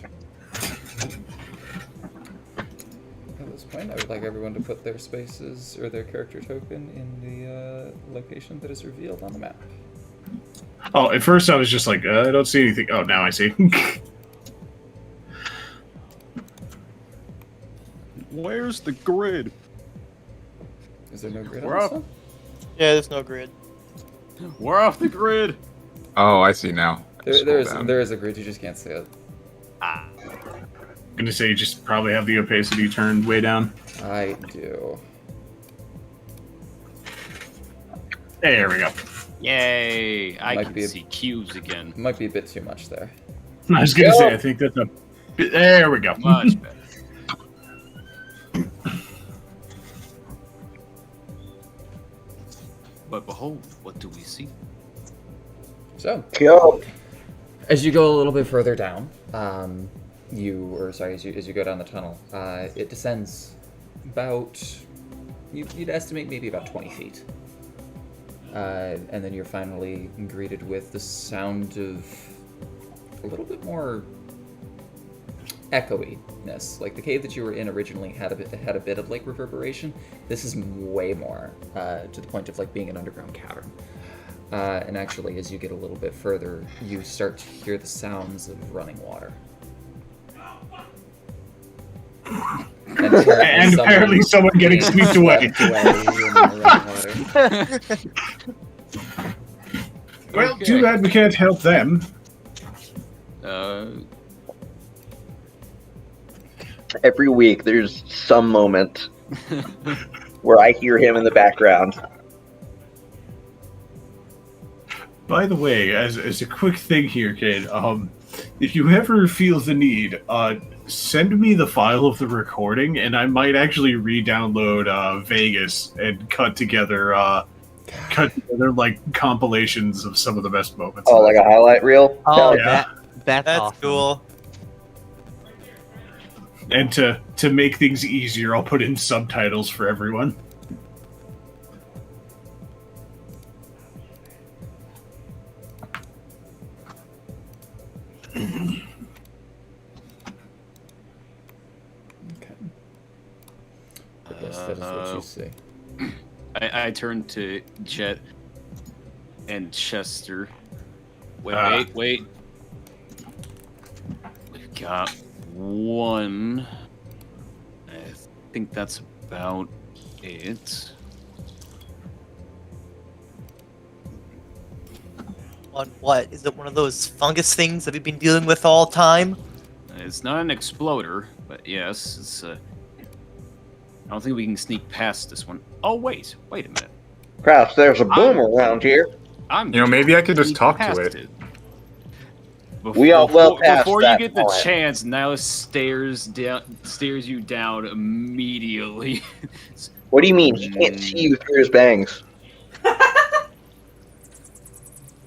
At this point, I would like everyone to put their spaces or their character token in the location that is revealed on the map. Oh, at first I was just like, I don't see anything. Oh, now I see. Where's the grid? Is there no grid We're on this up. one? Yeah, there's no grid. We're off the grid. Oh, I see now. There Scroll is a grid, you just can't see it. I'm gonna say you just probably have the opacity turned way down. I do. There we go. Yay! I Might can be a- see cubes again. Might be a bit too much there. I was gonna say, I think that's a bit. There we go. Much better. But behold, what do we see? So, Go. as you go a little bit further down, as you go down the tunnel, it descends about, you'd estimate maybe about 20 feet. And then you're finally greeted with the sound of a little bit more echoiness. Like the cave that you were in originally had a bit of like reverberation. This is way more, to the point of like being an underground cavern. And actually, as you get a little bit further, you start to hear the sounds of running water. And apparently someone getting swept away. in the running water. Well, Okay. too bad we can't help them. Every week, there's some moment where I hear him in the background. By the way, as a quick thing here, kid, if you ever feel the need, send me the file of the recording, and I might actually re-download Vegas and cut together like compilations of some of the best moments. Oh, like a highlight reel? Oh, yeah. that's That's awesome. cool. And to make things easier, I'll put in subtitles for everyone. Okay. I guess that is what you see. I turn to Jet and Chester. Wait. We've got one. I think that's about it. On what? Is it one of those fungus things that we've been dealing with all time? It's not an exploder, but yes, it's. I don't think we can sneak past this one. Oh wait a minute. Perhaps there's a boom around here. Maybe I could just talk to past it. We are well past before that you get the point. chance. Now stares you down immediately. What do you mean? He can't see you through his bangs.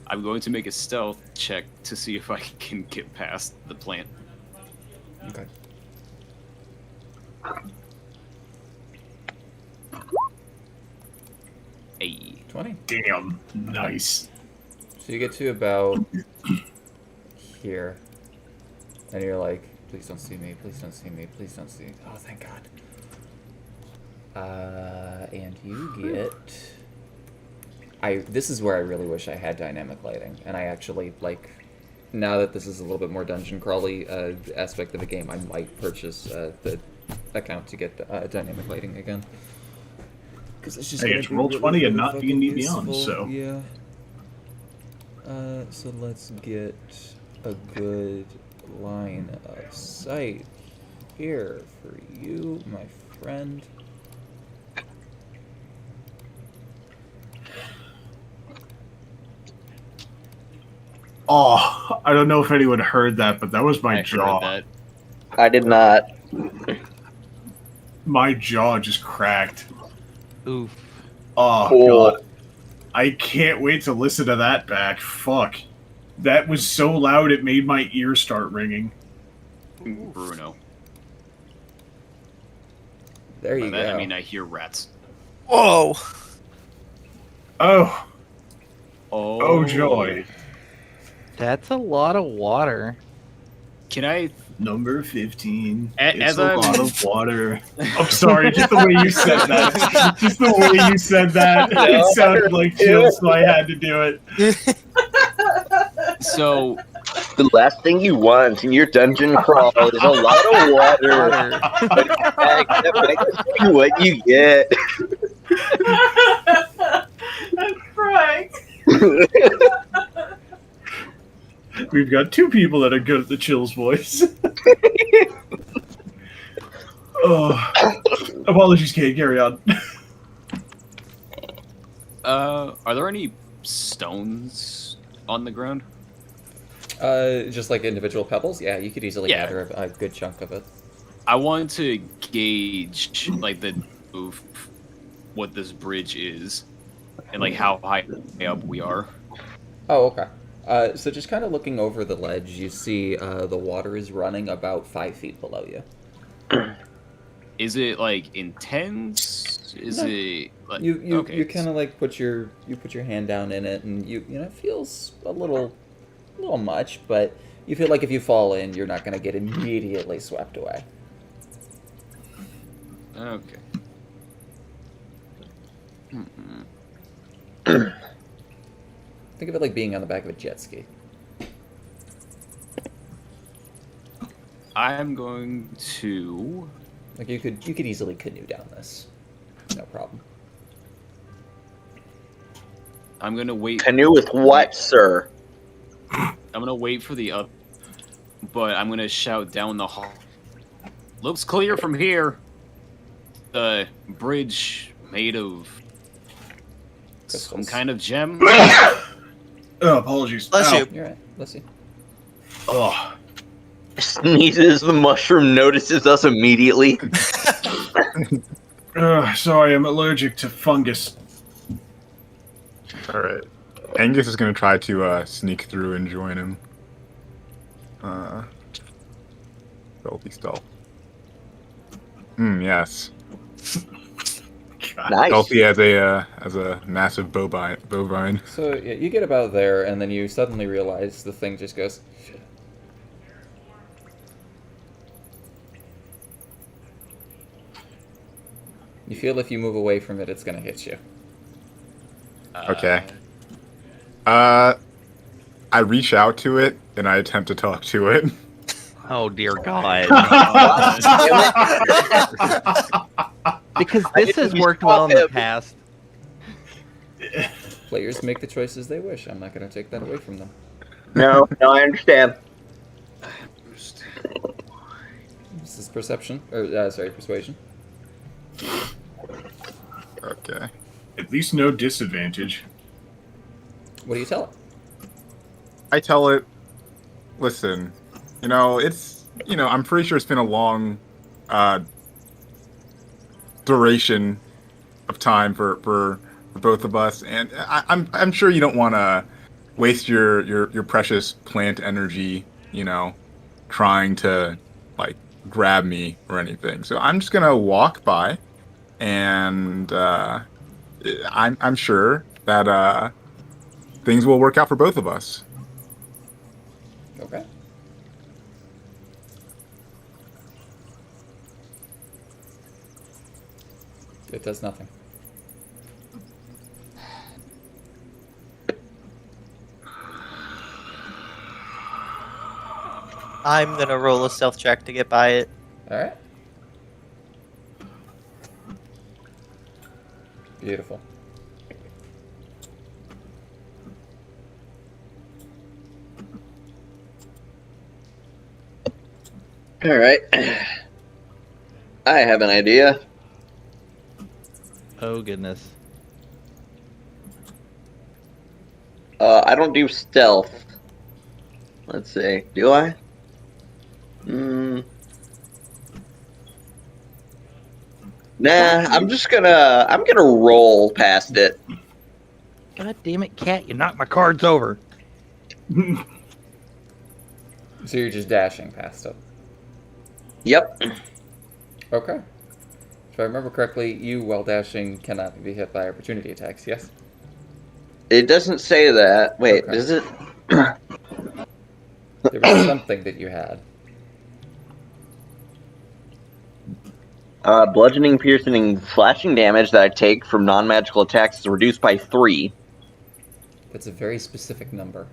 I'm going to make a stealth check to see if I can get past the plant. Okay. Hey. 20. Damn. Nice. So you get to about here, and you're like, please don't see me, please don't see me, please don't see me. Oh, thank God. And you get... This is where I really wish I had dynamic lighting, and I actually, like, now that this is a little bit more dungeon crawly aspect of the game, I might purchase the account to get dynamic lighting again. Because it's just Hey, it's Roll20 and not D&D Beyond, so. Yeah. So let's get a good line of sight here for you, my friend. Oh, I don't know if anyone heard that, but that was my I jaw. heard that. I did not. My jaw just cracked. Oof. Oh, Cool. God. I can't wait to listen to that back. Fuck. That was so loud it made my ears start ringing. Bruno. There you By that go. I mean I hear rats. Whoa! Oh, Oh, joy. That's a lot of water. Can I? Number 15. As It's a I'm- lot of water. I'm sorry, just the way you said that. Just the way you said that. It sounded like chill, so I had to do it. So The last thing you want in your dungeon crawl is a lot of water. But I can see what you get. I'm crying. We've got two people that are good at the chills voice. Oh, apologies, Kate. Carry on. are there any stones on the ground? Just like individual pebbles? Yeah, you could easily Yeah. gather a good chunk of it. I want to gauge like what this bridge is and like how high up we are. Oh, okay. So just kind of looking over the ledge, you see the water is running about 5 feet below you. Is it like intense? Is No. it like You okay? kind of like put your hand down in it, and you know it feels a little much, but you feel like if you fall in, you're not going to get immediately swept away. Okay. Think of it like being on the back of a jet ski. I'm going to. Like you could easily canoe down this, no problem. I'm gonna wait. Canoe with what, sir? I'm gonna wait for the up, but I'm gonna shout down the hall. Looks clear from here. The bridge made of some Crystals. kind of gem. Oh, apologies. Bless Ow. you. You're right. Let's see. Oh, Sneezes, the mushroom notices us immediately. sorry, I'm allergic to fungus. All right. Angus is going to try to sneak through and join him. Stealthy stealth. Yes. God. Nice. Stealthy as a massive bovine. So yeah, you get about there, and then you suddenly realize the thing just goes. You feel if you move away from it, it's gonna hit you. Okay. I reach out to it and I attempt to talk to it. Oh dear God! Damn Because I this has didn't worked well in the stop him. past. Players make the choices they wish. I'm not gonna take that away from them. No, I understand. This is perception, or persuasion. Okay. At least no disadvantage. What do you tell it? I tell it, listen, I'm pretty sure it's been a long duration of time for both of us, and I'm sure you don't want to waste your precious plant energy, trying to like grab me or anything. So I'm just gonna walk by, and I'm sure that things will work out for both of us. Okay. It does nothing. I'm gonna roll a stealth check to get by it. All right. Beautiful. All right. I have an idea. Oh goodness. I don't do stealth. Let's see. Do I? Nah, I'm gonna roll past it. God damn it, cat! You knocked my cards over. So you're just dashing past it. Yep. Okay. If I remember correctly, you, while dashing, cannot be hit by opportunity attacks, yes? It doesn't say that. Wait, Okay. does it? There was something that you had. Bludgeoning, piercing, slashing damage that I take from non-magical attacks is reduced by 3. That's a very specific number.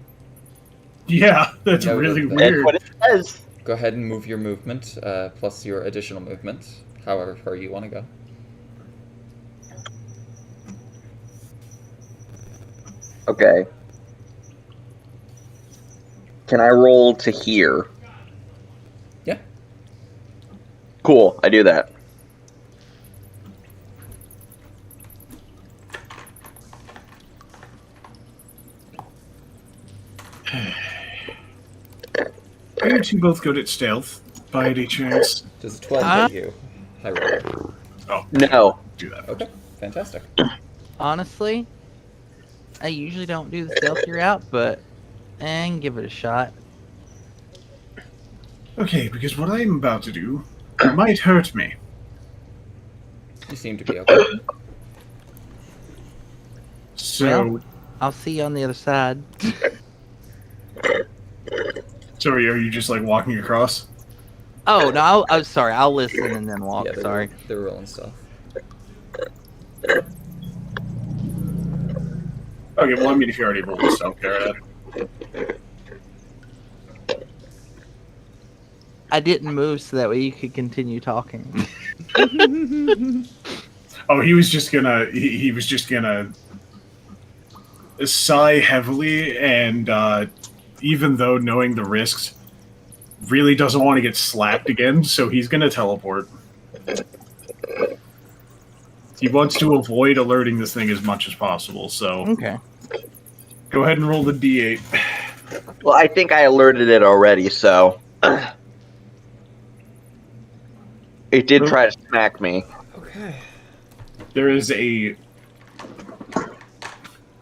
Yeah, that's Noted really that. That's weird. what it says. Go ahead and move your movement, plus your additional movement, however far you want to go. Okay. Can I roll to here? Yeah. Cool, I do that. Are you two both good at stealth, by any chance? Does a 12 hit you? High roll. Oh, No. do that. Okay, fantastic. Honestly, I usually don't do the stealthy route, but give it a shot. Okay, because what I'm about to do might hurt me. You seem to be okay. So, Well- I'll see you on the other side. so are you just like walking across? Oh no, I'm sorry. I'll listen and then walk. Yeah, they're, Sorry. they're rolling stuff. Okay, well, I mean, if you already rolled this, don't care. I didn't move so that way you could continue talking. Oh, he was just gonna sigh heavily, and even though knowing the risks, really doesn't want to get slapped again, so he's gonna teleport. He wants to avoid alerting this thing as much as possible, so Okay. go ahead and roll the d8. Well, I think I alerted it already, so... It did try to smack me. Okay. There is a...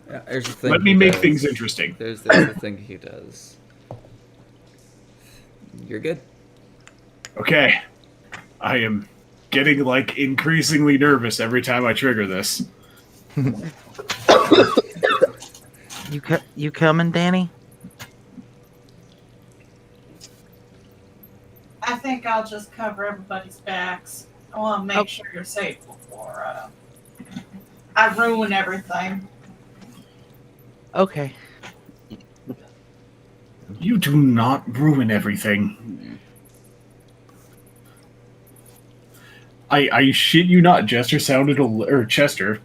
Yeah, here's the thing. Let me he make does. things interesting. There's the thing he does. You're good. Okay. I am getting, like, increasingly nervous every time I trigger this. You coming, Danny? I think I'll just cover everybody's backs. I want to make sure you're safe before I ruin everything. Okay. You do not ruin everything. I shit you not, Chester sounded Chester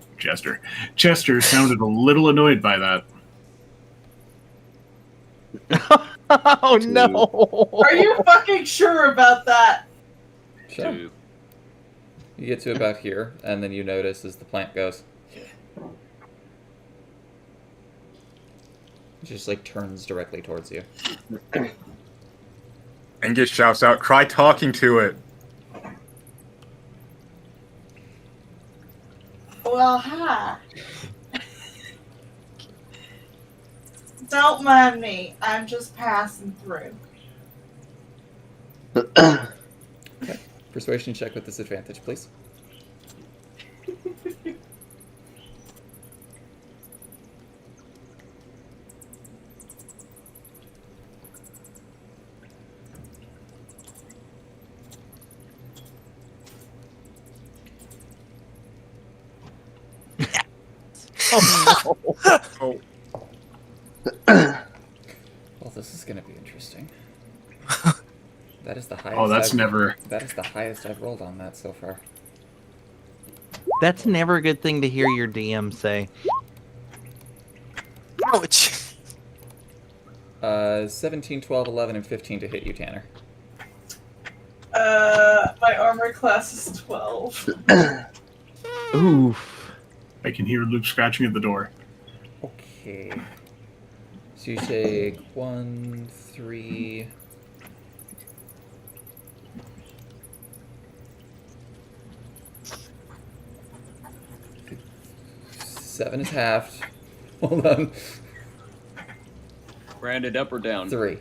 sounded a little annoyed by that. Oh no! Are you fucking sure about that? Sure. to. You get to about here, and then you notice as the plant goes, it just like turns directly towards you. Angus shouts out, "Try talking to it." Well, hi. Don't mind me. I'm just passing through. Persuasion check with disadvantage, please. Oh, no. Oh, Well, this is going to be interesting. That is the highest. Oh, that's never. That is the highest I've rolled on that so far. That's never a good thing to hear your DM say. Ouch. 17, 12, 11, and 15 to hit you, Tanner. My armor class is 12. Oof. I can hear Luke scratching at the door. Okay. So you take 1, 3. Seven is halved. Hold on. Rounded up or down? 3.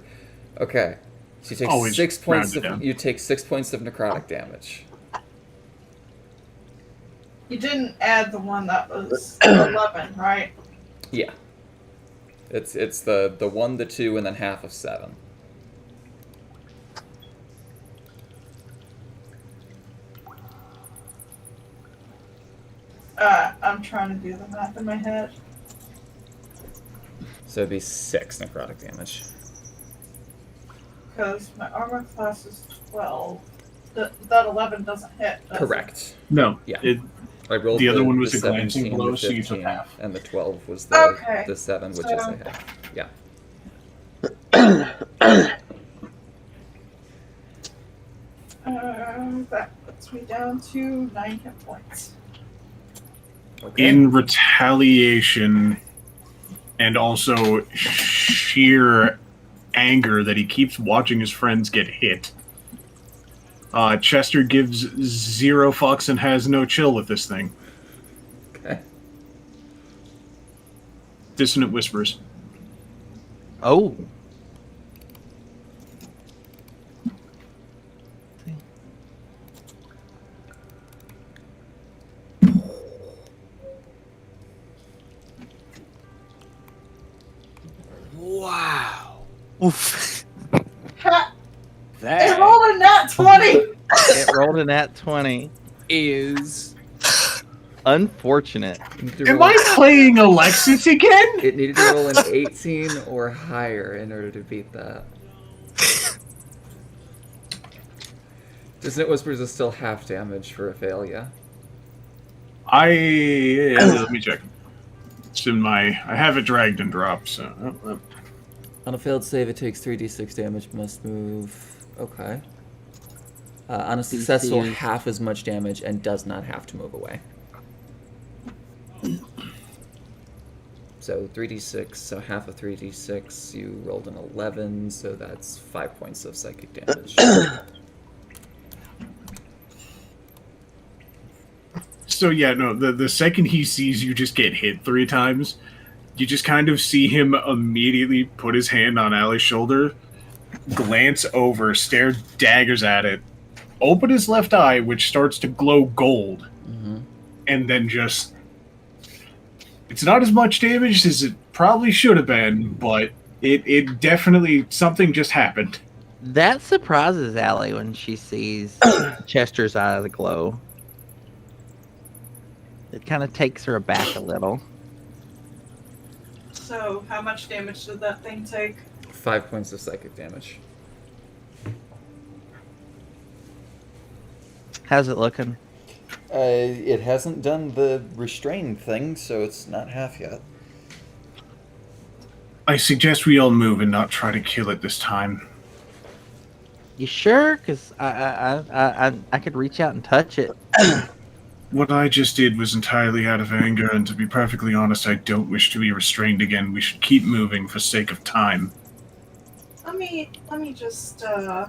Okay. So you take Always 6 points rounded of down. you take 6 points of necrotic damage. You didn't add the one that was 11, right? Yeah. It's the 1, the 2, and then half of 7. I'm trying to do the math in my head. So it'd be 6 necrotic damage. Because my armor class is 12. That 11 doesn't hit. does it? Correct. No. Yeah. It, I rolled The other one was a 17, glancing blow, the so you took 15, half. and the 12 was the Okay. the 7, which So- is a hit. Yeah. That puts me down to 9 hit points. Okay. in retaliation and also sheer anger that he keeps watching his friends get hit, Chester gives 0 fucks and has no chill with this thing. Okay. Dissonant whispers. Oh. Wow. Oof. Ha! It That rolled a nat 20! It rolled a nat 20. is Unfortunate. It needed to Am roll- I playing Alexis again? It needed to roll an 18 or higher in order to beat that. Dissonant Whispers is still half damage for a fail, yeah? Let me check. It's in my. I have it dragged and dropped, so. On a failed save, it takes 3d6 damage, must move. Okay. On a successful, DCs. half as much damage and does not have to move away. So 3d6, so half of 3d6, you rolled an 11, so that's 5 points of psychic damage. So yeah, no. The second he sees you just get hit 3 times, you just kind of see him immediately put his hand on Allie's shoulder, glance over, stare daggers at it, open his left eye, which starts to glow gold, and then just. It's not as much damage as it probably should have been, but it definitely. Something just happened. That surprises Allie when she sees Chester's eye of the glow. It kind of takes her aback a little. So, how much damage did that thing take? 5 points of psychic damage. How's it looking? It hasn't done the restrain thing, so it's not half yet. I suggest we all move and not try to kill it this time. You sure? Because I could reach out and touch it. What I just did was entirely out of anger, and to be perfectly honest, I don't wish to be restrained again. We should keep moving for sake of time. Let me just yeah,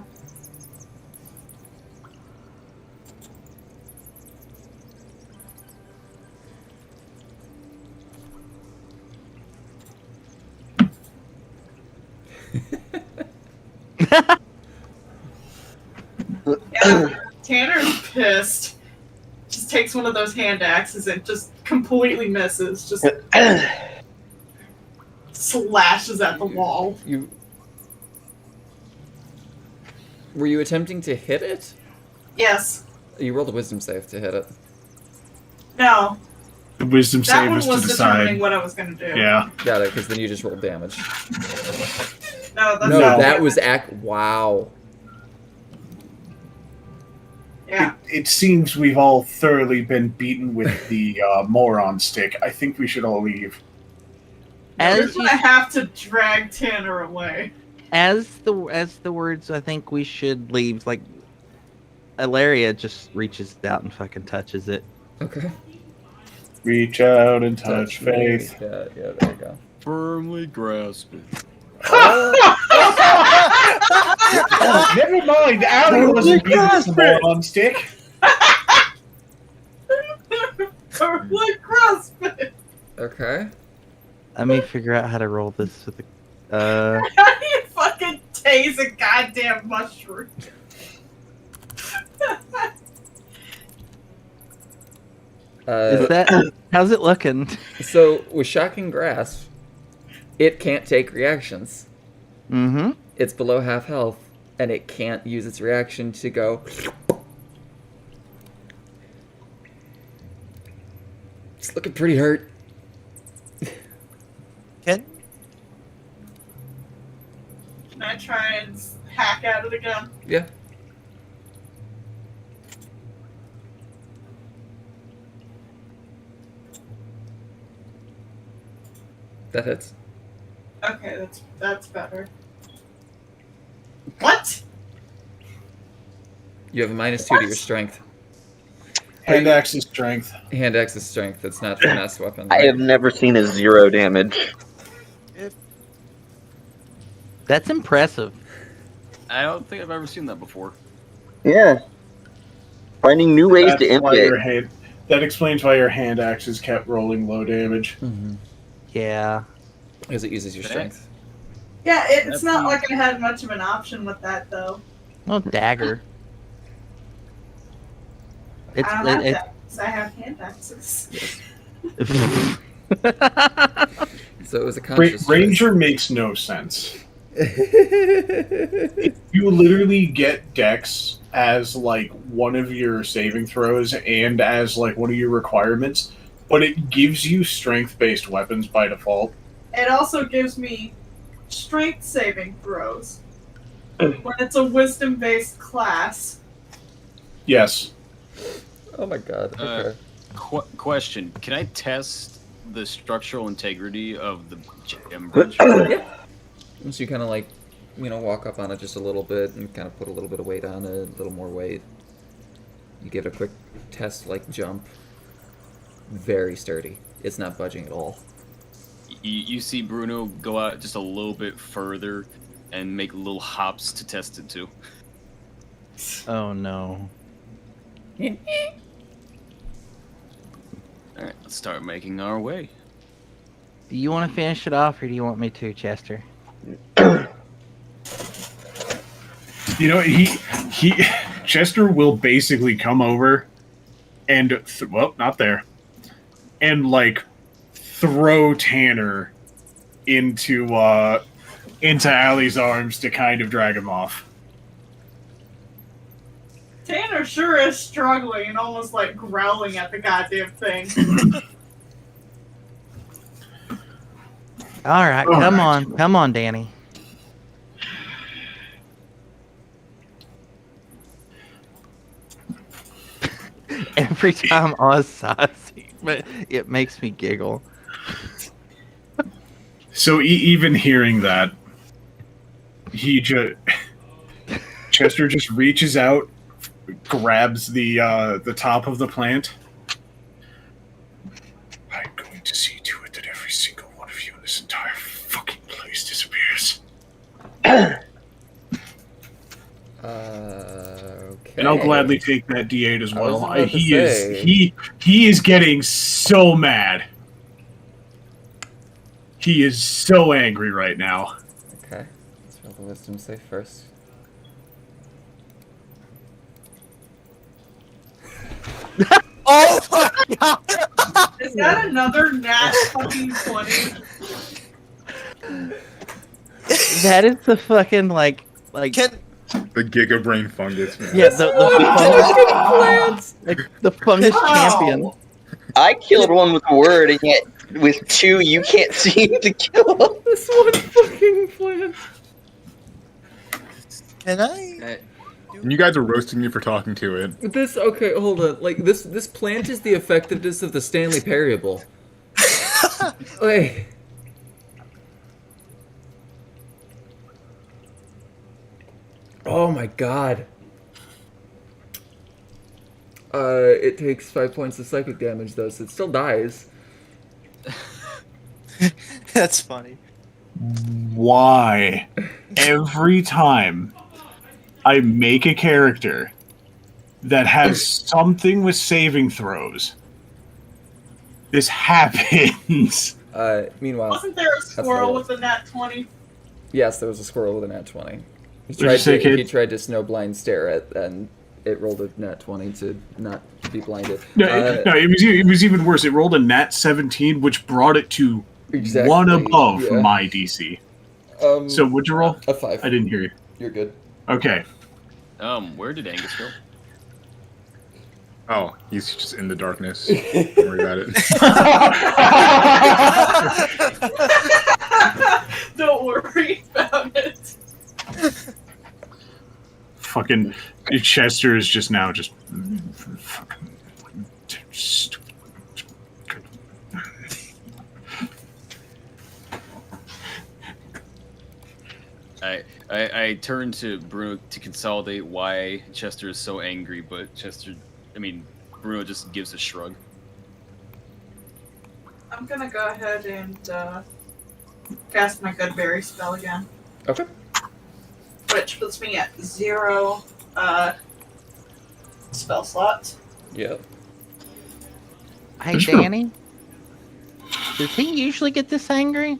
Tanner's pissed. Just takes one of those hand axes and just completely misses. Just slashes at the wall. Were you attempting to hit it? Yes. You rolled a wisdom save to hit it. No. The wisdom That save one was was to determining decide. what I was gonna do. Yeah. Got it, because then you just rolled damage. No, that's No, not that was damage. wow. Yeah. It seems we've all thoroughly been beaten with the moron stick. I think we should all leave. As you, I have to drag Tanner away. as the words, I think we should leave. Like, Ilaria just reaches out and fucking touches it. Okay. Reach out and touch faith. Yeah, there you go. Firmly grasp it. Never mind, Allie wasn't beaten with the moron stick. Like CrossFit. Okay. Let me figure out how to roll this with the. How do you fucking tase a goddamn mushroom? Is that how's it looking? So with shocking grasp, it can't take reactions. Mm-hmm. It's below half health, and it can't use its reaction to go. It's looking pretty hurt. Can Can I try and hack at it again? Yeah. That hits. Okay, that's better. What? You have a -2 to your strength. Hand axe is strength. Hand axe is strength. It's not finesse weapon. I have never seen a 0 damage. That's impressive. I don't think I've ever seen that before. Yeah. Finding new ways to That's why your innovate. hand. That explains why your hand axes kept rolling low damage. Mm-hmm. Yeah. Because it uses your strength. Yeah, it's That's not neat. like I had much of an option with that though. Oh, dagger. It's I don't have that because I have hand axes. So it was a conscious Ranger makes no sense. choice. You literally get Dex as like one of your saving throws and as like one of your requirements, but it gives you strength-based weapons by default. It also gives me strength saving throws when it's a wisdom based class. Yes. Oh my god. Okay. Question: can I test the structural integrity of the gem bridge? So you kind of like, walk up on it just a little bit and kind of put a little bit of weight on it, a little more weight. You give it a quick test, like jump. Very sturdy. It's not budging at all. You see Bruno go out just a little bit further and make little hops to test it too. Oh no. All right, let's start making our way. Do you want to finish it off, or do you want me to, Chester? You know, he Chester will basically come over and well, not there, and like throw Tanner into Allie's arms to kind of drag him off. Tanner sure is struggling and almost like growling at the goddamn thing. All right, come on, Danny. Every time Oz sighs, but it makes me giggle. So even hearing that, he Chester just reaches out, grabs the top of the plant. I'm going to see to it that every single one of you in this entire fucking place disappears. Okay. And I'll gladly take that D8 as I was well. about to He say. is getting so mad. He is so angry right now. Okay. Let's roll the wisdom save first. Oh my god! Is that another nat fucking 20? That is the fucking like Can The Giga Brain fungus, man. yeah the fungus, like the fungus champion. I killed one with a word, and yet with 2, you can't seem to kill him. This one fucking plant. can I? And you guys are roasting me for talking to it. This okay, hold on. Like this plant is the effectiveness of the Stanley Parable. Like oh my god. It takes 5 points of psychic damage though, so it still dies. That's funny. Why? Every time I make a character that has something with saving throws, this happens. Meanwhile, Wasn't there a squirrel right. with a nat 20? yes, there was a squirrel with a nat 20. He What'd you tried say, to kid? he tried to snowblind stare at, and it rolled a nat 20 to not be blinded. No, it was even worse. It rolled a nat 17, which brought it to Exactly, one above yeah. my DC. So So what'd you roll? a 5. I didn't hear you. You're good. Okay. Where did Angus go? Oh, he's just in the darkness. Don't worry about it. Don't worry about it. Fucking Chester is just now just fucking stupid. I turn to Bruno to consolidate why Chester is so angry, but Bruno just gives a shrug. I'm gonna go ahead and cast my Goodberry spell again, Okay. which puts me at 0 spell slots. Yep. Hey Sure. Danny, does he usually get this angry?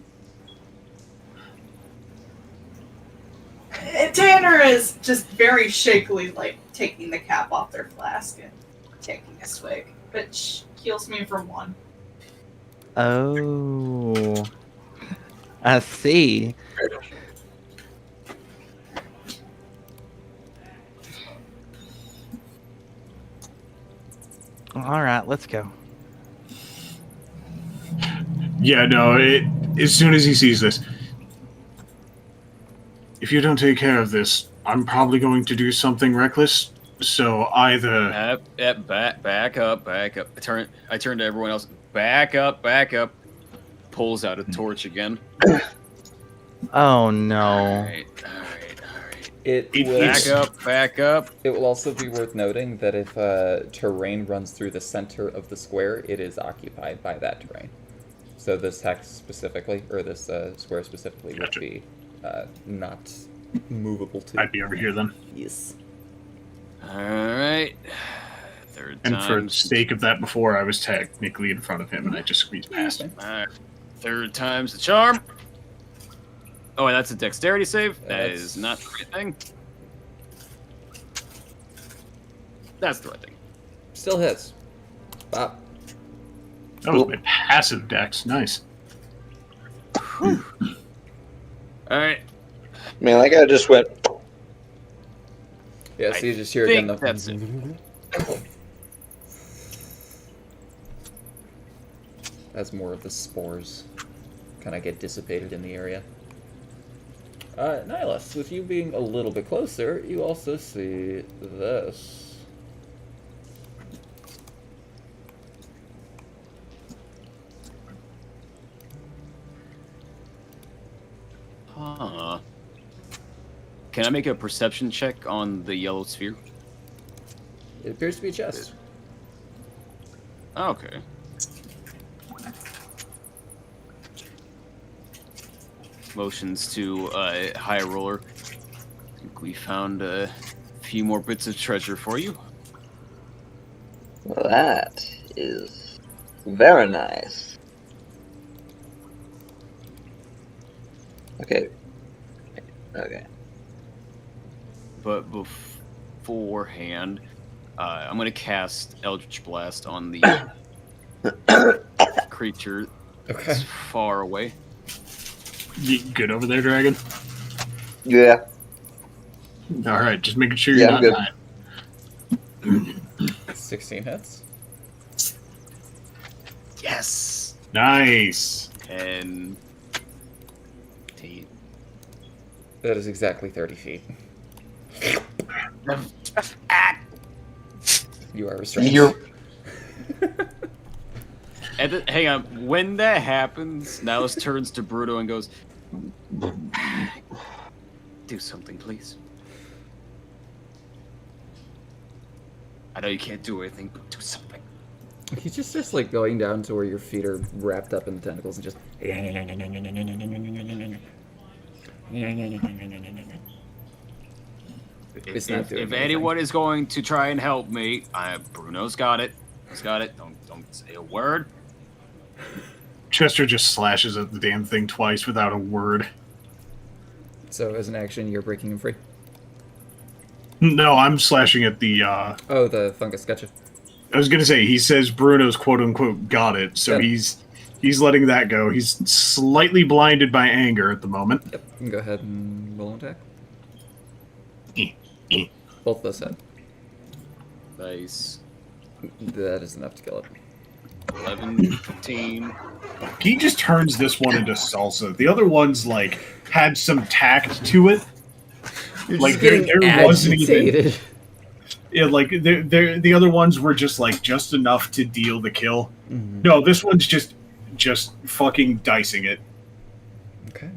Tanner is just very shakily, like, taking the cap off their flask and taking a swig, which heals me from 1. Oh, I see. All right, let's go. Yeah, no, as soon as he sees this, if you don't take care of this, I'm probably going to do something reckless. So either Back up. I turn to everyone else. Back up. Pulls out a torch again. Oh no. All right. It It- will. Back up. It will also be worth noting that if terrain runs through the center of the square, it is occupied by that terrain. So this hex specifically, or this square specifically, Gotcha. would be not movable to. I'd be over here then. Yes. All right. Third And for time. the sake of that, before I was technically in front of him, and I just squeezed past him. Third time's the charm. Oh, and that's a dexterity save. That That's- is not the right thing. That's the right thing. Still hits. Bop. That was my passive dex. Nice. All right. Man, that guy just went. Yeah, so I you just hear again think the. that's it. As more of the spores kind of get dissipated in the area. Nihilus, with you being a little bit closer, you also see this. Huh. Can I make a perception check on the yellow sphere? It appears to be a chest. Okay. Motions to high roller. I think we found a few more bits of treasure for you. Well, that is very nice. Okay. Okay. But beforehand, I'm gonna cast Eldritch Blast on the creature Okay. that's far away. You good over there, Dragon? Yeah. All right, just making sure you're Yeah, I'm not good. dying. 16 hits. Yes. Nice. 10. 18. That is exactly 30 feet. You are restrained. You're Hang on. When that happens, Nihilus turns to Bruno and goes, "Do something, please. I know you can't do anything, but do something." He's just like going down to where your feet are wrapped up in the tentacles and just. It's not doing If anything. anyone is going to try and help me, Bruno's got it. He's got it. Don't say a word. Chester just slashes at the damn thing twice without a word. So as an action, you're breaking him free. No, I'm slashing at the. Oh, the fungus. Gotcha. I was gonna say he says Bruno's quote unquote got it, so Yeah. he's letting that go. He's slightly blinded by anger at the moment. Yep. You can go ahead and roll an attack. Eh. Both of those hit. Nice. That is enough to kill it. 11, 15. He just turns this one into salsa. The other ones like had some tact to it. You're Like, just getting there wasn't even- agitated. Yeah, like the other ones were just like just enough to deal the kill. Mhm. No, this one's just fucking dicing it. Okay.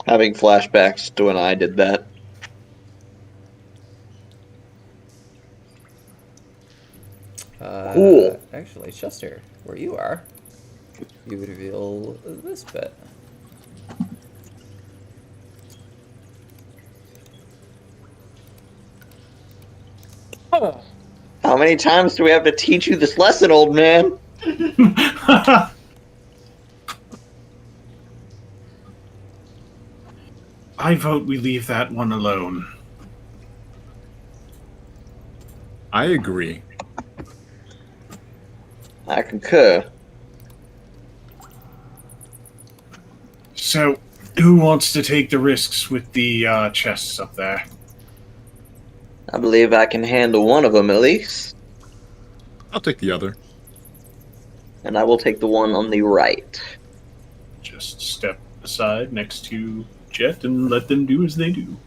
having flashbacks to when I did that. Cool. Actually, Chester, where you are, you would reveal this bit. How many times do we have to teach you this lesson, old man? I vote we leave that one alone. I agree. I concur. So, who wants to take the risks with the chests up there? I believe I can handle one of them at least, I'll take the other. and I will take the one on the right. Just step aside next to Jet and let them do as they do.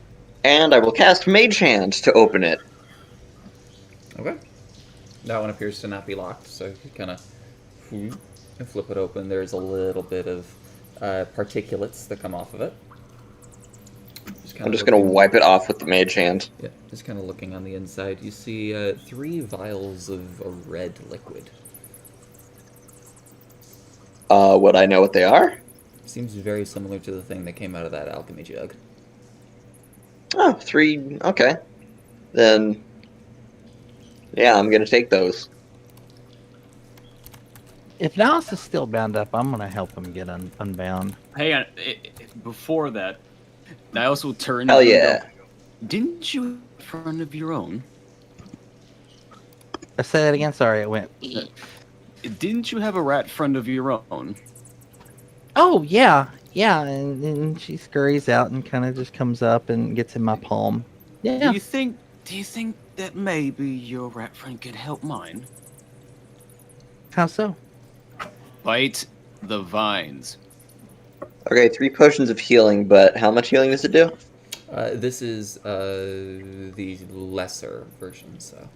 And I will cast Mage Hand to open it. Okay. That one appears to not be locked, so you kind of flip it open. There's a little bit of particulates that come off of it. I'm just going to wipe it off with the Mage Hand. Yeah, just kind of looking on the inside. You see 3 vials of a red liquid. Would I know what they are? Seems very similar to the thing that came out of that alchemy jug. Oh, 3. Okay. Then, yeah, I'm going to take those. If Nihilus is still bound up, I'm gonna help him get unbound. Hang on. Before that, Nihilus will turn. Hell to you and yeah. go, "Didn't you have a friend of your own? I say that again. Sorry, it went. Didn't you have a rat friend of your own?" Oh yeah, yeah. And she scurries out and kind of just comes up and gets in my palm. Yeah. Do you think that maybe your rat friend could help mine? How so? Bite the vines. Okay, 3 potions of healing, but how much healing does it do? This is the lesser version, so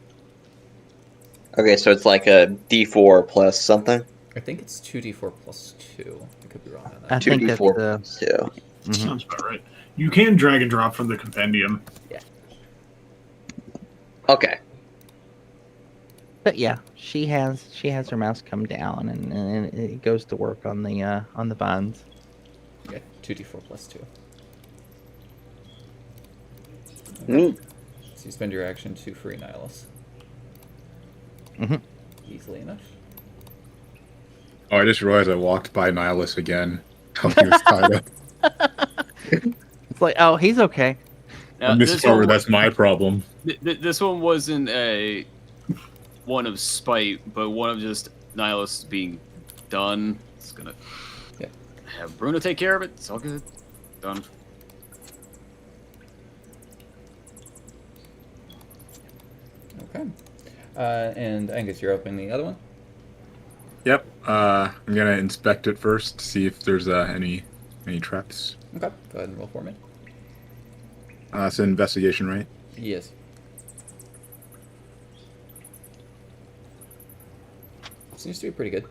Okay, so it's like a D4 plus something? I think it's 2d4 plus 2. I could be wrong on I that. think 2d4 that's plus 2. Sounds about right. You can drag and drop from the compendium. Okay. But yeah, she has her mouse come down and it goes to work on the vines. Okay, 2d4 plus 2. Neat. So you spend your action to free Nihilus. Mhm. Easily enough. Oh, I just realized I walked by Nihilus again. While he was tied up. It's like, oh, he's okay. Now, I missed this forward. one, That's my problem. this one wasn't a one of spite, but one of just Nihilus being done. It's gonna have Bruno take care of it. It's all good. Done. Okay. And Angus, you're opening the other one? Yep. I'm gonna inspect it first to see if there's any traps. Okay. Go ahead and roll for me. It's an investigation, right? Yes. Seems to be pretty good.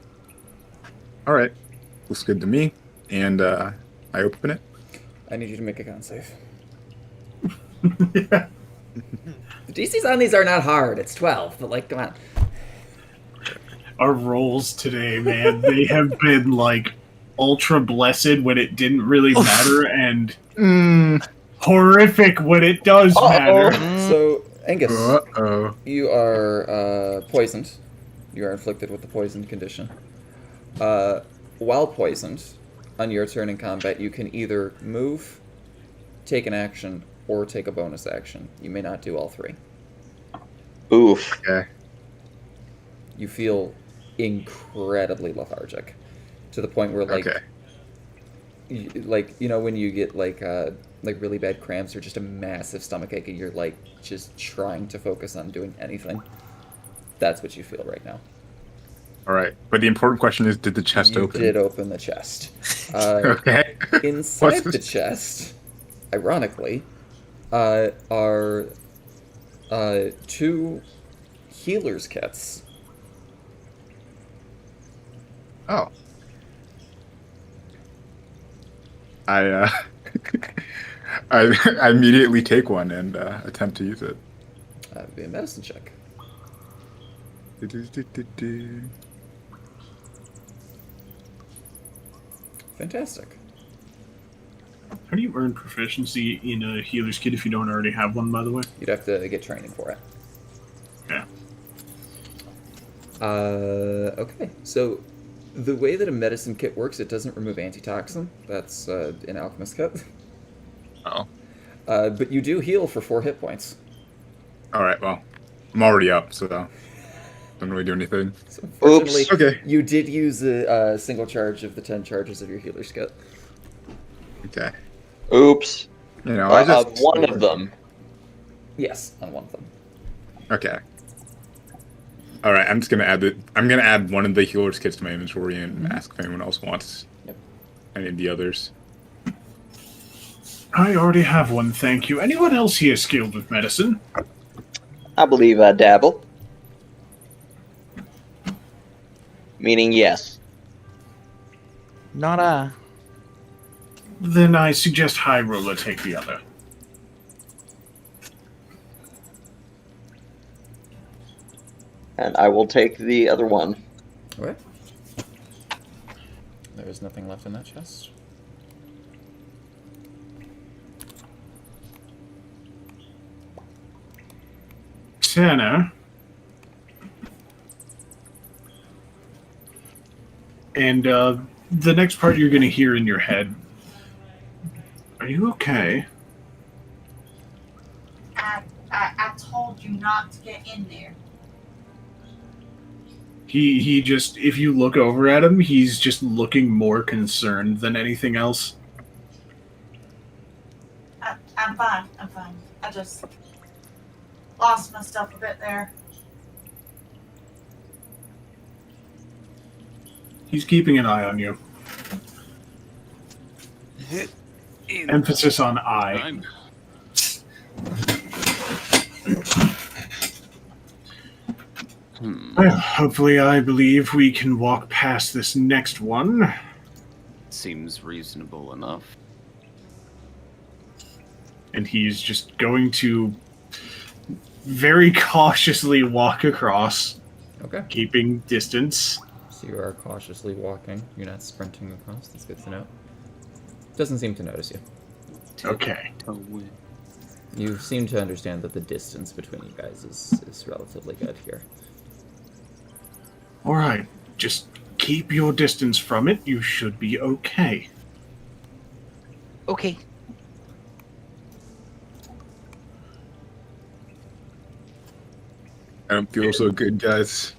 All right. Looks good to me. And I open it. I need you to make a con save. Yeah. The DCs on these are not hard. It's 12, but like, come on. Our rolls today, man, they have been like ultra blessed when it didn't really matter and horrific when it does matter. So, Angus, Uh-oh. you are poisoned. You are inflicted with the poisoned condition. While poisoned, on your turn in combat, you can either move, take an action, or take a bonus action. You may not do all three. Oof. Okay. You feel incredibly lethargic, to the point where like, Okay. you know when you get like really bad cramps or just a massive stomachache and you're like just trying to focus on doing anything. That's what you feel right now. All right. But the important question is, did the chest You open? did open the chest. Okay. Inside What's the this? chest, ironically, are 2 healer's kits. Oh. I I immediately take one and attempt to use it. Be a medicine check. Fantastic. How do you earn proficiency in a healer's kit if you don't already have one, by the way? You'd have to get training for it. Yeah. Okay, so the way that a medicine kit works, it doesn't remove antitoxin. That's an alchemist kit. Oh. But you do heal for 4 hit points. All right. Well, I'm already up, so don't really do anything. So unfortunately, Oops. Okay. you did use a single charge of the 10 charges of your healer's kit. Okay. Oops. You know, I just Of one of them. Yes, on one of them. Okay. All right. I'm just gonna add I'm gonna add one of the healer's kits to my inventory and ask if anyone else wants Yep. any of the others. I already have one, thank you. Anyone else here skilled with medicine? I believe I dabble. Meaning yes. Not a. Then I suggest High Roller take the other. And I will take the other one. Okay. There is nothing left in that chest. Tanner. And the next part you're going to hear in your head. Are you okay? I told you not to get in there. He just, if you look over at him, he's just looking more concerned than anything else. I'm fine. I'm fine. I just lost my stuff a bit there. He's keeping an eye on you. Emphasis on eye. I'm Well, hopefully I believe we can walk past this next one. seems reasonable enough. and he's just going to very cautiously walk across, Okay. keeping distance. So you are cautiously walking. You're not sprinting across. That's good to know. Doesn't seem to notice you. Okay. You seem to understand that the distance between you guys is relatively good here. All right. Just keep your distance from it. You should be okay. Okay. I don't feel so good, guys.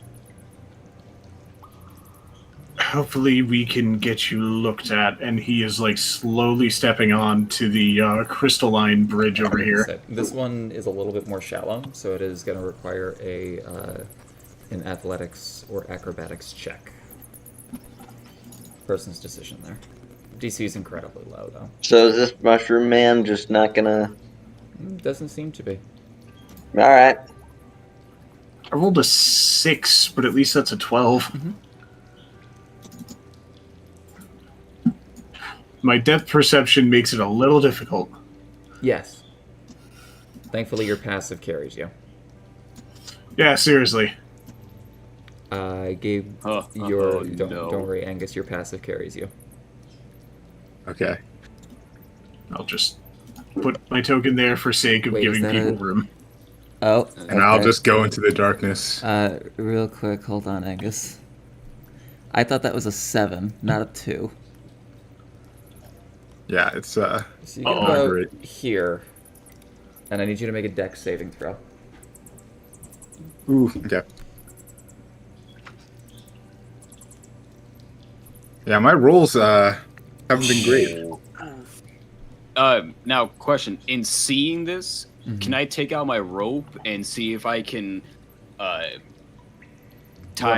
Hopefully we can get you looked at. And he is like slowly stepping on to the crystalline bridge over here. So this one is a little bit more shallow, so it is going to require an athletics or acrobatics check. Person's decision there. DC is incredibly low, though. So is this mushroom man just not gonna... Doesn't seem to be. Alright. I rolled a 6, but at least that's a 12. Mhm. My depth perception makes it a little difficult. Yes. Thankfully, your passive carries you. Yeah, seriously. I gave Oh, your... oh, don't no. worry, Angus, your passive carries you. Okay. I'll just put my token there for sake of Wait, giving is that people a- room. Oh, And I'll just go into the darkness. real quick, hold on, Angus. I thought that was a 7, not a 2. Yeah, it's So you get Oh, about great. here, and I need you to make a dex saving throw. Ooh, okay. Yeah, my rolls haven't been great. Now, question. In seeing this, can I take out my rope and see if I can tie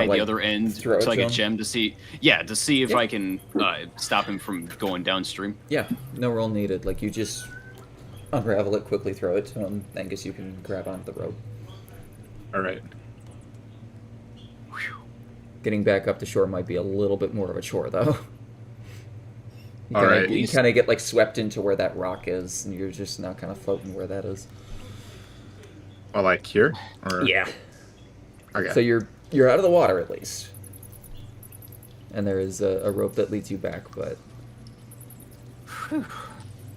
like, the other end throw it to like to a him? gem to see if Yeah. I can stop him from going downstream? Yeah, no roll needed. Like, you just unravel it, quickly throw it to him. Angus, you can grab onto the rope. All right. Getting back up to shore might be a little bit more of a chore, though. All right. You kind of get, like, swept into where that rock is, and you're just now kind of floating where that is. Well, like here? Or... Yeah. Okay. So you're out of the water, at least. And there is a rope that leads you back, but...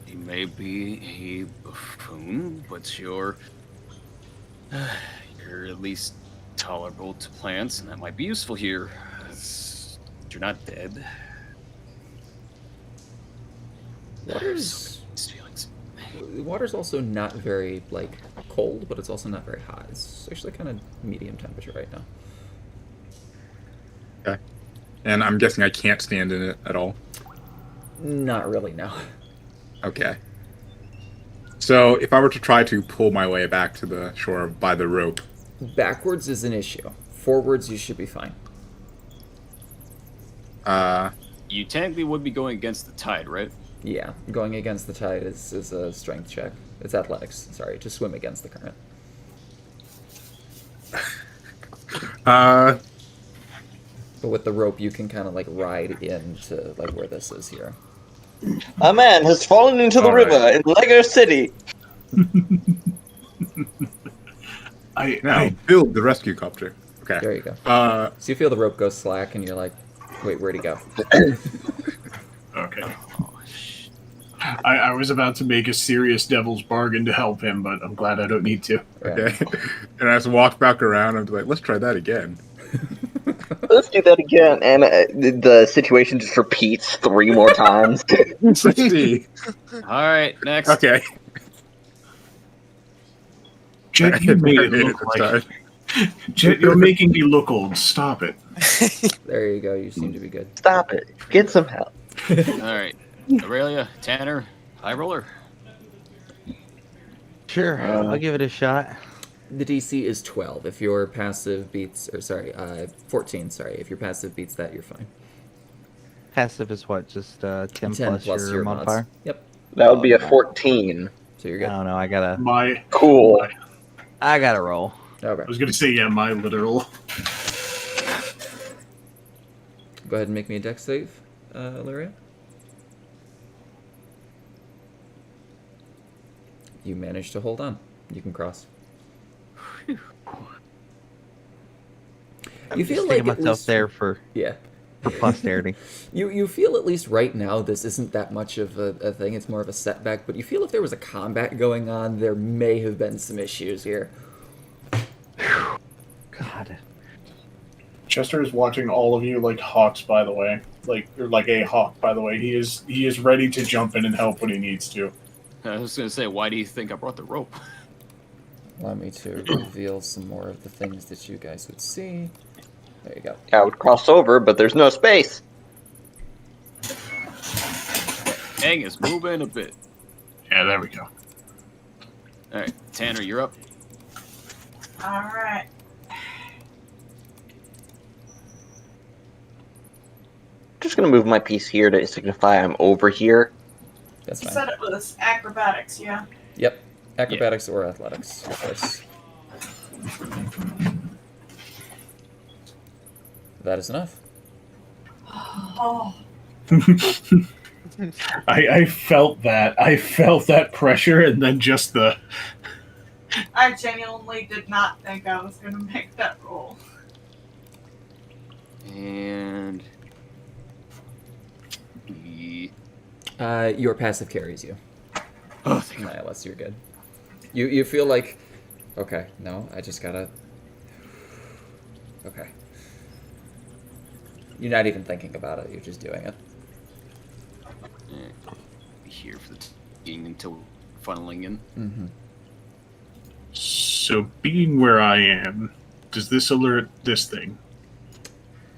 He may be a buffoon, but you're at least tolerable to plants, and that might be useful here. You're not dead. Water's... These feelings. Water's also not very, like, cold, but it's also not very hot. It's actually kind of medium temperature right now. Okay. And I'm guessing I can't stand in it at all. Not really, no. Okay. So if I were to try to pull my way back to the shore by the rope, Backwards is an issue. Forwards, you should be fine. You technically would be going against the tide, right? Yeah, going against the tide is a strength check. It's athletics, sorry, to swim against the current. But with the rope, you can kind of, like, ride into, like, where this is here. A man has fallen into the All river right. in Lego City. now build the rescue copter. Okay. There you go. So you feel the rope go slack, and you're like, wait, where'd he go? Okay. I was about to make a serious devil's bargain to help him, but I'm glad I don't need to. Okay. And I just walk back around and be like, let's try that again. Let's do that again. And the situation just repeats 3 more times. Let's see. All right, next. Okay. Jet, you made it look this like... time. Jet, you're making me look old. Stop it. There you go, you seem to be good. Stop it. Get some help. All right, Aurelia, Tanner, high roller. Sure, I'll give it a shot. The DC is 12. If your passive beats, or sorry, 14, sorry. If your passive beats that, you're fine. Passive is what? Just 10 plus your mods. modifier? Yep. That would be a 14. So you're I good. don't know. I gotta Cool. roll. Okay. I was gonna say, yeah, my literal. Go ahead and make me a dex save, Lyria. You manage to hold on. You can cross. I'm You just feel sticking like at myself least- there for Yeah. posterity. You feel at least right now this isn't that much of a thing. It's more of a setback. But you feel if there was a combat going on, there may have been some issues here. God. Chester is watching all of you like hawks, by the way. Like a hawk, by the way. He is ready to jump in and help when he needs to. I was gonna say, why do you think I brought the rope? Allow me to reveal some more of the things that you guys would see. There you go. I would cross over, but there's no space. Hang is moving a bit. Yeah, there we go. All right, Tanner, you're up. All right. Just gonna move my piece here to signify I'm over here. That's You fine. said it was acrobatics, yeah? Yep. Acrobatics or athletics, of course. That is enough. Oh, I felt that. I felt that pressure, and then just the. I genuinely did not think I was going to make that roll. And Your passive carries you. oh, thank God. Nihilus, you're good. You feel like, okay, no, I just gotta. Okay. You're not even thinking about it. You're just doing it. Be here for the being until funneling in. Mm-hmm. So, being where I am, does this alert this thing?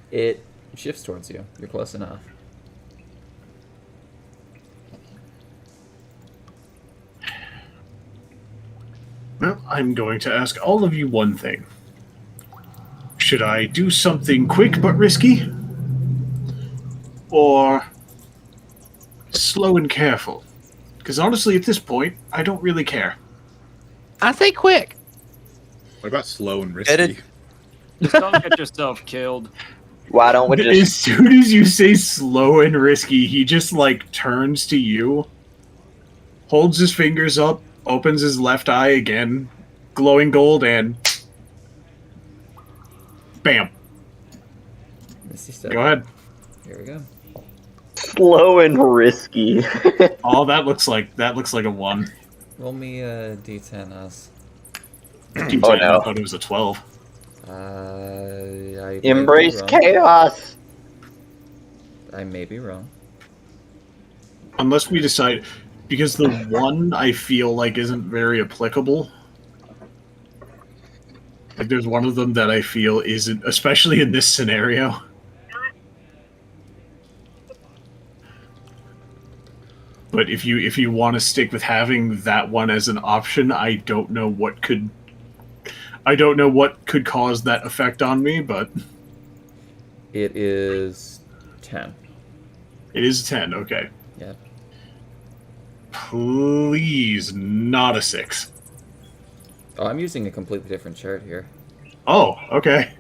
It shifts towards you. You're close enough. Well, I'm going to ask all of you one thing. Should I do something quick but risky? Or slow and careful? Because honestly, at this point, I don't really care. I say quick. What about slow and Get it? risky? Just don't get yourself killed. Why don't we As just... soon as you say slow and risky, he just like turns to you, holds his fingers up, opens his left eye again, glowing gold, and bam. Misty step. Go ahead. Here we go. Slow and risky. Oh, that looks like a 1. Roll me a d10 as. Oh, no. I thought it was a 12. I Embrace may be wrong. chaos. I may be wrong. Unless we decide, because the 1 I feel like isn't very applicable. Like there's one of them that I feel isn't, especially in this scenario. But if you want to stick with having that one as an option, I don't know what could cause that effect on me, but It is 10. it is a 10. Okay. Yeah. Please, not a 6. Oh, I'm using a completely different chart here. Oh, okay.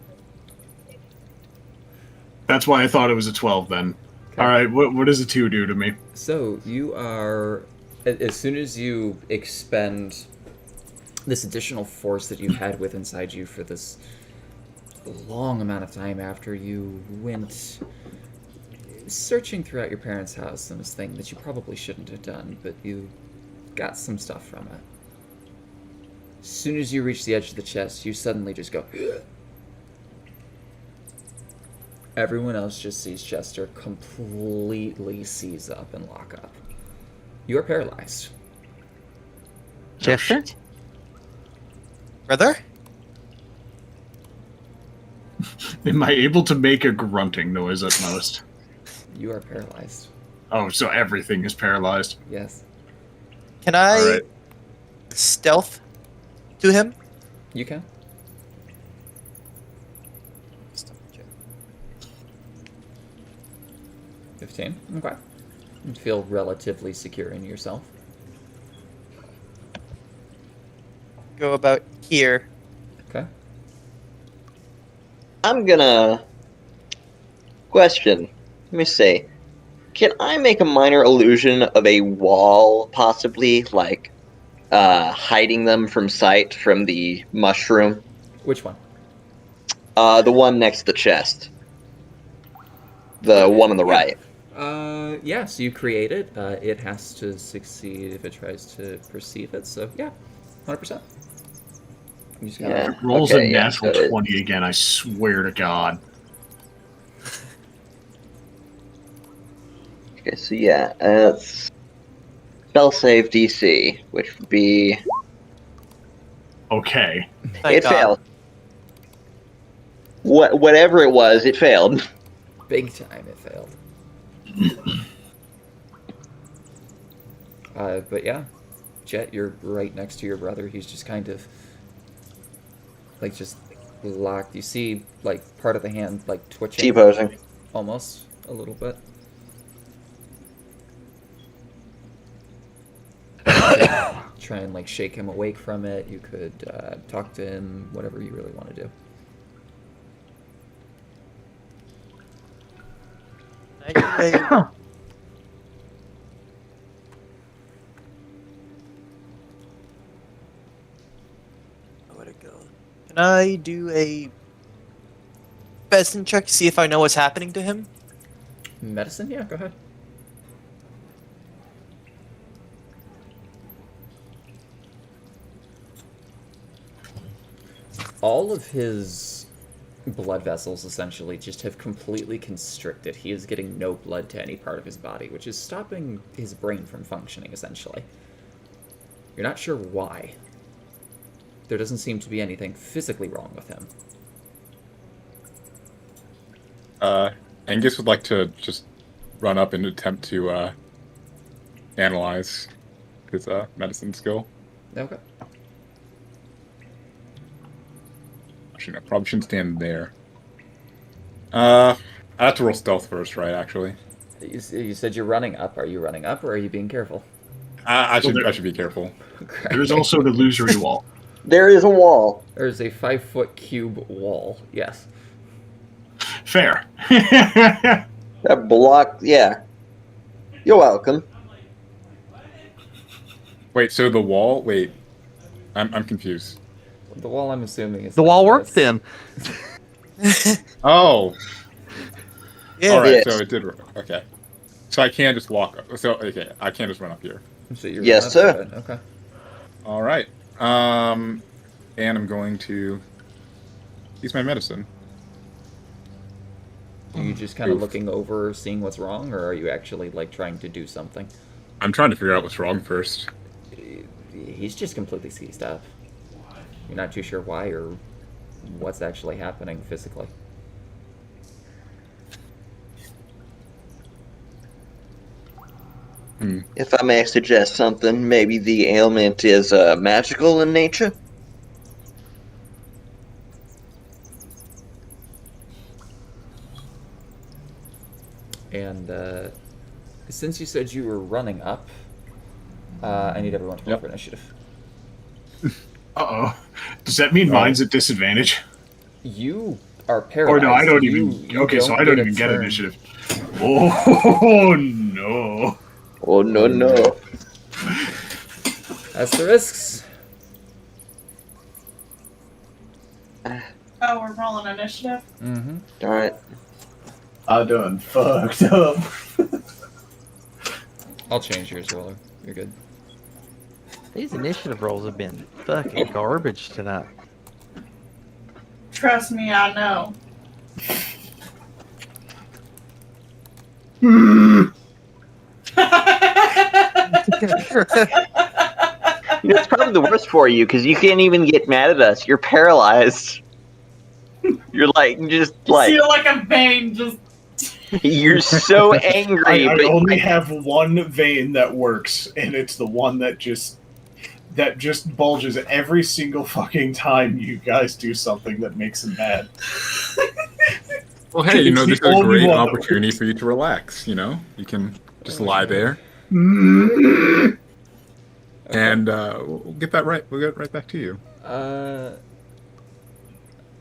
That's why I thought it was a 12 then. Okay. All right, what does a 2 do to me? So you are, as soon as you expend this additional force that you've had with inside you for this long amount of time after you went searching throughout your parents' house and this thing that you probably shouldn't have done, but you got some stuff from it. As soon as you reach the edge of the chest, you suddenly just go. Everyone else just sees Chester completely seize up and lock up. You are paralyzed. Chester? Brother? Am I able to make a grunting noise at most? You are paralyzed. Oh, so everything is paralyzed. Yes. Can I All right. stealth to him? You can. 15. Okay. You feel relatively secure in yourself. Go about here. Okay. I'm gonna... Question. Let me see. Can I make a minor illusion of a wall, possibly, like, hiding them from sight from the mushroom. Which one? The one next to the chest. The one on the Yeah. right. Yeah, so you create it. It has to succeed if it tries to perceive it, so yeah, 100%. You just gotta... Yeah. If it rolls Okay, a yeah, natural so it- 20 again, I swear to God. Okay, so yeah, it's spell save DC, which would be... Okay. Thank it God. failed. Whatever it was, it failed. Big time it failed. But yeah, Jet, you're right next to your brother. He's just kind of like just locked. You see like part of the hand like twitching T-posing. almost a little bit. Try and like shake him awake from it. You could talk to him, whatever you really want to do. Where'd it go? Can I do a medicine check to see if I know what's happening to him? Medicine? Yeah, go ahead. All of his blood vessels essentially just have completely constricted. He is getting no blood to any part of his body, which is stopping his brain from functioning, essentially. You're not sure why. There doesn't seem to be anything physically wrong with him. Angus would like to just run up and attempt to analyze his medicine skill. Okay. Actually, no, probably shouldn't stand there. I have to roll stealth first, right? Actually, You said you're running up. Are you running up, or are you being careful? I should there- I should be careful. There's also the illusory wall. There is a wall. There's a 5-foot cube wall. Yes. Fair. That blocked... Yeah. You're welcome. Wait, so the wall? Wait, I'm confused. The wall, I'm assuming, is The like wall worked this. then. Oh, Yeah. all right. Yes. So it did work. Okay, so I can't just walk up. So okay, I can't just run up here. So you're Yes, up sir. to it. Okay. All right. And I'm going to use my medicine. Are you just kind of Oof. looking over, seeing what's wrong, or are you actually like trying to do something? I'm trying to figure out what's wrong first. He's just completely seized up. You're not too sure why or what's actually happening physically. If I may suggest something, maybe the ailment is magical in nature? And since you said you were running up, I need everyone to roll Yep. for initiative. Uh-oh. Does that mean mine's at disadvantage? You are Or paralyzed. no, I don't You- even... you Okay, so I don't a even get turn. initiative. Oh, no. Oh, no, no. Asterisks. Oh, we're rolling initiative? Mm-hmm. Alright. I done fucked up. I'll change yours, Roller. You're good. These initiative rolls have been fucking garbage tonight. Trust me, I know. It's probably the worst for you, because you can't even get mad at us. You're paralyzed. You're like, just like... Feel like a vein just. You're so angry, I but only have one vein that works, and it's the one that just bulges every single fucking time you guys do something that makes him mad. Well, hey, you know, It's this the is a only great one that opportunity for you to relax. You know, you can just lie there, and we'll get that right. We'll get right back to you.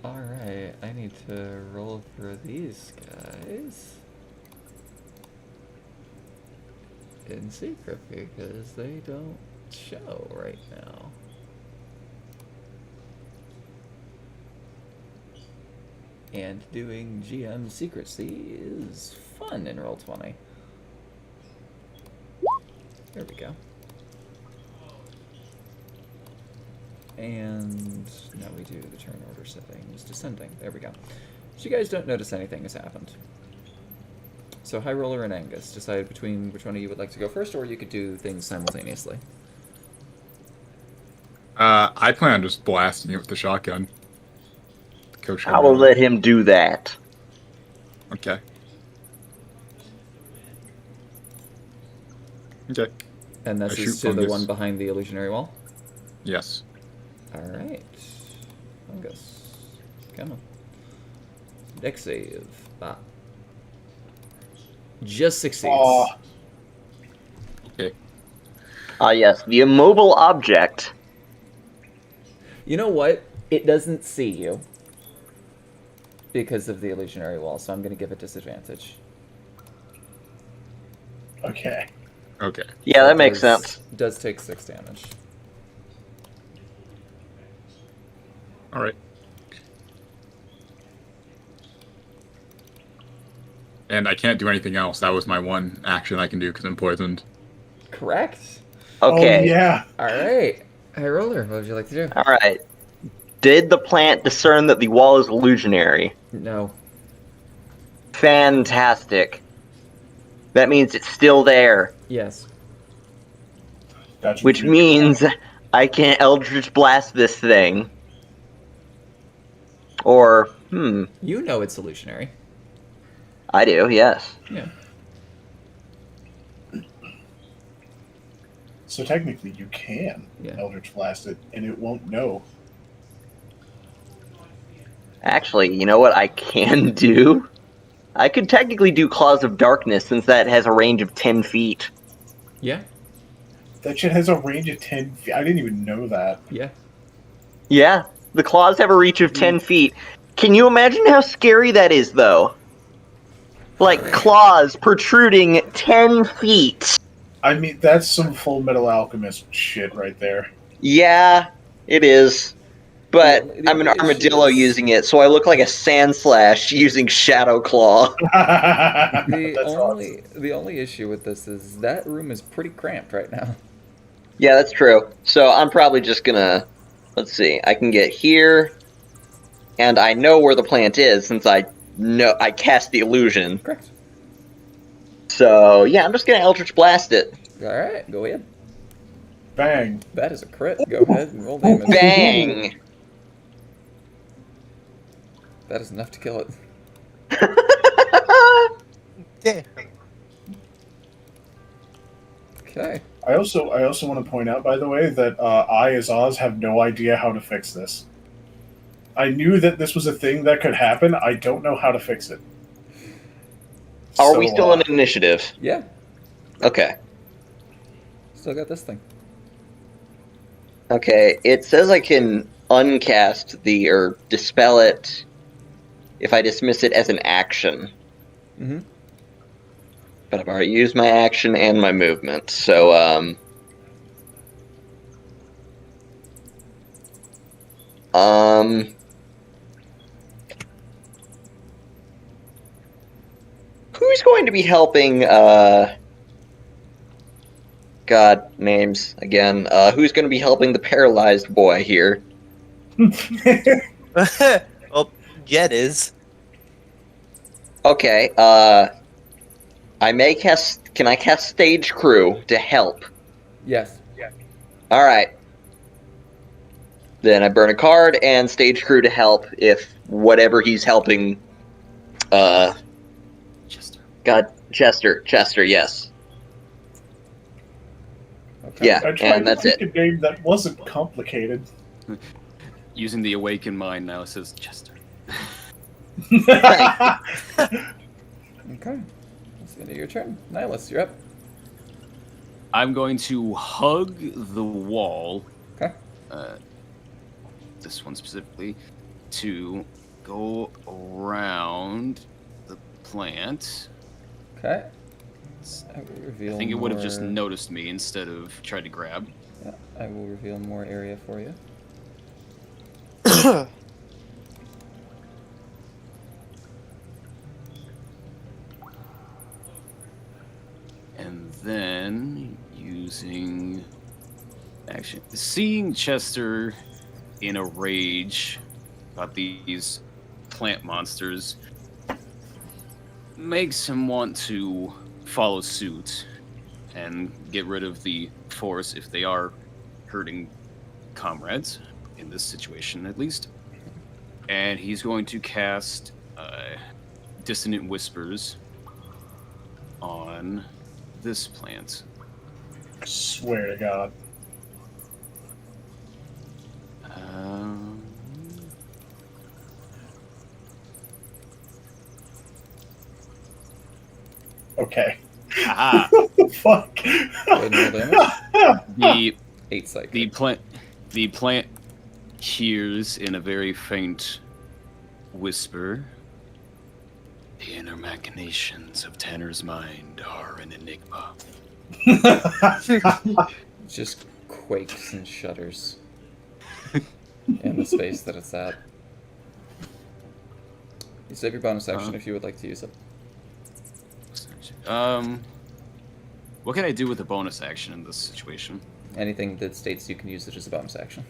Alright, I need to roll for these guys. In secret, because they don't show right now. And doing GM secrecy is fun in Roll20. There we go. And now we do the turn order settings, descending. There we go. So you guys don't notice anything has happened. So High Roller and Angus, decide between which one of you would like to go first, or you could do things simultaneously. I plan on just blasting it with the shotgun. Coach, I will let him do that. Okay. Okay. And this I is shoot to the fungus. one behind the illusionary wall? Yes. Alright. Fungus. Come on. Deck save. Ah. Just succeeds. Aw. Okay. Yes, the immobile object. You know what? It doesn't see you. Because of the illusionary wall, so I'm going to give it disadvantage. Okay. Okay. Yeah, So that it makes sense. Does take 6 damage. All right. And I can't do anything else. That was my one action I can do because I'm poisoned. Correct. Okay. Oh, yeah. Alright. High Roller, what would you like to do? All right. Did the plant discern that the wall is illusionary? No. Fantastic. That means it's still there, Yes. Gotcha. which means I can Eldritch Blast this thing. Or, You know it's illusionary. I do, yes. Yeah. So technically, you can Yeah. Eldritch Blast it, and it won't know. Actually, you know what I can do? I could technically do Claws of Darkness since that has a range of 10 feet. Yeah. That shit has a range of 10 feet. I didn't even know that. Yeah. Yeah, the claws have a reach of 10 feet. Can you imagine how scary that is, though? Like, claws protruding 10 feet. I mean, that's some Full Metal Alchemist shit right there. Yeah, it is. But The I'm an issue armadillo is- using it, so I look like a sand slash using Shadow Claw. The only issue with this is that room is pretty cramped right now. Yeah, that's true. So I'm probably just gonna... Let's see. I can get here, and I know where the plant is since I cast the illusion. Correct. So, yeah, I'm just gonna Eldritch Blast it. Alright, go ahead. Bang. That is a crit. Go ahead and roll damage. Bang! That is enough to kill it. Damn. Okay. I also want to point out, by the way, that I, as Oz, have no idea how to fix this. I knew that this was a thing that could happen. I don't know how to fix it. Are So, we still in initiative? Yeah. Okay. Still got this thing. Okay, it says I can uncast or dispel it if I dismiss it as an action. Mm-hmm. But I've already used my action and my movement, so, who's going to be helping, God, names, again, who's going to be helping the paralyzed boy here? Well, Jet is. Okay, can I cast Stage Crew to help? Yes. Alright. Then I burn a card and Stage Crew to help if whatever he's helping, Chester. God, Chester, yes. Okay. Yeah, I tried and to that's pick it. a name that wasn't complicated. Using the awakened mind now, it says Chester. Okay. That's the end of your turn. Nihilus, you're up. I'm going to hug the wall. Okay. This one specifically, to go around the plant. Okay. I will reveal I think it would have just more- noticed me instead of tried to grab. Yeah, I will reveal more area for you. And then using action, seeing Chester in a rage about these plant monsters makes him want to follow suit and get rid of the force if they are hurting comrades, in this situation at least. And he's going to cast Dissonant Whispers on this plant. Swear to God. Okay. Aha! What the fuck? Go ahead and roll damage. The 8 psychic. the plant hears in a very faint whisper. The inner machinations of Tanner's mind are an enigma. Just quakes and shudders in the space that it's at. You save your bonus action if you would like to use it. What can I do with a bonus action in this situation? Anything that states you can use it as a bonus action.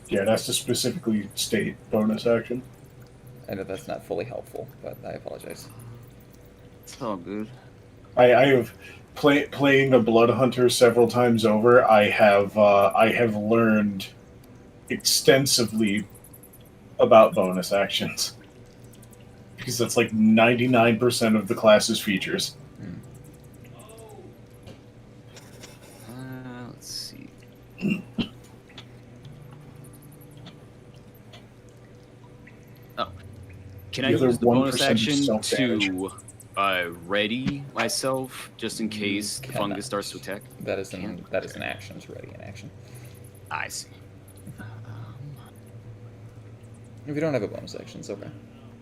Yeah, it has to specifically state bonus action. I know that's not fully helpful, but I apologize. It's all good. I have playing the Blood Hunter several times over. I have learned extensively about bonus actions because that's like 99% of the class's features. Let's see. Oh, can I The other use the bonus 1% action self-damage. to ready myself just in case the cannot. fungus starts to attack? That is an action to ready an action. I see. If you don't have a bonus action, it's okay.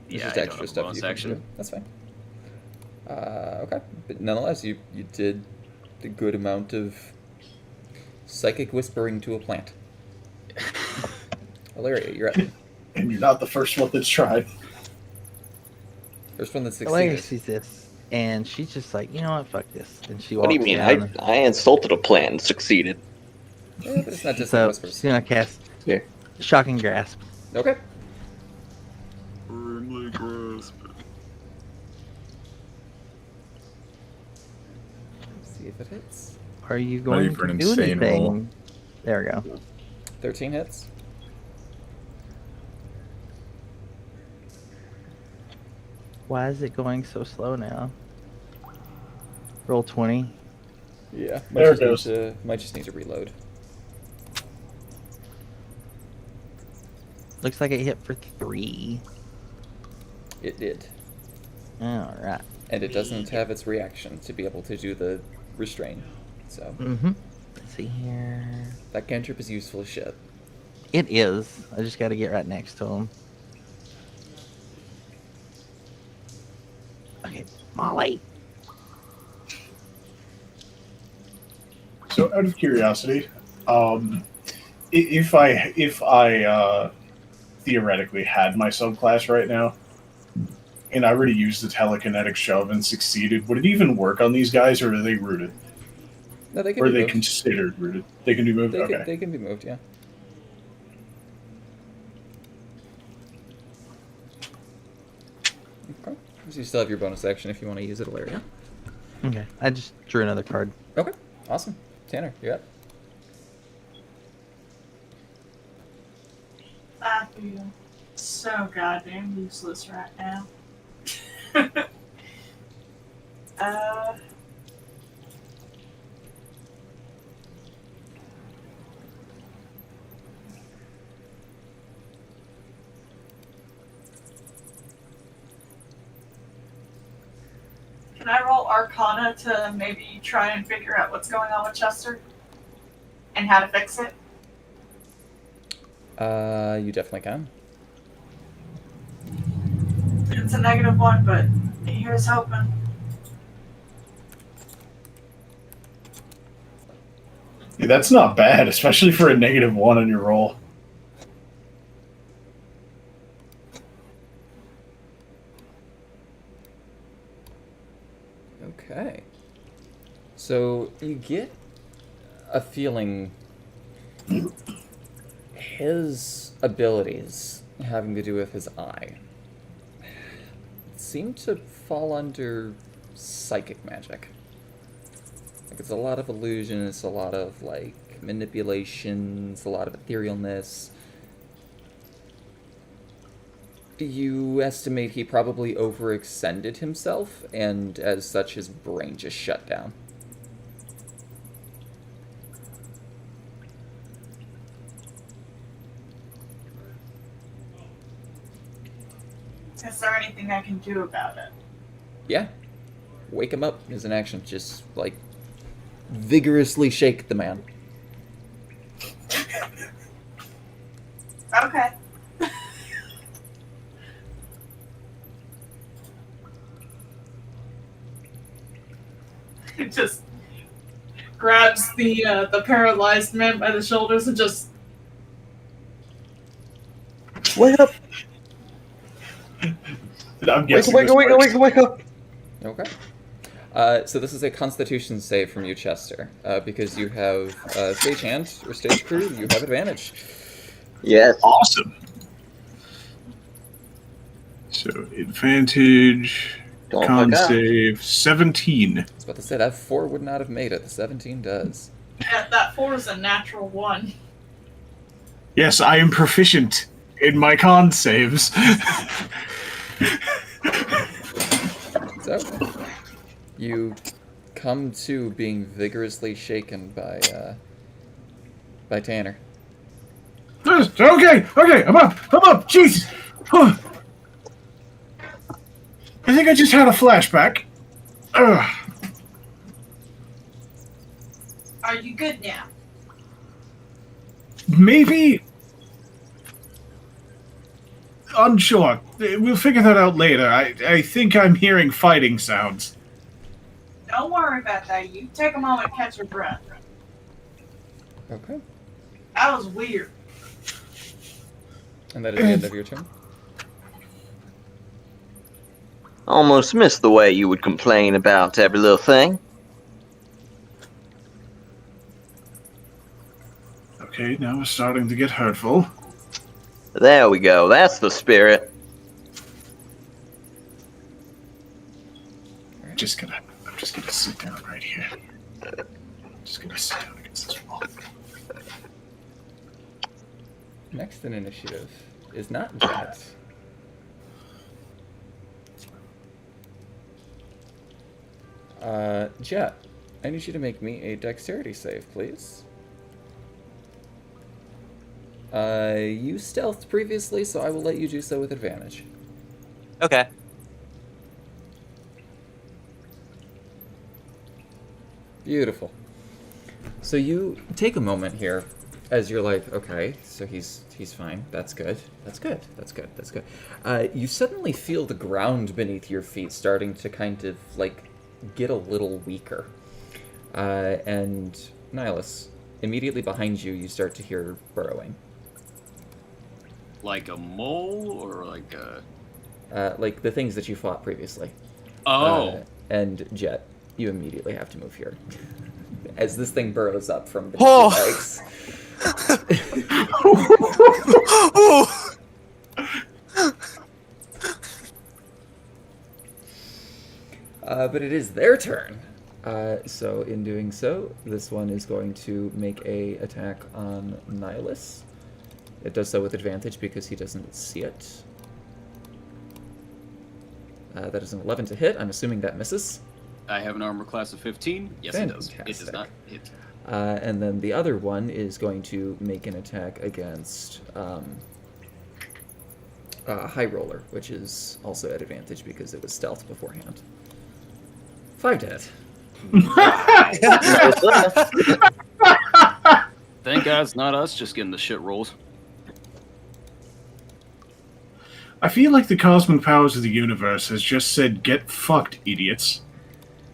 It's Yeah, just I don't extra have a stuff bonus you can action. do. That's fine. Okay, but nonetheless, you did a good amount of psychic whispering to a plant. Hilaria, you're up. And you're not the first one that's tried. First one that Hilaria succeeded. sees this, and she's just like, you know what, fuck this. And she What do walks you mean? down. I insulted a plant and succeeded. Yeah, but it's not just So whispers. she's gonna cast Yeah. Shocking Grasp. Okay. Firmly grasp. Let's see if it hits. Are you Ready going for to an do insane anything? roll. There we go. 13 hits. Why is it going so slow now? Roll 20. Yeah. There it goes. Might just need to reload. Looks like it hit for 3. It did. Alright. And it doesn't have its reaction to be able to do the restrain. So Let's see here. that cantrip is useful as shit. It is. I just gotta get right next to him. Okay, Molly. So, out of curiosity, if I theoretically had my subclass right now, and I already used the telekinetic shove and succeeded, would it even work on these guys, or are they rooted? No, they can Or are be they moved. considered rooted? They can be moved? Okay. They can be moved, yeah. Okay. So you still have your bonus action if you want to use it, Hilaria. Okay, I just drew another card. Okay. Awesome. Tanner, you're up. I feel so goddamn useless right now. uh, Can I roll Arcana to maybe try and figure out what's going on with Chester? And how to fix it? You definitely can. It's a -1, but here's hoping. Yeah, that's not bad, especially for a -1 on your roll. Okay. So you get a feeling his abilities having to do with his eye seem to fall under psychic magic. Like it's a lot of illusion, it's a lot of like manipulation, it's a lot of etherealness. You estimate he probably overextended himself, and as such his brain just shut down. Is there anything I can do about it? Yeah. Wake him up is an action. Just, like, vigorously shake the man. Okay. He just grabs the paralyzed man by the shoulders and just Wake up! I'm Wake guessing up, this works. wake up! Okay. So this is a Constitution save from you, Chester. Because you have Stage Hand or Stage Crew, you have advantage. Yes. Awesome. So advantage, Don't con fuck up. save, 17. I was about to say, that 4 would not have made it. The 17 does. that 4 is a natural 1. Yes, I am proficient in my con saves. So, you come to being vigorously shaken by Tanner. Okay, I'm up, jeez. I think I just had a flashback. Ugh. Are you good now? Maybe. Unsure. We'll figure that out later. I think I'm hearing fighting sounds. Don't worry about that. You take a moment, catch your breath. Okay. That was weird. And that is the end of your turn. Almost missed the way you would complain about every little thing. Okay, now we're starting to get hurtful. There we go. That's the spirit. I'm just gonna sit down right here. Just gonna sit down against this wall. Next in initiative is not Jet. Jet, I need you to make me a dexterity save, please. You stealthed previously, so I will let you do so with advantage. Okay. Beautiful. So you take a moment here as you're like, okay, so he's fine. That's good. That's good. That's good. That's good. You suddenly feel the ground beneath your feet starting to kind of like get a little weaker. And Nihilus, immediately behind you, you start to hear burrowing. Like a mole or like a... Like the things that you fought previously. Oh. And Jet, you immediately have to move here. As this thing burrows up from the legs. But it is their turn. So in doing so, this one is going to make a attack on Nihilus. It does so with advantage because he doesn't see it. That is an 11 to hit. I'm assuming that misses. I have an armor class of 15. Yes, it does. It Fantastic. does not hit. And then the other one is going to make an attack against High Roller, which is also at advantage because it was stealth beforehand. 5 to hit. Thank God it's not us just getting the shit rolled. I feel like the cosmic powers of the universe has just said, "Get fucked, idiots."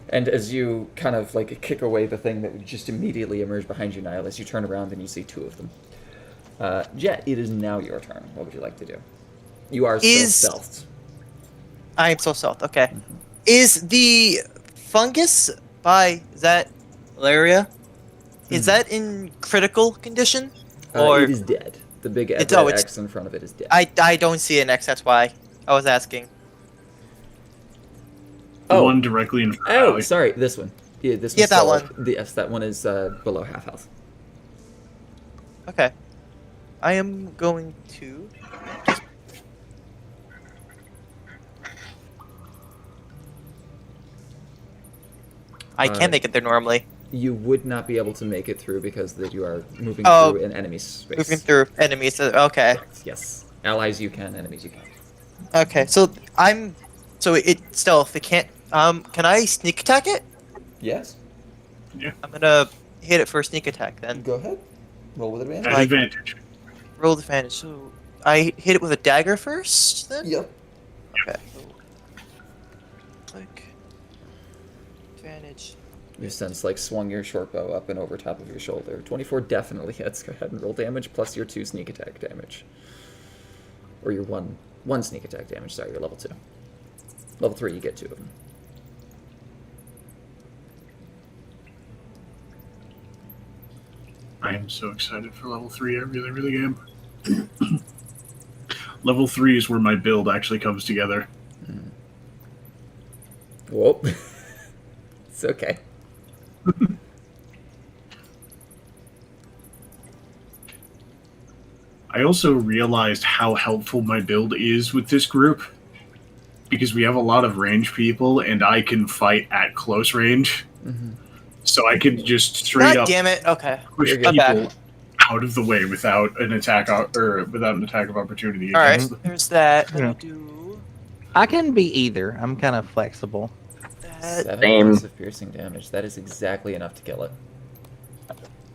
And as you kind of like kick away the thing that would just immediately emerge behind you, Nihilus, you turn around and you see 2 of them. Jet, it is now your turn. What would you like to do? You are still stealthed. I am so stealth. Okay. Is the fungus is that malaria? Is that in critical condition? Or it is dead. The big red X in front of it is dead. I don't see an X. That's why I was asking. The one directly in front. Oh, sorry, this one. Yeah, this one. Yeah, that one. Yes, that one is below half health. Okay. I am going to. I can make it there normally. You would not be able to make it through because you are moving through an enemy space. Moving through enemies. Okay. Yes. Allies you can, enemies you can. Okay, so it's stealth. It can't. Can I sneak attack it? Yes. Yeah. I'm gonna hit it for a sneak attack then. Go ahead. Roll with advantage. At advantage. Roll with advantage. So I hit it with a dagger first, then. Yep. Okay. Click. Advantage. You sense like swung your short bow up and over top of your shoulder. 24 definitely hits. Go ahead and roll damage plus your 2 sneak attack damage. Or your one sneak attack damage. Sorry, you're level 2. Level 3, you get 2 of them. I am so excited for level 3. I really, really am. Level 3 is where my build actually comes together. Whoop. It's okay. I also realized how helpful my build is with this group. Because we have a lot of range people, and I can fight at close range. Mm-hmm. So I can just straight God up damn it! Okay. push I'm people back. out of the way without an attack without an attack of opportunity. All right. against them. There's that. Yeah. I can be either. I'm kind of flexible. 7 Same. points of piercing damage. That is exactly enough to kill it.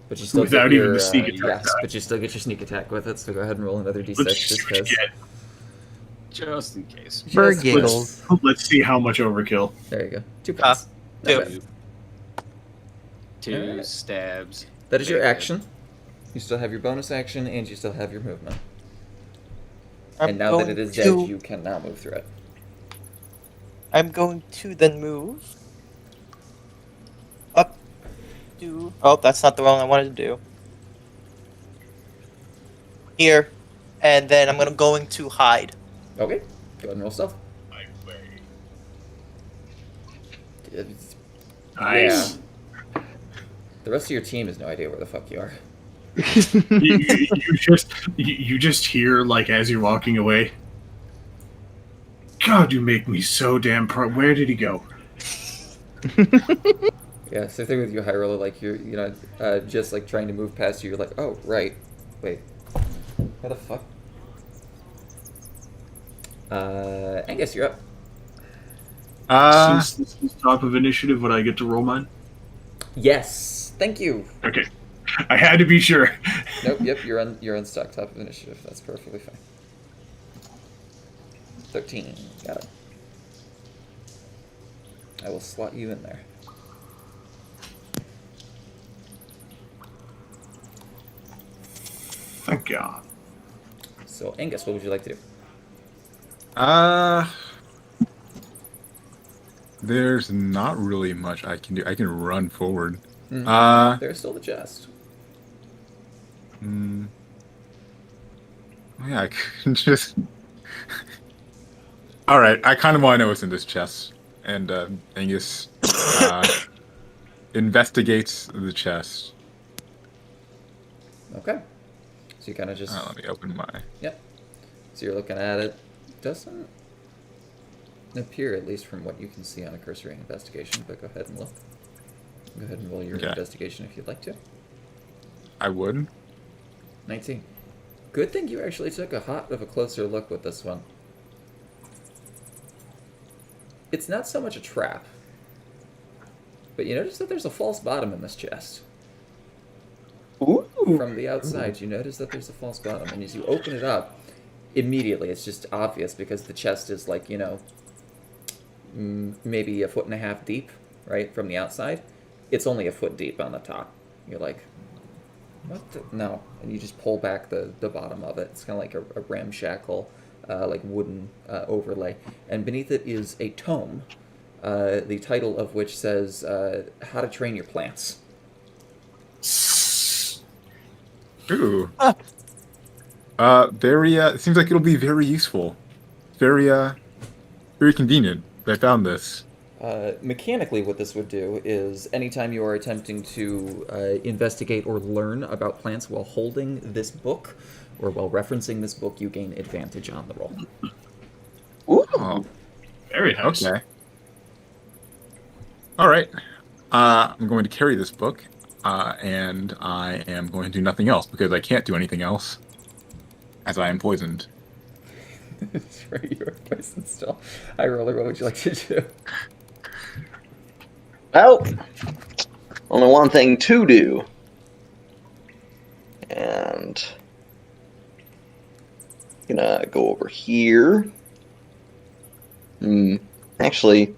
But you still Without get even your, the sneak attack yes, die. but you still get your sneak attack with it. So go ahead and roll another d6 Let's just see what you because. get. Just in case. Bird Just- giggles. Let's see how much overkill. There you go. 2 points. Two. Not bad. Two Alright. stabs. That is your Very action. You still have your bonus action and you still have your movement. I'm And now that it going is dead, to- you can now move through it. I'm going to then move up to. Oh, that's not the one I wanted to do. Here, and then I'm going to hide. Okay. Go ahead and roll stealth. Nice. Yeah. The rest of your team has no idea where the fuck you are. You just hear, like, as you're walking away, God, you make me so damn proud. Where did he go? Yeah, same thing with you, Hyrule. Like you're just like trying to move past you. You're like, oh right, wait, where the fuck? Angus, you're up. Since this is top of initiative, would I get to roll mine? Yes, thank you. Okay. I had to be sure. Nope, yep, you're unstuck. Top of initiative. That's perfectly fine. 13. Got it. I will slot you in there. Thank God. So Angus, what would you like to do? There's not really much I can do. I can run forward. There's still the chest. Oh yeah, I can just. All right, I kind of want to know what's in this chest, and Angus investigates the chest. Okay. So you kind of just. Let me open my. Yep. So you're looking at it. Doesn't appear, at least from what you can see on a cursory investigation, but go ahead and look. Go ahead and roll your Okay. investigation if you'd like to. I would. 19. Good thing you actually took a hot of a closer look with this one. It's not so much a trap, but you notice that there's a false bottom in this chest. Ooh. From the outside, you notice that there's a false bottom, and as you open it up, immediately it's just obvious because the chest is like, maybe 1.5 feet deep, right, from the outside, it's only a foot deep on the top. You're like, what the? No. And you just pull back the bottom of it. It's kind of like a ramshackle, like wooden overlay. And beneath it is a tome, the title of which says, How to Train Your Plants. Ooh. Very, it seems like it'll be very useful. Very, very convenient. I found this. Mechanically, what this would do is anytime you are attempting to investigate or learn about plants while holding this book or while referencing this book, you gain advantage on the roll. Ooh. Oh, Very nice. okay. All right. I'm going to carry this book, and I am going to do nothing else because I can't do anything else, as I am poisoned. That's right, you are poisoned still. Hi, Roller, what would you like to do? Well, only one thing to do. And gonna go over here. Actually, I'm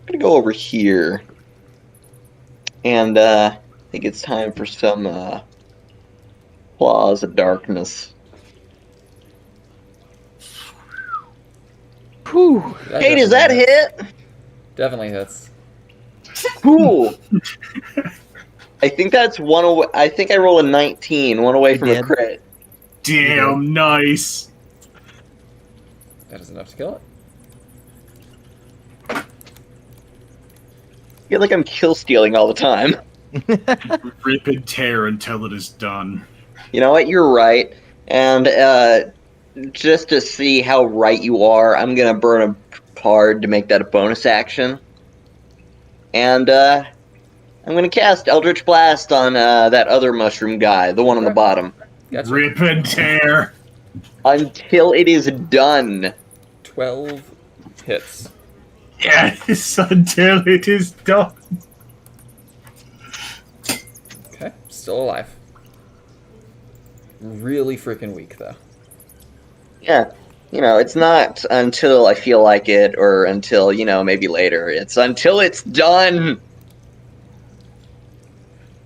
gonna go over here. And I think it's time for some Claws of Darkness. Whew. Hey, does that hit? Definitely hits. Cool. I think that's one away. I think I roll a 19, one away You from did? a crit. Damn, nice. That is enough to kill it. I feel like I'm kill stealing all the time. Rip and tear until it is done. You know what? You're right. And just to see how right you are, I'm gonna burn a card to make that a bonus action. And I'm gonna cast Eldritch Blast on that other mushroom guy, the one on the Okay. bottom, Gotcha. Rip and tear. until it is done. 12 hits. Yes, until it is done. Okay, still alive. Really freaking weak, though. Yeah, it's not until I feel like it, or until maybe later. It's until it's done.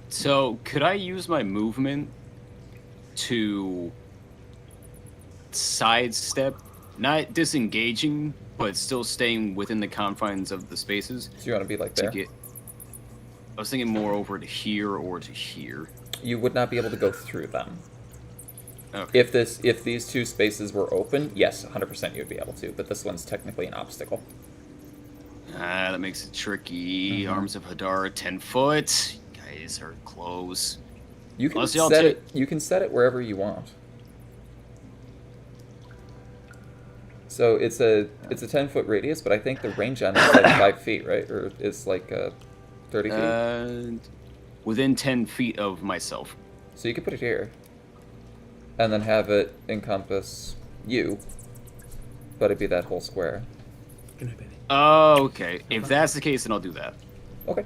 So, could I use my movement to sidestep, not disengaging, but still staying within the confines of the spaces? So you want to be like To there? get, I was thinking more over to here or to here. You would not be able to go through them. Okay. If these two spaces were open, yes, 100% you'd be able to, but this one's technically an obstacle. That makes it tricky. Mhm. Arms of Hadar, 10 foot. You guys are close. You can Honestly, I'll set take- it. You can set it wherever you want. So it's a 10-foot radius, but I think the range on it is like 5 feet, right? Or it's like 30 feet. Within 10 feet of myself. So you could put it here, and then have it encompass you, but it'd be that whole square. Oh, okay. If that's the case, then I'll do that. Okay.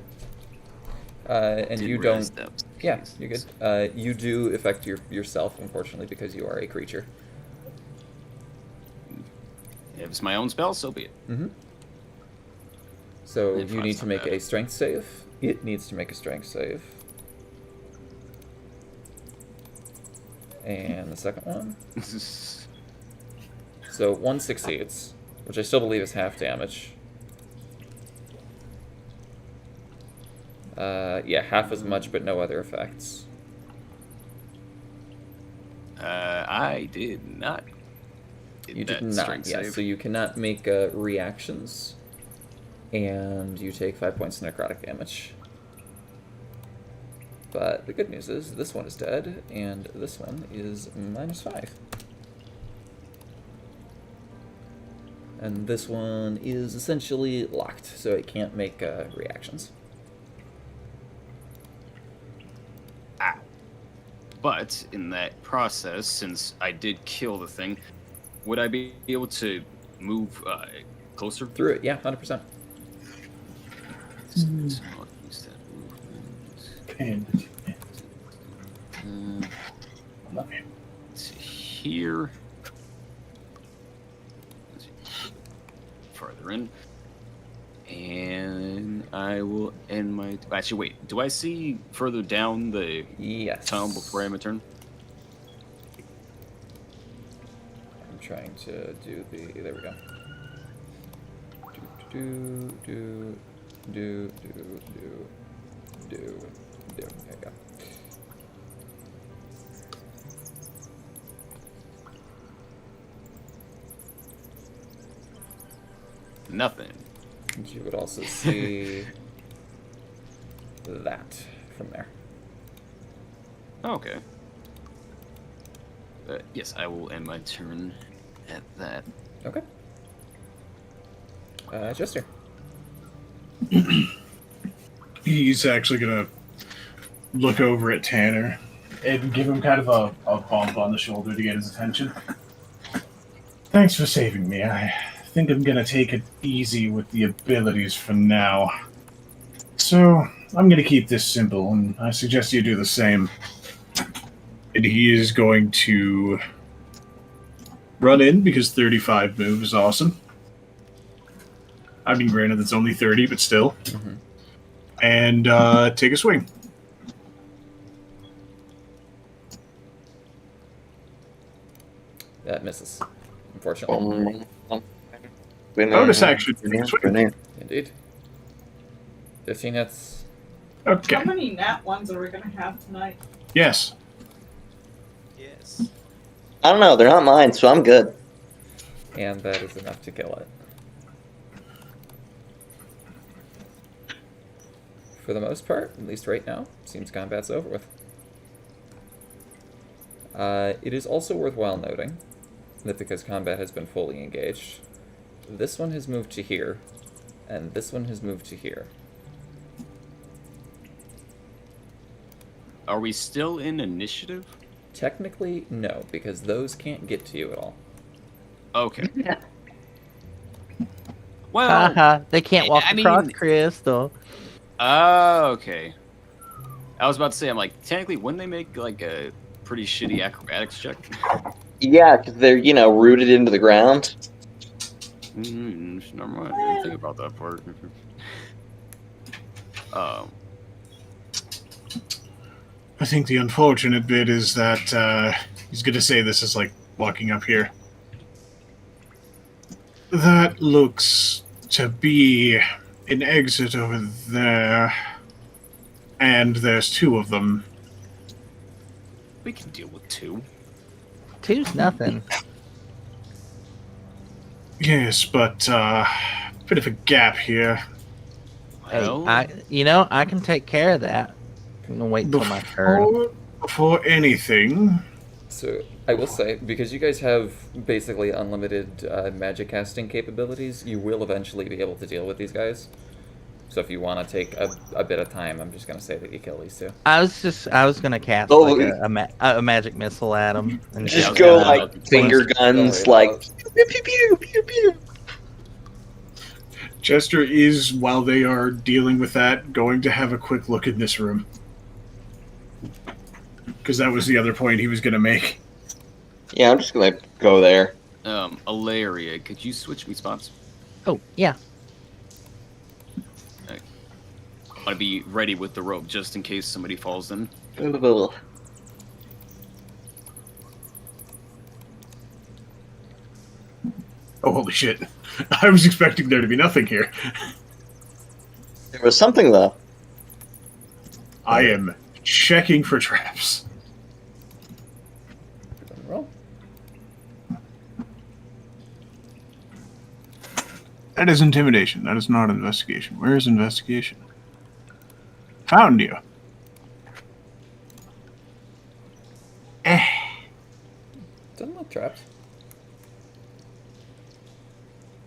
And Didn't you realize don't. that was the Yeah, case. you're good. You do affect yourself, unfortunately, because you are a creature. If it's my own spell, so be it. Mm-hmm. So If you that's need to not make bad. a strength save. It needs to make a strength save. And the second one. So one succeeds, which I still believe is half damage. Yeah, half as much, but no other effects. I did not. You that did not, strength yeah. save. So you cannot make reactions, and you take 5 points of necrotic damage. But the good news is this one is dead, and this one is -5. And this one is essentially locked, so it can't make reactions. But in that process, since I did kill the thing, would I be able to move closer? Through it, yeah, 100%. So I'll use that movement. To here. Further in. And I will end my. Actually, wait. Do I see further down the Yes. tunnel before I end my turn? I'm trying to do the. There we go. Do. There you go. Nothing. And you would also see that from there. Okay. Yes, I will end my turn at that. Okay. Jester. He's actually gonna look over at Tanner and give him kind of a bump on the shoulder to get his attention. Thanks for saving me. I think I'm gonna take it easy with the abilities for now. So, I'm gonna keep this simple, and I suggest you do the same. And he is going to run in, because 35 move is awesome. I mean, granted, it's only 30, but still. Mm-hmm. And take a swing. That misses, unfortunately. Bonus action. Take a swing. Indeed. 15 hits. Okay. How many nat ones are we gonna have tonight? Yes. Yes. I don't know. They're not mine, so I'm good. And that is enough to kill it. For the most part, at least right now, seems combat's over with. It is also worthwhile noting that because combat has been fully engaged, this one has moved to here, and this one has moved to here. Are we still in initiative? Technically, no, because those can't get to you at all. Okay. Well, Haha, they can't walk I across mean- Crystal. okay. I was about to say, I'm like, technically, wouldn't they make like a pretty shitty acrobatics check? Yeah, because they're, rooted into the ground. Never mind. I didn't think about that part. I think the unfortunate bit is that he's going to say this is like walking up here. That looks to be an exit over there. And there's two of them. We can deal with two. Two's nothing. Yes, but bit of a gap here. Well, Hey, I can take care of that. I'm gonna wait till my turn. Before anything, So, I will say, because you guys have basically unlimited magic casting capabilities, you will eventually be able to deal with these guys. So if you want to take a bit of time, I'm just going to say that you kill these two. I was gonna cast Oh, like a magic missile at him. And Just was go gonna- like finger guns, Sorry, like pew pew pew pew pew. Chester is, while they are dealing with that, going to have a quick look in this room. Because that was the other point he was going to make. Yeah, I'm just gonna go there. Alaria, could you switch me spots? Oh yeah. I want to be ready with the rope just in case somebody falls in. Ugh. Oh, holy shit. I was expecting there to be nothing here. There was something though. I am checking for traps. Roll. That is intimidation. That is not investigation. Where is investigation? Found you. Doesn't look trapped.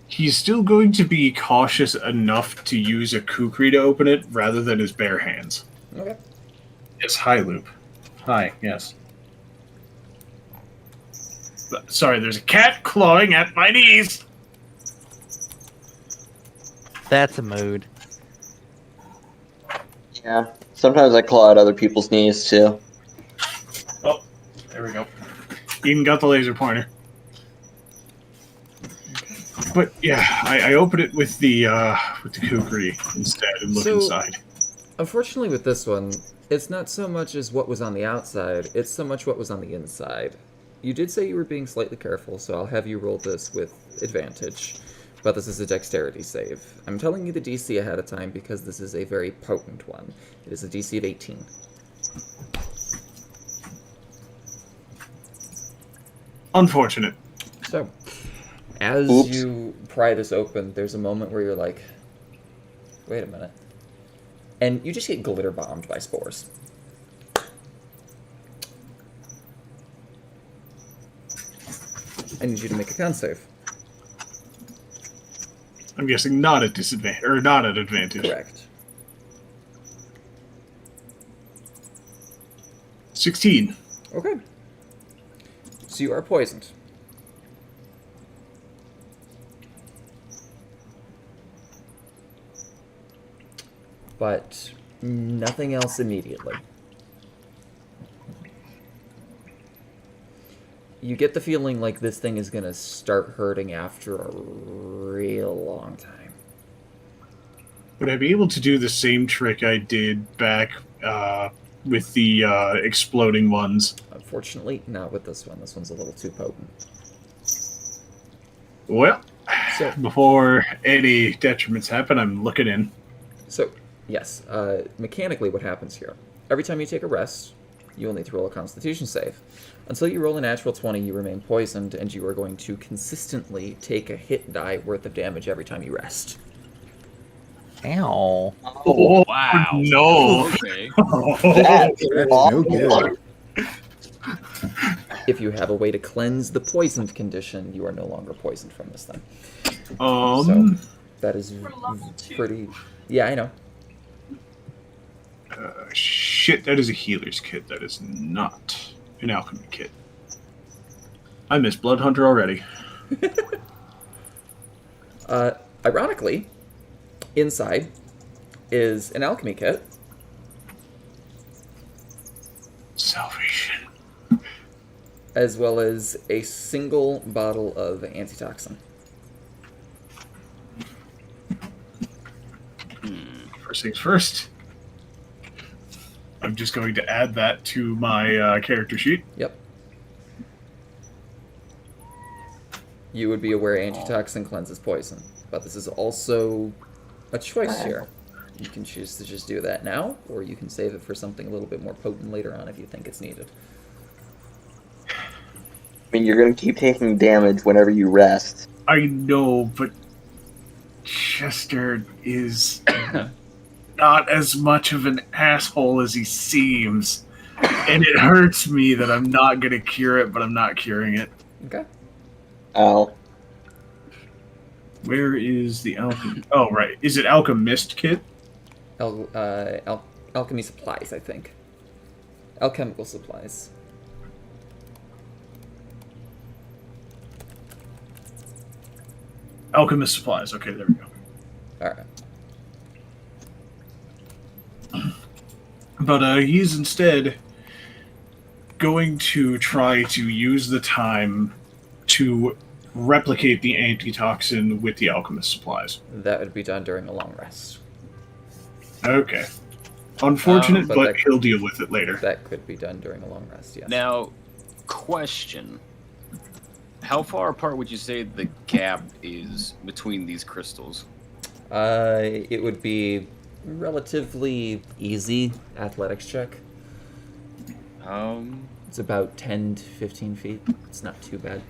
He's still going to be cautious enough to use a kukri to open it rather than his bare hands. Okay. Yes, hi, Loop. Hi, yes. Sorry, there's a cat clawing at my knees! That's a mood. Yeah. Sometimes I claw at other people's knees too. Oh, there we go. Even got the laser pointer. But yeah, I open it with the kukri instead and look So- inside. Unfortunately, with this one, it's not so much as what was on the outside, it's so much what was on the inside. You did say you were being slightly careful, so I'll have you roll this with advantage. But this is a dexterity save. I'm telling you the DC ahead of time because this is a very potent one. It is a DC of 18. Unfortunate. So, as Oops. you pry this open, there's a moment where you're like, wait a minute. And you just get glitter bombed by spores. I need you to make a con save. I'm guessing not at disadvantage or not at advantage. Correct. 16. Okay. So you are poisoned. But nothing else immediately. You get the feeling like this thing is gonna start hurting after a real long time. Would I be able to do the same trick I did back with the exploding ones? Unfortunately, not with this one. This one's a little too potent. Well, So, before any detriments happen, I'm looking in. So, yes, mechanically what happens here. Every time you take a rest, you will need to roll a constitution save. Until you roll a natural 20, you remain poisoned, and you are going to consistently take a hit die worth of damage every time you rest. Ow. Oh, Wow. no. Okay. That's That's no good. If you have a way to cleanse the poisoned condition, you are no longer poisoned from this thing. That is For level 2. pretty... Yeah, I know. Shit, that is a healer's kit. That is not an alchemy kit. I miss Blood Hunter already. Ironically, inside is an alchemy kit. Salvation. As well as a single bottle of antitoxin. First things first. I'm just going to add that to my character sheet. Yep. You would be aware antitoxin cleanses poison, but this is also a choice here. You can choose to just do that now, or you can save it for something a little bit more potent later on if you think it's needed. I mean, you're going to keep taking damage whenever you rest. I know, but Chester is not as much of an asshole as he seems. And it hurts me that I'm not going to cure it, but I'm not curing it. Okay. Oh. Where is the alchemy? Oh, right. Is it Alchemist Kit? Alchemy supplies, I think. Alchemical supplies. Alchemist Supplies. Okay, there we go. Alright. But he's instead going to try to use the time to replicate the antitoxin with the alchemist supplies. That would be done during a long rest. Okay. Unfortunate, But but that- he'll deal with it later. That could be done during a long rest, yes. Now, question. How far apart would you say the gap is between these crystals? It would be relatively easy athletics check. It's about 10 to 15 feet. It's not too bad.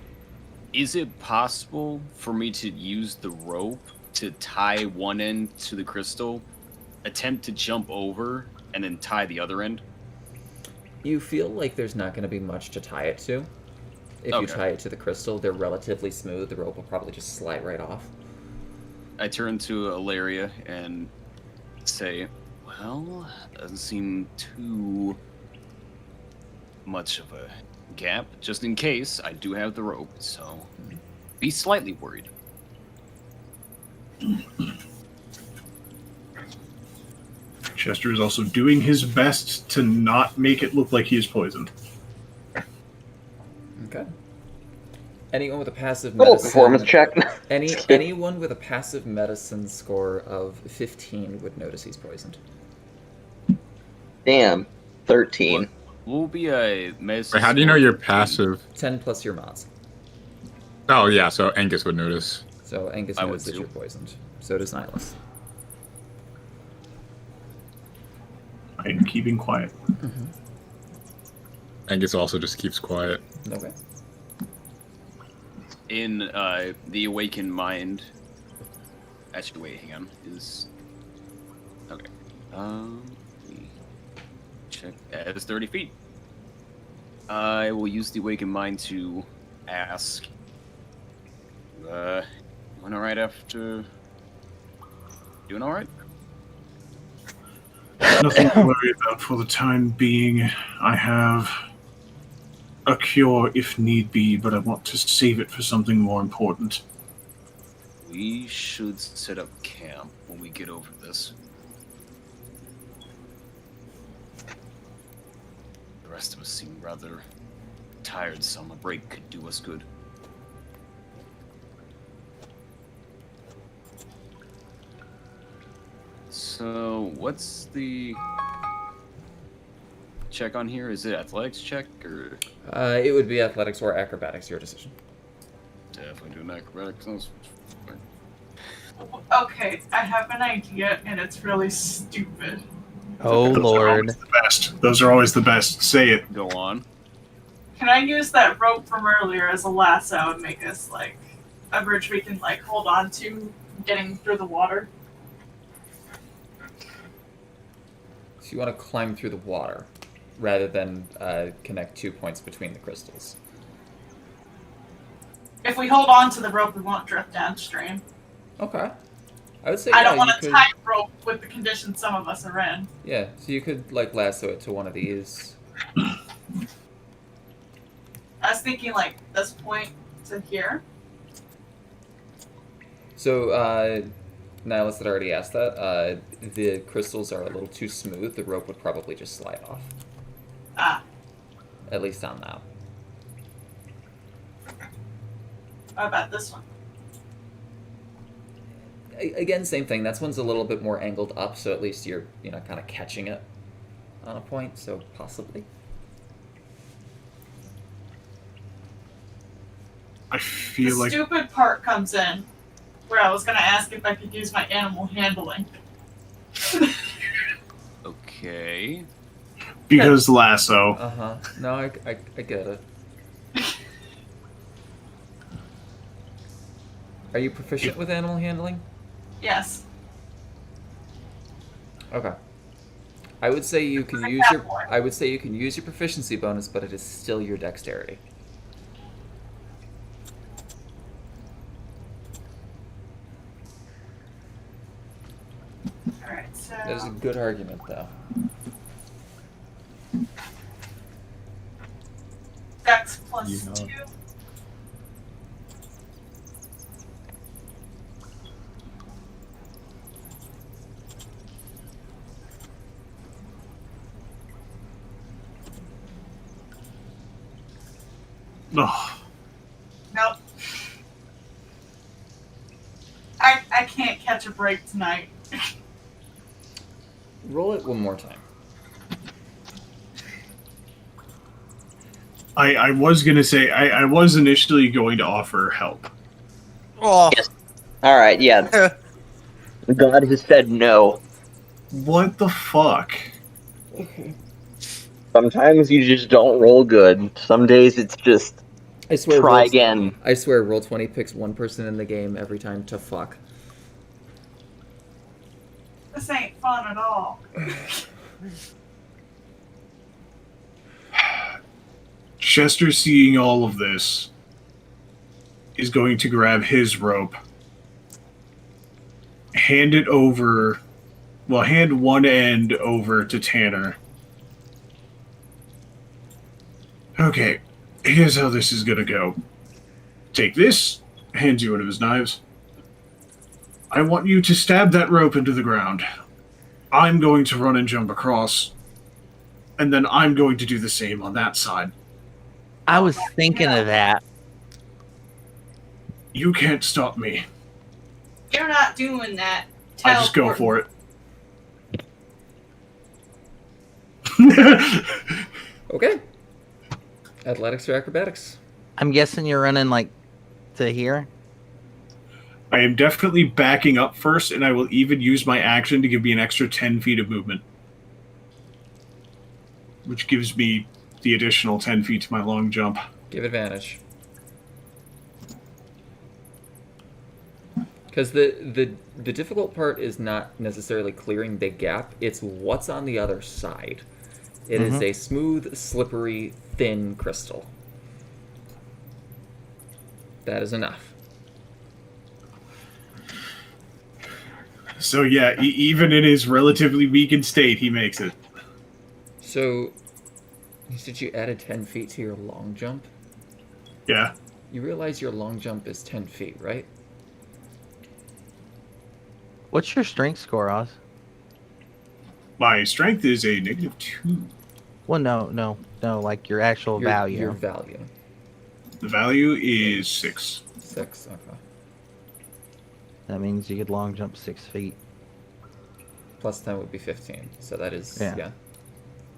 Is it possible for me to use the rope to tie one end to the crystal, attempt to jump over, and then tie the other end? You feel like there's not going to be much to tie it to. If you Okay. tie it to the crystal, they're relatively smooth. The rope will probably just slide right off. I turn to Ilaria and say, well, doesn't seem too much of a gap. Just in case, I do have the rope, so be slightly worried. Chester is also doing his best to not make it look like he is poisoned. Okay. Anyone with a passive Little medicine... performance check. Anyone with a passive medicine score of 15 would notice he's poisoned. Damn. 13. What will be a medicine? Wait, how do you know score you're of 15? passive? 10 plus your mods. Oh yeah, so Angus would notice. So Angus I knows would that too. you're poisoned. So does Nihilus. I'm keeping quiet. Angus also just keeps quiet. Okay. In the awakened mind. Actually, wait, hang on. Is okay. We check. It's 30 feet. I will use the awakened mind to ask. Doing all right after? Doing all right? Nothing to worry about for the time being. I have a cure if need be, but I want to save it for something more important. We should set up camp when we get over this. The rest of us seem rather tired, so a break could do us good. So, what's the check on here? Is it athletics check or It would be athletics or acrobatics, your decision. definitely doing acrobatics? Okay, I have an idea, and it's really stupid. Oh Those are lord. always the best. Those are always the best. Say it. Go on. Can I use that rope from earlier as a lasso and make us, like, a bridge we can, like, hold on to getting through the water? So you want to climb through the water, rather than connect 2 points between the crystals. If we hold on to the rope, we won't drift downstream. Okay. I would say I don't yeah, want you to could, tie a rope with the conditions some of us are in. Yeah, so you could like lasso it to one of these. I was thinking, like, this point to here. So, Nihilus had already asked that. The crystals are a little too smooth. The rope would probably just slide off. Ah, At least on now. how about this one? Again, same thing. That one's a little bit more angled up, so at least you're, kind of catching it on a point, so possibly. I The feel like stupid part comes in, where I was going to ask if I could use my animal handling. Okay. because lasso. Uh-huh. No, I get it. Are you proficient with animal handling? Yes. Okay. I would say you can use your proficiency bonus, but it is still your dexterity. Alright, so... That is a good argument, though. Dex plus You know. 2. Ugh. Nope. I can't catch a break tonight. Roll it one more time. I was gonna say I was initially going to offer help. Oh, Yes. All right, yeah. God has said no. What the fuck? Sometimes you just don't roll good. Some days it's just I swear. try again. I swear, Roll20 picks one person in the game every time to fuck. This ain't fun at all. Chester, seeing all of this, is going to grab his rope, hand it over, well, hand one end over to Tanner. Okay, here's how this is gonna go. Take this, hands you one of his knives. I want you to stab that rope into the ground. I'm going to run and jump across, and then I'm going to do the same on that side. I was thinking of that. You can't stop me. You're not doing that. I just go for it. Okay. Athletics or acrobatics? I'm guessing you're running like to here. I am definitely backing up first, and I will even use my action to give me an extra 10 feet of movement. Which gives me the additional 10 feet to my long jump. Give advantage. Because the difficult part is not necessarily clearing the gap, it's what's on the other side. It is a smooth, slippery, thin crystal. That is enough. So yeah, even in his relatively weakened state, he makes it. So, you said you added 10 feet to your long jump? Yeah. You realize your long jump is 10 feet, right? What's your strength score, Oz? My strength is a -2. Well, no. Like your actual value. Your value. The value is 6. 6, okay. That means you could long jump 6 feet. Plus 10 would be 15. So that is, Yeah. yeah.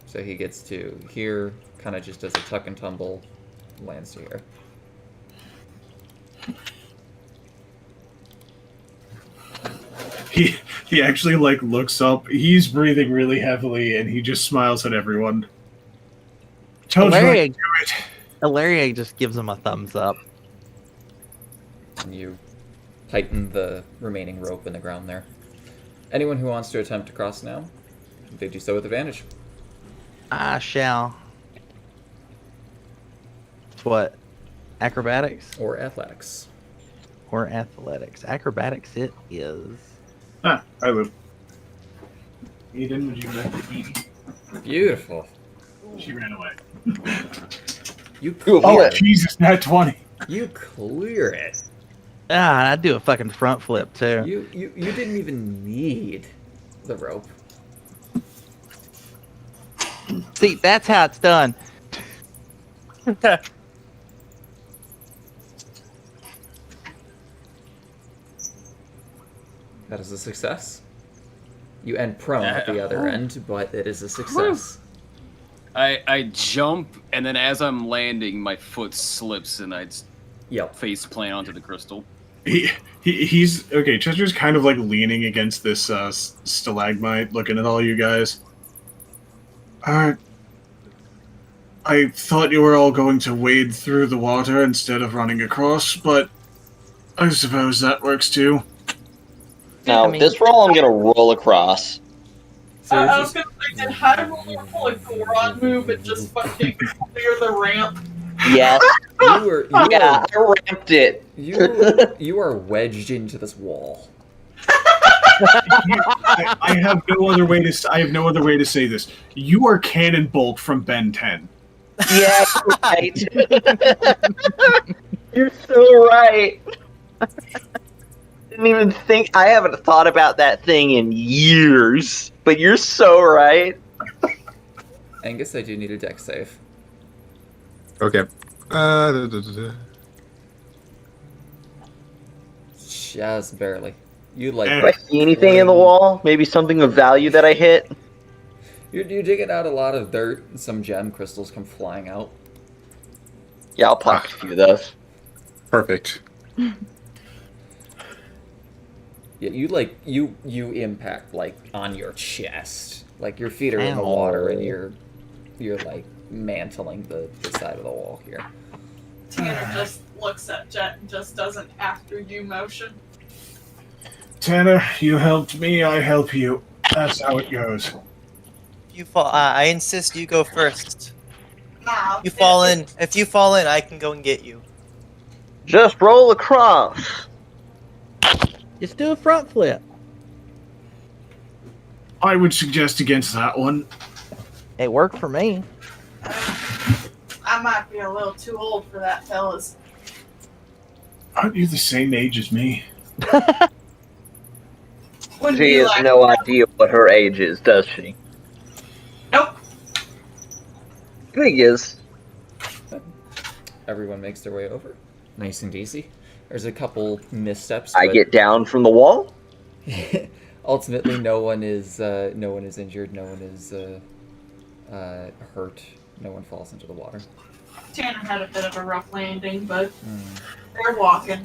So he gets to here, kind of just does a tuck and tumble, lands to here. He actually like looks up. He's breathing really heavily, and he just smiles at everyone. Told you I could do it. Ilaria just gives him a thumbs up. And you tighten the remaining rope in the ground there. Anyone who wants to attempt to cross now, they do so with advantage. I shall. What? Acrobatics Or athletics. or athletics? Acrobatics it is. Ah, I live. Eden, would you like to eat? Beautiful. She ran away. You clear Oh, it. Jesus, not 20. You clear it. Ah, I do a fucking front flip too. You didn't even need the rope. See, that's how it's done. That is a success. You end prone at the other end, but it is a success. I jump, and then as I'm landing, my foot slips, and I Yep. face plant onto the crystal. He's okay. Chester's kind of like leaning against this stalagmite, looking at all you guys. I thought you were all going to wade through the water instead of running across, but I suppose that works too. Now, this roll I'm gonna roll across. So I this was is- gonna say, did Hyrule pull a Goron move and just fucking clear the ramp? Yes, you I ramped it. you are wedged into this wall. I have no other way to. I have no other way to say this. You are Cannonbolt from Ben 10. Yeah, right. You're so right. Didn't even think. I haven't thought about that thing in years, but you're so right. Angus, I do need a deck save. Okay. Just barely. You like Do I see anything in the wall? Maybe something of value that I hit? you're digging out a lot of dirt, and some gem crystals come flying out. Yeah, I'll pocket a few of those. Perfect. Yeah, you impact like on your chest. Like your feet are in the water and you're like mantling the side of the wall here. Tanner just looks at Jet and just does an after you motion. Tanner, you helped me. I help you. That's how it goes. You fall. I insist you go first. Nah, You fall in. If you fall in, I can go and get you. Just roll across. Just do a front flip. I would suggest against that one. It worked for me. I might be a little too old for that, fellas. Aren't you the same age as me? Wouldn't She be has like no that. idea what her age is, does she? Nope. Thing is, Everyone makes their way over. Nice and easy. There's a couple missteps. I but get down from the wall. ultimately, no one is injured. No one is hurt. No one falls into the water. Tanner had a bit of a rough landing, but they're walking.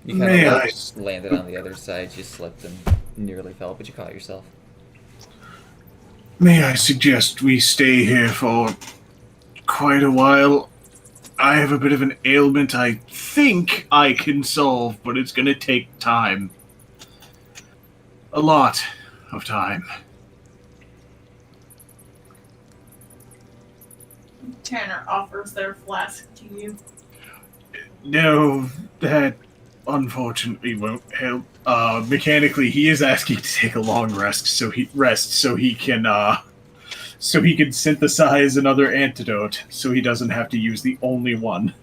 You kind May of I- landed on the other side. You slipped and nearly fell, but you caught yourself. May I suggest we stay here for quite a while? I have a bit of an ailment I think I can solve, but it's going to take time. A lot of time. Tanner offers their flask to you. No, that unfortunately won't help. Mechanically, he is asking to take a long rest, so he can synthesize another antidote, so he doesn't have to use the only one.